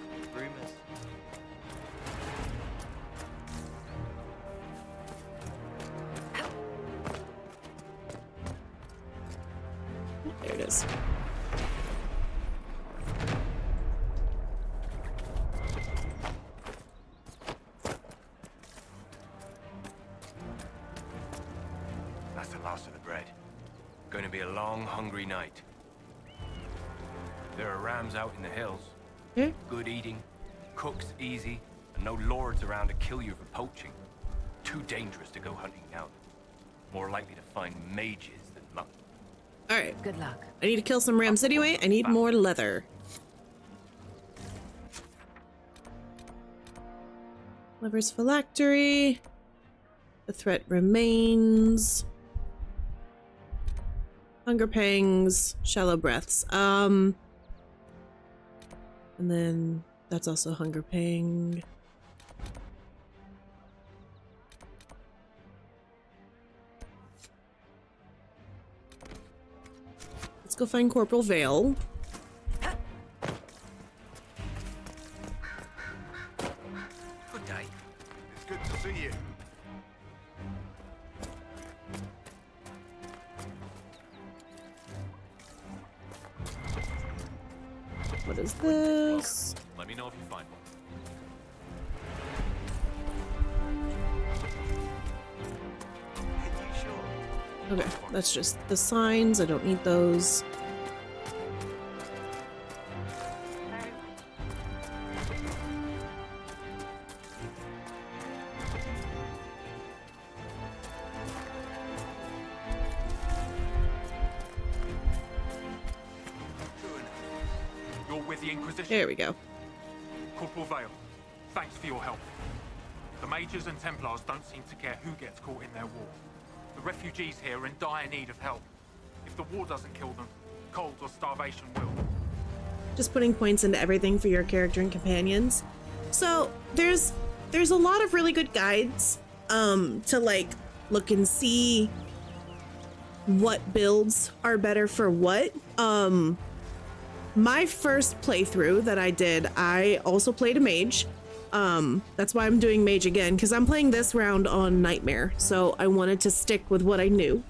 There it is. That's the last of the bread. Going to be a long, hungry night. There are rams out in the hills. Hmm? Good eating, cooks easy, and no lords around to kill you for poaching. Too dangerous to go hunting now. More likely to find mages than luck. Alright. Good luck. I need to kill some rams anyway. I need more leather. Lever's phylactery. The threat remains. Hunger pangs, shallow breaths. And then that's also hunger pang. Let's go find Corporal Vale. Good day. It's good to see you. What is this? Let me know if you find one. Okay, that's just the signs. I don't need those. You're with the Inquisition. There we go. Corporal Vale, thanks for your help. The Mages and Templars don't seem to care who gets caught in their war. The refugees here are in dire need of help. If the war doesn't kill them, cold or starvation will. Just putting points into everything for your character and companions. So there's a lot of really good guides to like look and see what builds are better for what. My first playthrough that I did, I also played a mage. That's why I'm doing mage again, because I'm playing this round on Nightmare, so I wanted to stick with what I knew.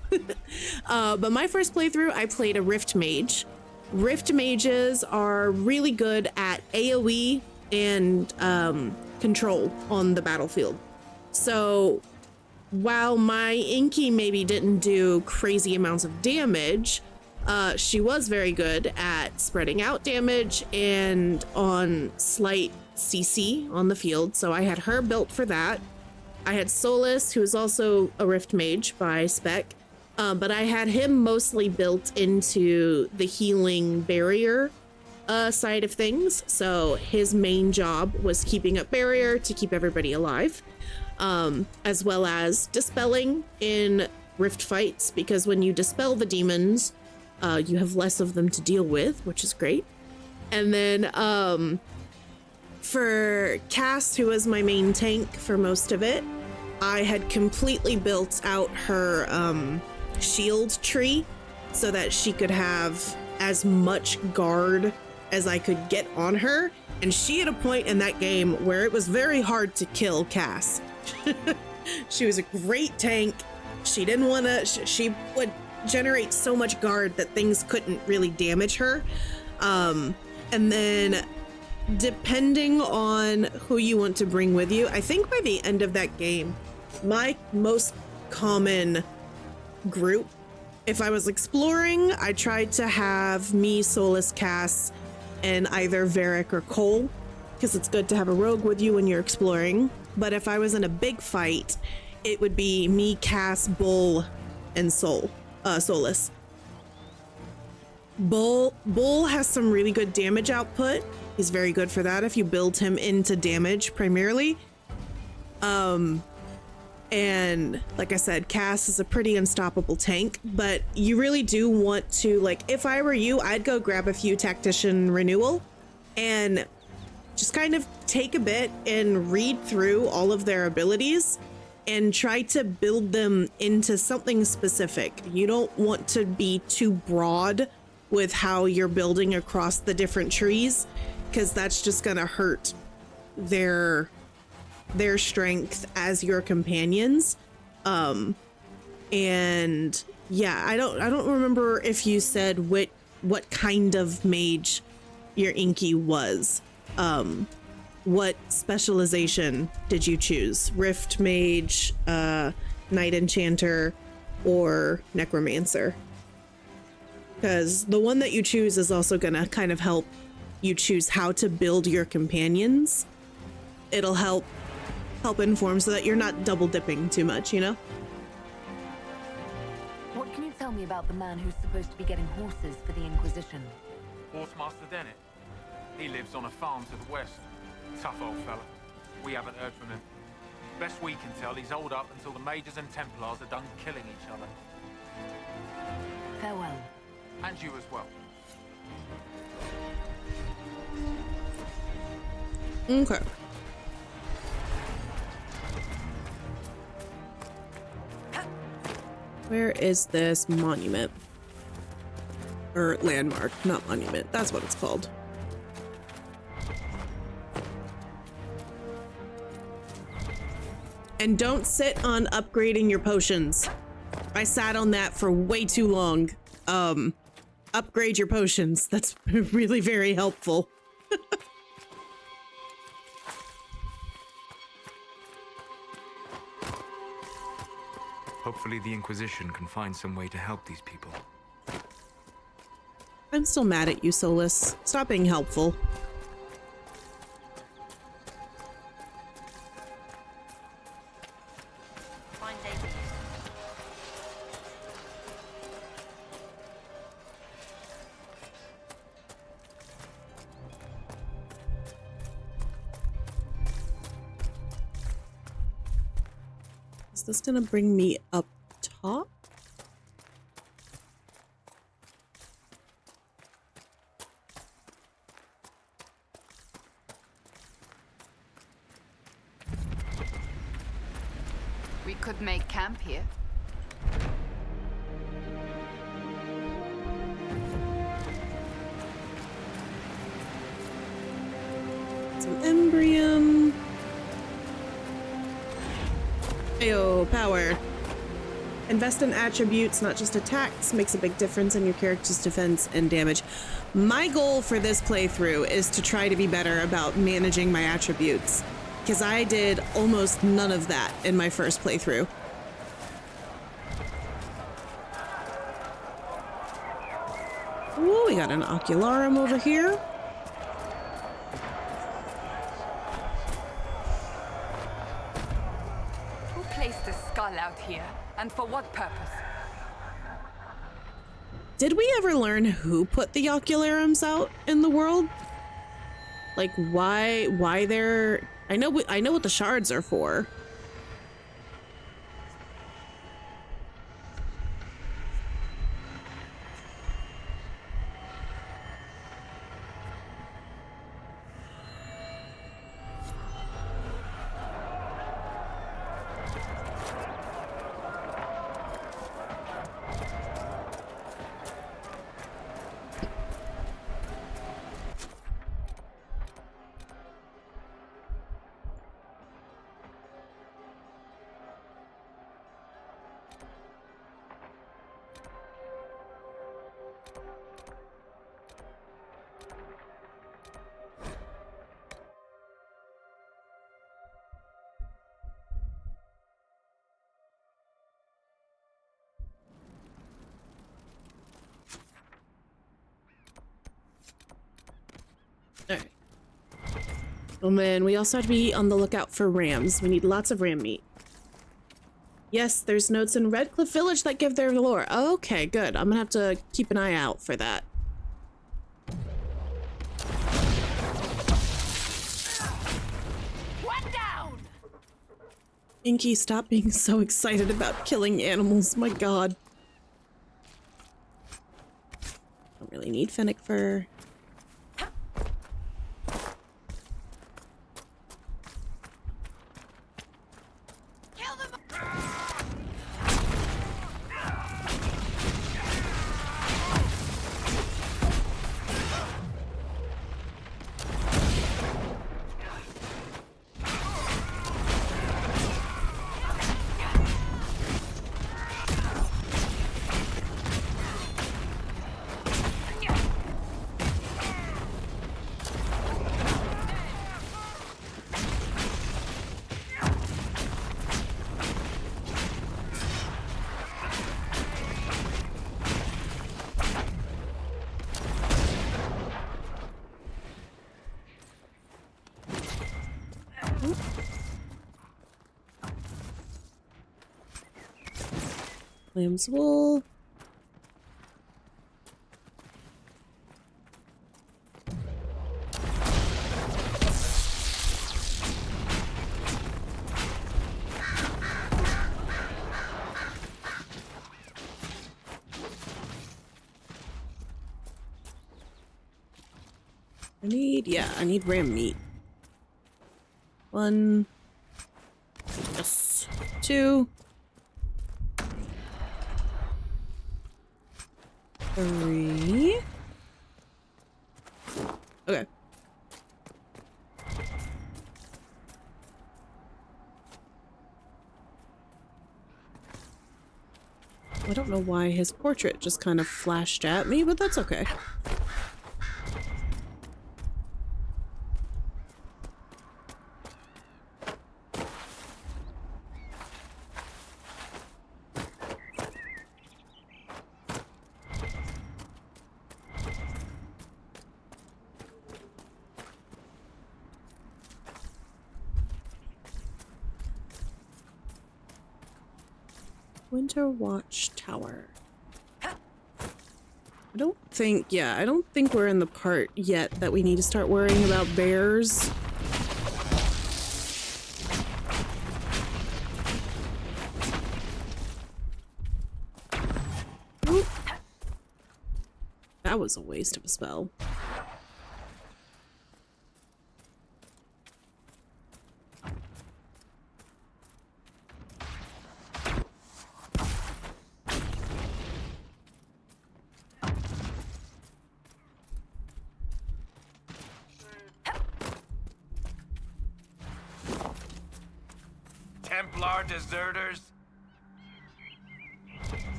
But my first playthrough, I played a Rift Mage. Rift Mages are really good at AoE and control on the battlefield. So while my Inky maybe didn't do crazy amounts of damage, she was very good at spreading out damage and on slight CC on the field, so I had her built for that. I had Solus, who is also a Rift Mage by spec, but I had him mostly built into the healing barrier side of things, so his main job was keeping up barrier to keep everybody alive, as well as dispelling in Rift fights, because when you dispel the demons, you have less of them to deal with, which is great. And then for Cass, who was my main tank for most of it, I had completely built out her shield tree so that she could have as much guard as I could get on her. And she had a point in that game where it was very hard to kill Cass. She was a great tank. She didn't want to, she would generate so much guard that things couldn't really damage her. And then depending on who you want to bring with you, I think by the end of that game, my most common group, if I was exploring, I tried to have me, Solus, Cass, and either Varric or Cole, because it's good to have a rogue with you when you're exploring. But if I was in a big fight, it would be me, Cass, Bull, and Solus. Bull has some really good damage output. He's very good for that if you build him into damage primarily. And like I said, Cass is a pretty unstoppable tank, but you really do want to, like, if I were you, I'd go grab a few tactician renewal and just kind of take a bit and read through all of their abilities and try to build them into something specific. You don't want to be too broad with how you're building across the different trees, because that's just gonna hurt their strength as your companions. And yeah, I don't remember if you said what kind of mage your Inky was. What specialization did you choose? Rift Mage, Knight Enchanter, or Necromancer? Because the one that you choose is also gonna kind of help you choose how to build your companions. It'll help inform so that you're not double dipping too much, you know? What can you tell me about the man who's supposed to be getting horses for the Inquisition? Horsemaster Dennett. He lives on a farm to the west. Tough old fella. We haven't heard from him. Best we can tell, he's holed up until the Mages and Templars are done killing each other. Farewell. And you as well. Okay. Where is this monument? Or landmark, not monument. That's what it's called. And don't sit on upgrading your potions. I sat on that for way too long. Upgrade your potions. That's really very helpful. Hopefully the Inquisition can find some way to help these people. I'm still mad at you, Solus. Stop being helpful. Is this gonna bring me up top? We could make camp here. Some Embrium. Ayo, power. Invest in attributes, not just attacks. Makes a big difference in your character's defense and damage. My goal for this playthrough is to try to be better about managing my attributes, because I did almost none of that in my first playthrough. Ooh, we got an Ocularum over here. Who placed a skull out here, and for what purpose? Did we ever learn who put the Ocularums out in the world? Like why they're... I know what the shards are for. Alright. And then we also have to be on the lookout for rams. We need lots of ram meat. Yes, there's notes in Redcliffe Village that give their lore. Okay, good. I'm gonna have to keep an eye out for that. Inky, stop being so excited about killing animals. My god. Don't really need fennec fur. Lamb's wool. I need ram meat. 1. Yes. 2. 3. Okay. I don't know why his portrait just kind of flashed at me, but that's okay. Winter Watch Tower. I don't think we're in the part yet that we need to start worrying about bears. Oop. That was a waste of a spell. Templar deserters?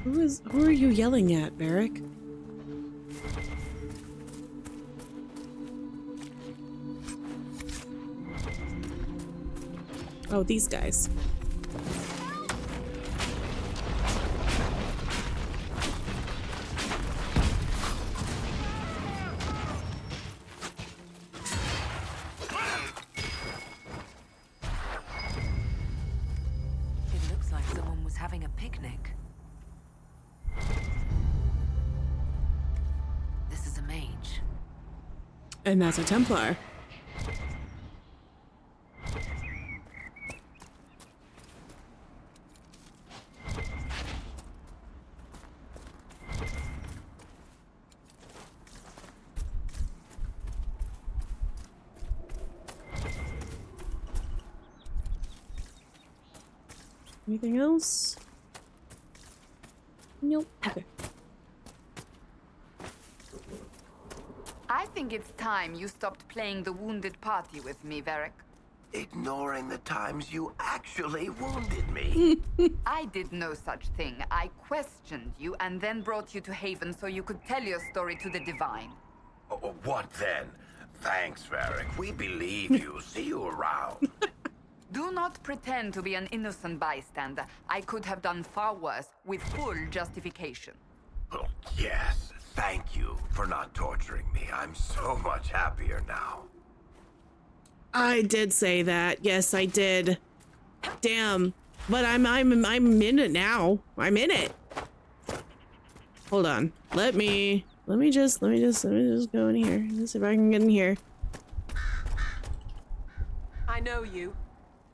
Who are you yelling at, Barrick? Oh, these guys. Having a picnic. This is a mage. And that's a Templar. Anything else? Nope. Okay. I think it's time you stopped playing the wounded party with me, Varric. Ignoring the times you actually wounded me. I did no such thing. I questioned you and then brought you to Haven so you could tell your story to the Divine. Oh, what then? Thanks, Varric. We believe you. See you around. Do not pretend to be an innocent bystander. I could have done far worse, with full justification. Oh, yes. Thank you for not torturing me. I'm so much happier now. I did say that. Yes, I did. Damn. But I'm in it now. I'm in it. Hold on. Let me just go in here. Let's see if I can get in here. I know you.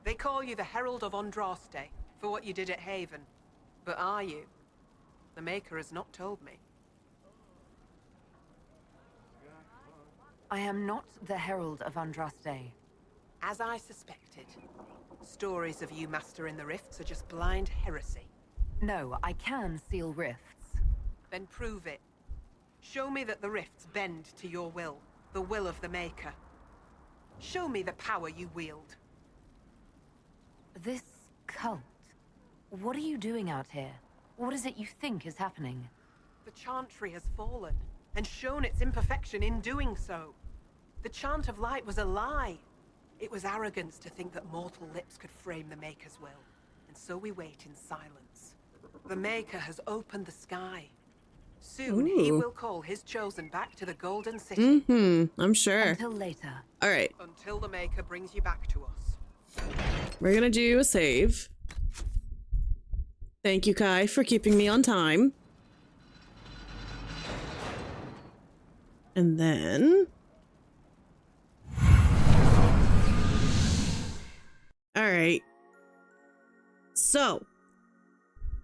They call you the Herald of Andraste for what you did at Haven. But are you? The Maker has not told me. I am not the Herald of Andraste. As I suspected. Stories of you mastering the rifts are just blind heresy. No, I can seal rifts. Then prove it. Show me that the rifts bend to your will, the will of the Maker. Show me the power you wield. This cult. What are you doing out here? What is it you think is happening? The Chantry has fallen, and shown its imperfection in doing so. The Chant of Light was a lie. It was arrogance to think that mortal lips could frame the Maker's will, and so we wait in silence. The Maker has opened the sky. Soon he will call his chosen back to the Golden City. I'm sure. Until later. All right. Until the Maker brings you back to us. We're gonna do a save. Thank you, Kai, for keeping me on time. And then... All right. So,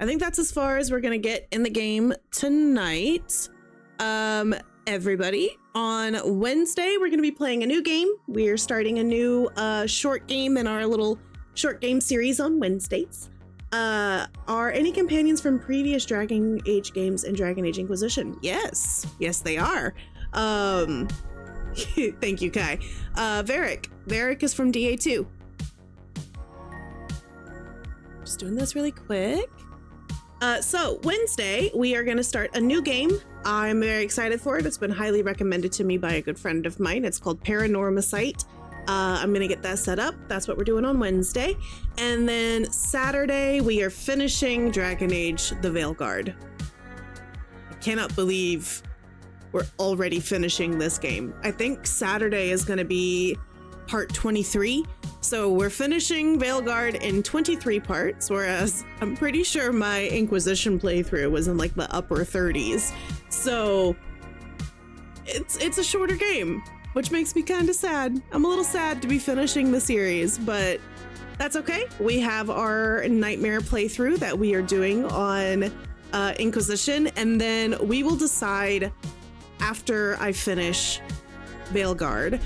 I think that's as far as we're gonna get in the game tonight. Everybody, on Wednesday, we're gonna be playing a new game. We're starting a new short game in our little short game series on Wednesdays. Are any companions from previous Dragon Age games and Dragon Age Inquisition? Yes. Yes, they are. Thank you, Kai. Varric. Varric is from DA2. Just doing this really quick. So Wednesday, we are going to start a new game. I'm very excited for it. It's been highly recommended to me by a good friend of mine. It's called Paranormasight. I'm going to get that set up. That's what we're doing on Wednesday. And then Saturday, we are finishing Dragon Age The Veilguard. I cannot believe we're already finishing this game. I think Saturday is going to be part 23. So we're finishing Veilguard in 23 parts, whereas I'm pretty sure my Inquisition playthrough was in like the upper 30s. So it's a shorter game, which makes me kind of sad. I'm a little sad to be finishing the series, but that's okay. We have our Nightmare playthrough that we are doing on Inquisition, and then we will decide after I finish Veilguard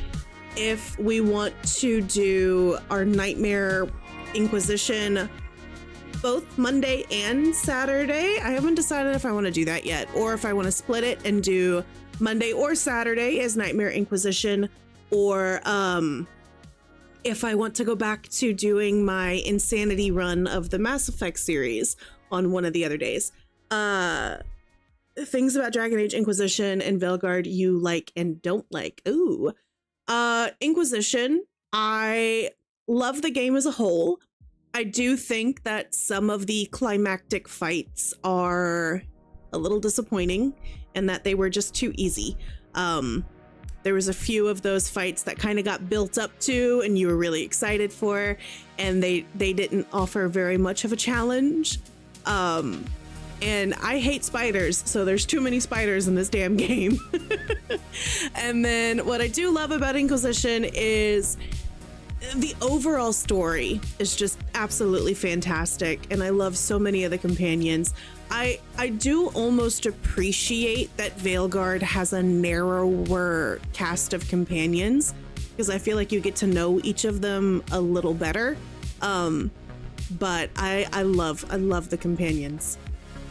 if we want to do our Nightmare Inquisition both Monday and Saturday. I haven't decided if I want to do that yet, or if I want to split it and do Monday or Saturday as Nightmare Inquisition, or if I want to go back to doing my Insanity run of the Mass Effect series on one of the other days. Things about Dragon Age Inquisition and Veilguard you like and don't like. Ooh. Inquisition, I love the game as a whole. I do think that some of the climactic fights are a little disappointing and that they were just too easy. There was a few of those fights that kind of got built up to and you were really excited for, and they didn't offer very much of a challenge. And I hate spiders, so there's too many spiders in this damn game. And then what I do love about Inquisition is the overall story is just absolutely fantastic, and I love so many of the companions. I do almost appreciate that Veilguard has a narrower cast of companions, because I feel like you get to know each of them a little better. But I love the companions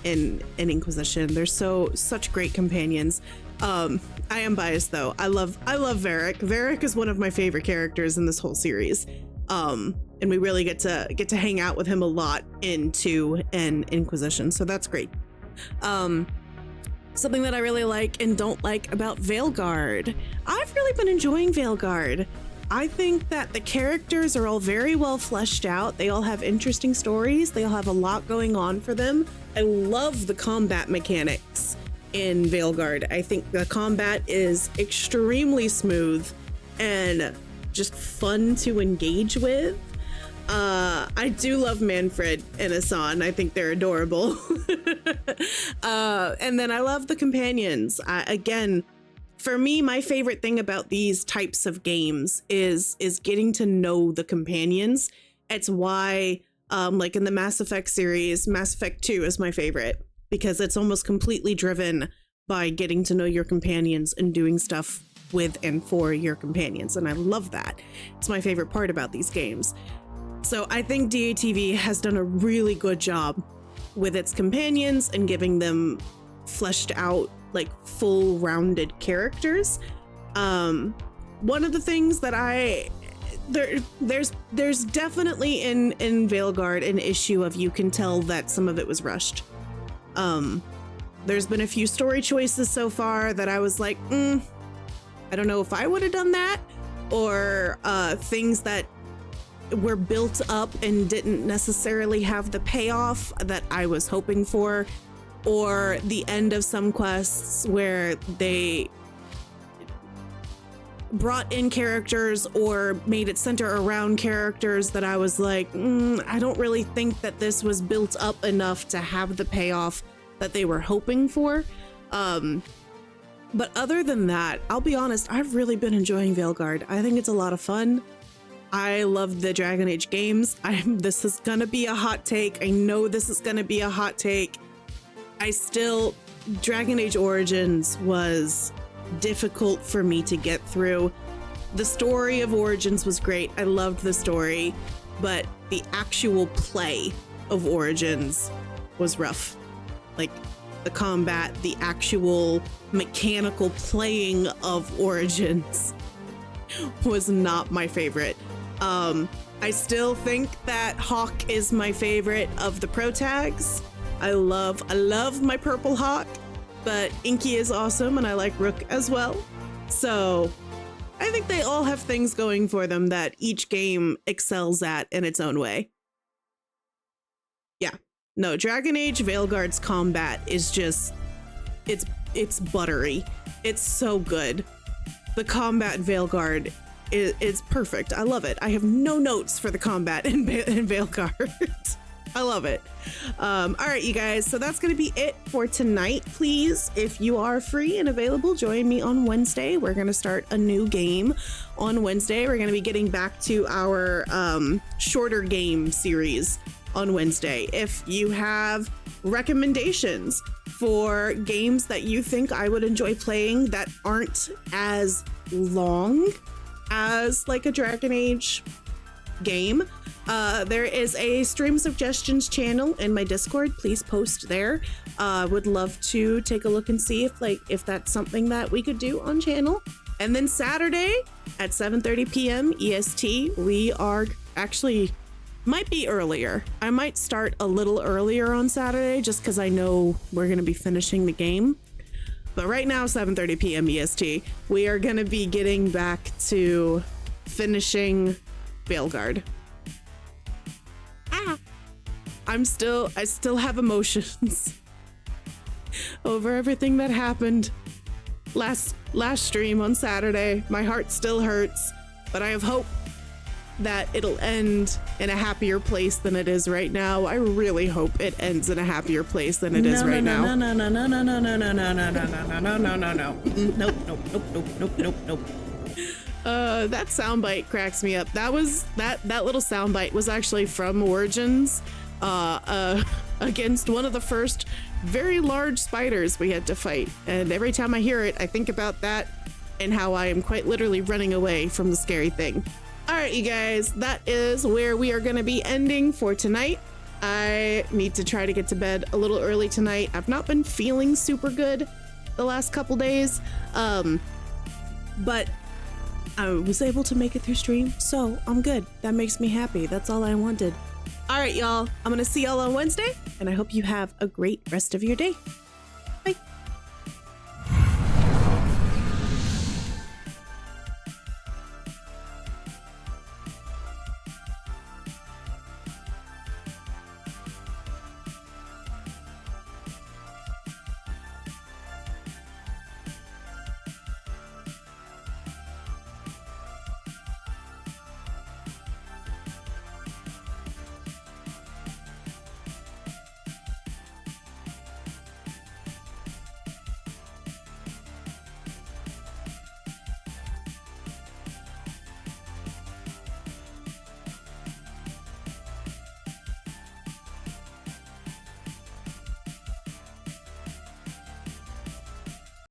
in Inquisition. They're such great companions. I am biased though. I love Varric. Varric is one of my favorite characters in this whole series. And we really get to hang out with him a lot in 2 and Inquisition, so that's great. Something that I really like and don't like about Veilguard. I've really been enjoying Veilguard. I think that the characters are all very well fleshed out. They all have interesting stories. They all have a lot going on for them. I love the combat mechanics in Veilguard. I think the combat is extremely smooth and just fun to engage with. I do love Manfred and Asan. I think they're adorable. And then I love the companions. Again, for me, my favorite thing about these types of games is getting to know the companions It's why, like in the Mass Effect series, Mass Effect 2 is my favorite, because it's almost completely driven by getting to know your companions and doing stuff with and for your companions. And I love that. It's my favorite part about these games. So I think DATV has done a really good job with its companions and giving them fleshed out, like full rounded characters. One of the things that there's definitely in Veilguard an issue of, you can tell that some of it was rushed. There's been a few story choices so far that I was like, I don't know if I would have done that, or things that were built up and didn't necessarily have the payoff that I was hoping for, or the end of some quests where they brought in characters or made it center around characters that I was like, I don't really think that this was built up enough to have the payoff that they were hoping for. But other than that, I'll be honest, I've really been enjoying Veilguard. I think it's a lot of fun. I love the Dragon Age games. This is gonna be a hot take. I know this is gonna be a hot take. Dragon Age Origins was difficult for me to get through. The story of Origins was great. I loved the story, but the actual play of Origins was rough. Like the combat, the actual mechanical playing of Origins was not my favorite. I still think that Hawk is my favorite of the pro tags. I love my purple Hawk, but Inky is awesome and I like Rook as well. So I think they all have things going for them that each game excels at in its own way. Yeah, no, Dragon Age Veilguard's combat is just, it's buttery. It's so good. The combat in Veilguard is perfect. I love it. I have no notes for the combat in Veilguard. I love it. All right, you guys. So that's going to be it for tonight. Please, if you are free and available, join me on Wednesday. We're going to start a new game on Wednesday. We're going to be getting back to our shorter game series on Wednesday. If you have recommendations for games that you think I would enjoy playing that aren't as long as like a Dragon Age game, there is a stream suggestions channel in my Discord. Please post there. Would love to take a look and see if that's something that we could do on channel. And then Saturday at 7:30 p.m. EST, we are actually, might be earlier. I might start a little earlier on Saturday just because I know we're going to be finishing the game. But right now, 7:30 p.m. EST, we are going to be getting back to finishing Veilguard. I still have emotions over everything that happened last stream on Saturday. My heart still hurts, but I have hope that it'll end in a happier place than it is right now. I really hope it ends in a happier place than it is right now. No. Nope. That soundbite cracks me up. That little soundbite was actually from Origins, against one of the first very large spiders we had to fight. And every time I hear it, I think about that and how I am quite literally running away from the scary thing. All right, you guys, that is where we are going to be ending for tonight. I need to try to get to bed a little early tonight. I've not been feeling super good the last couple days, but I was able to make it through stream, so I'm good. That makes me happy. That's all I wanted. All right, y'all. I'm going to see y'all on Wednesday, and I hope you have a great rest of your day.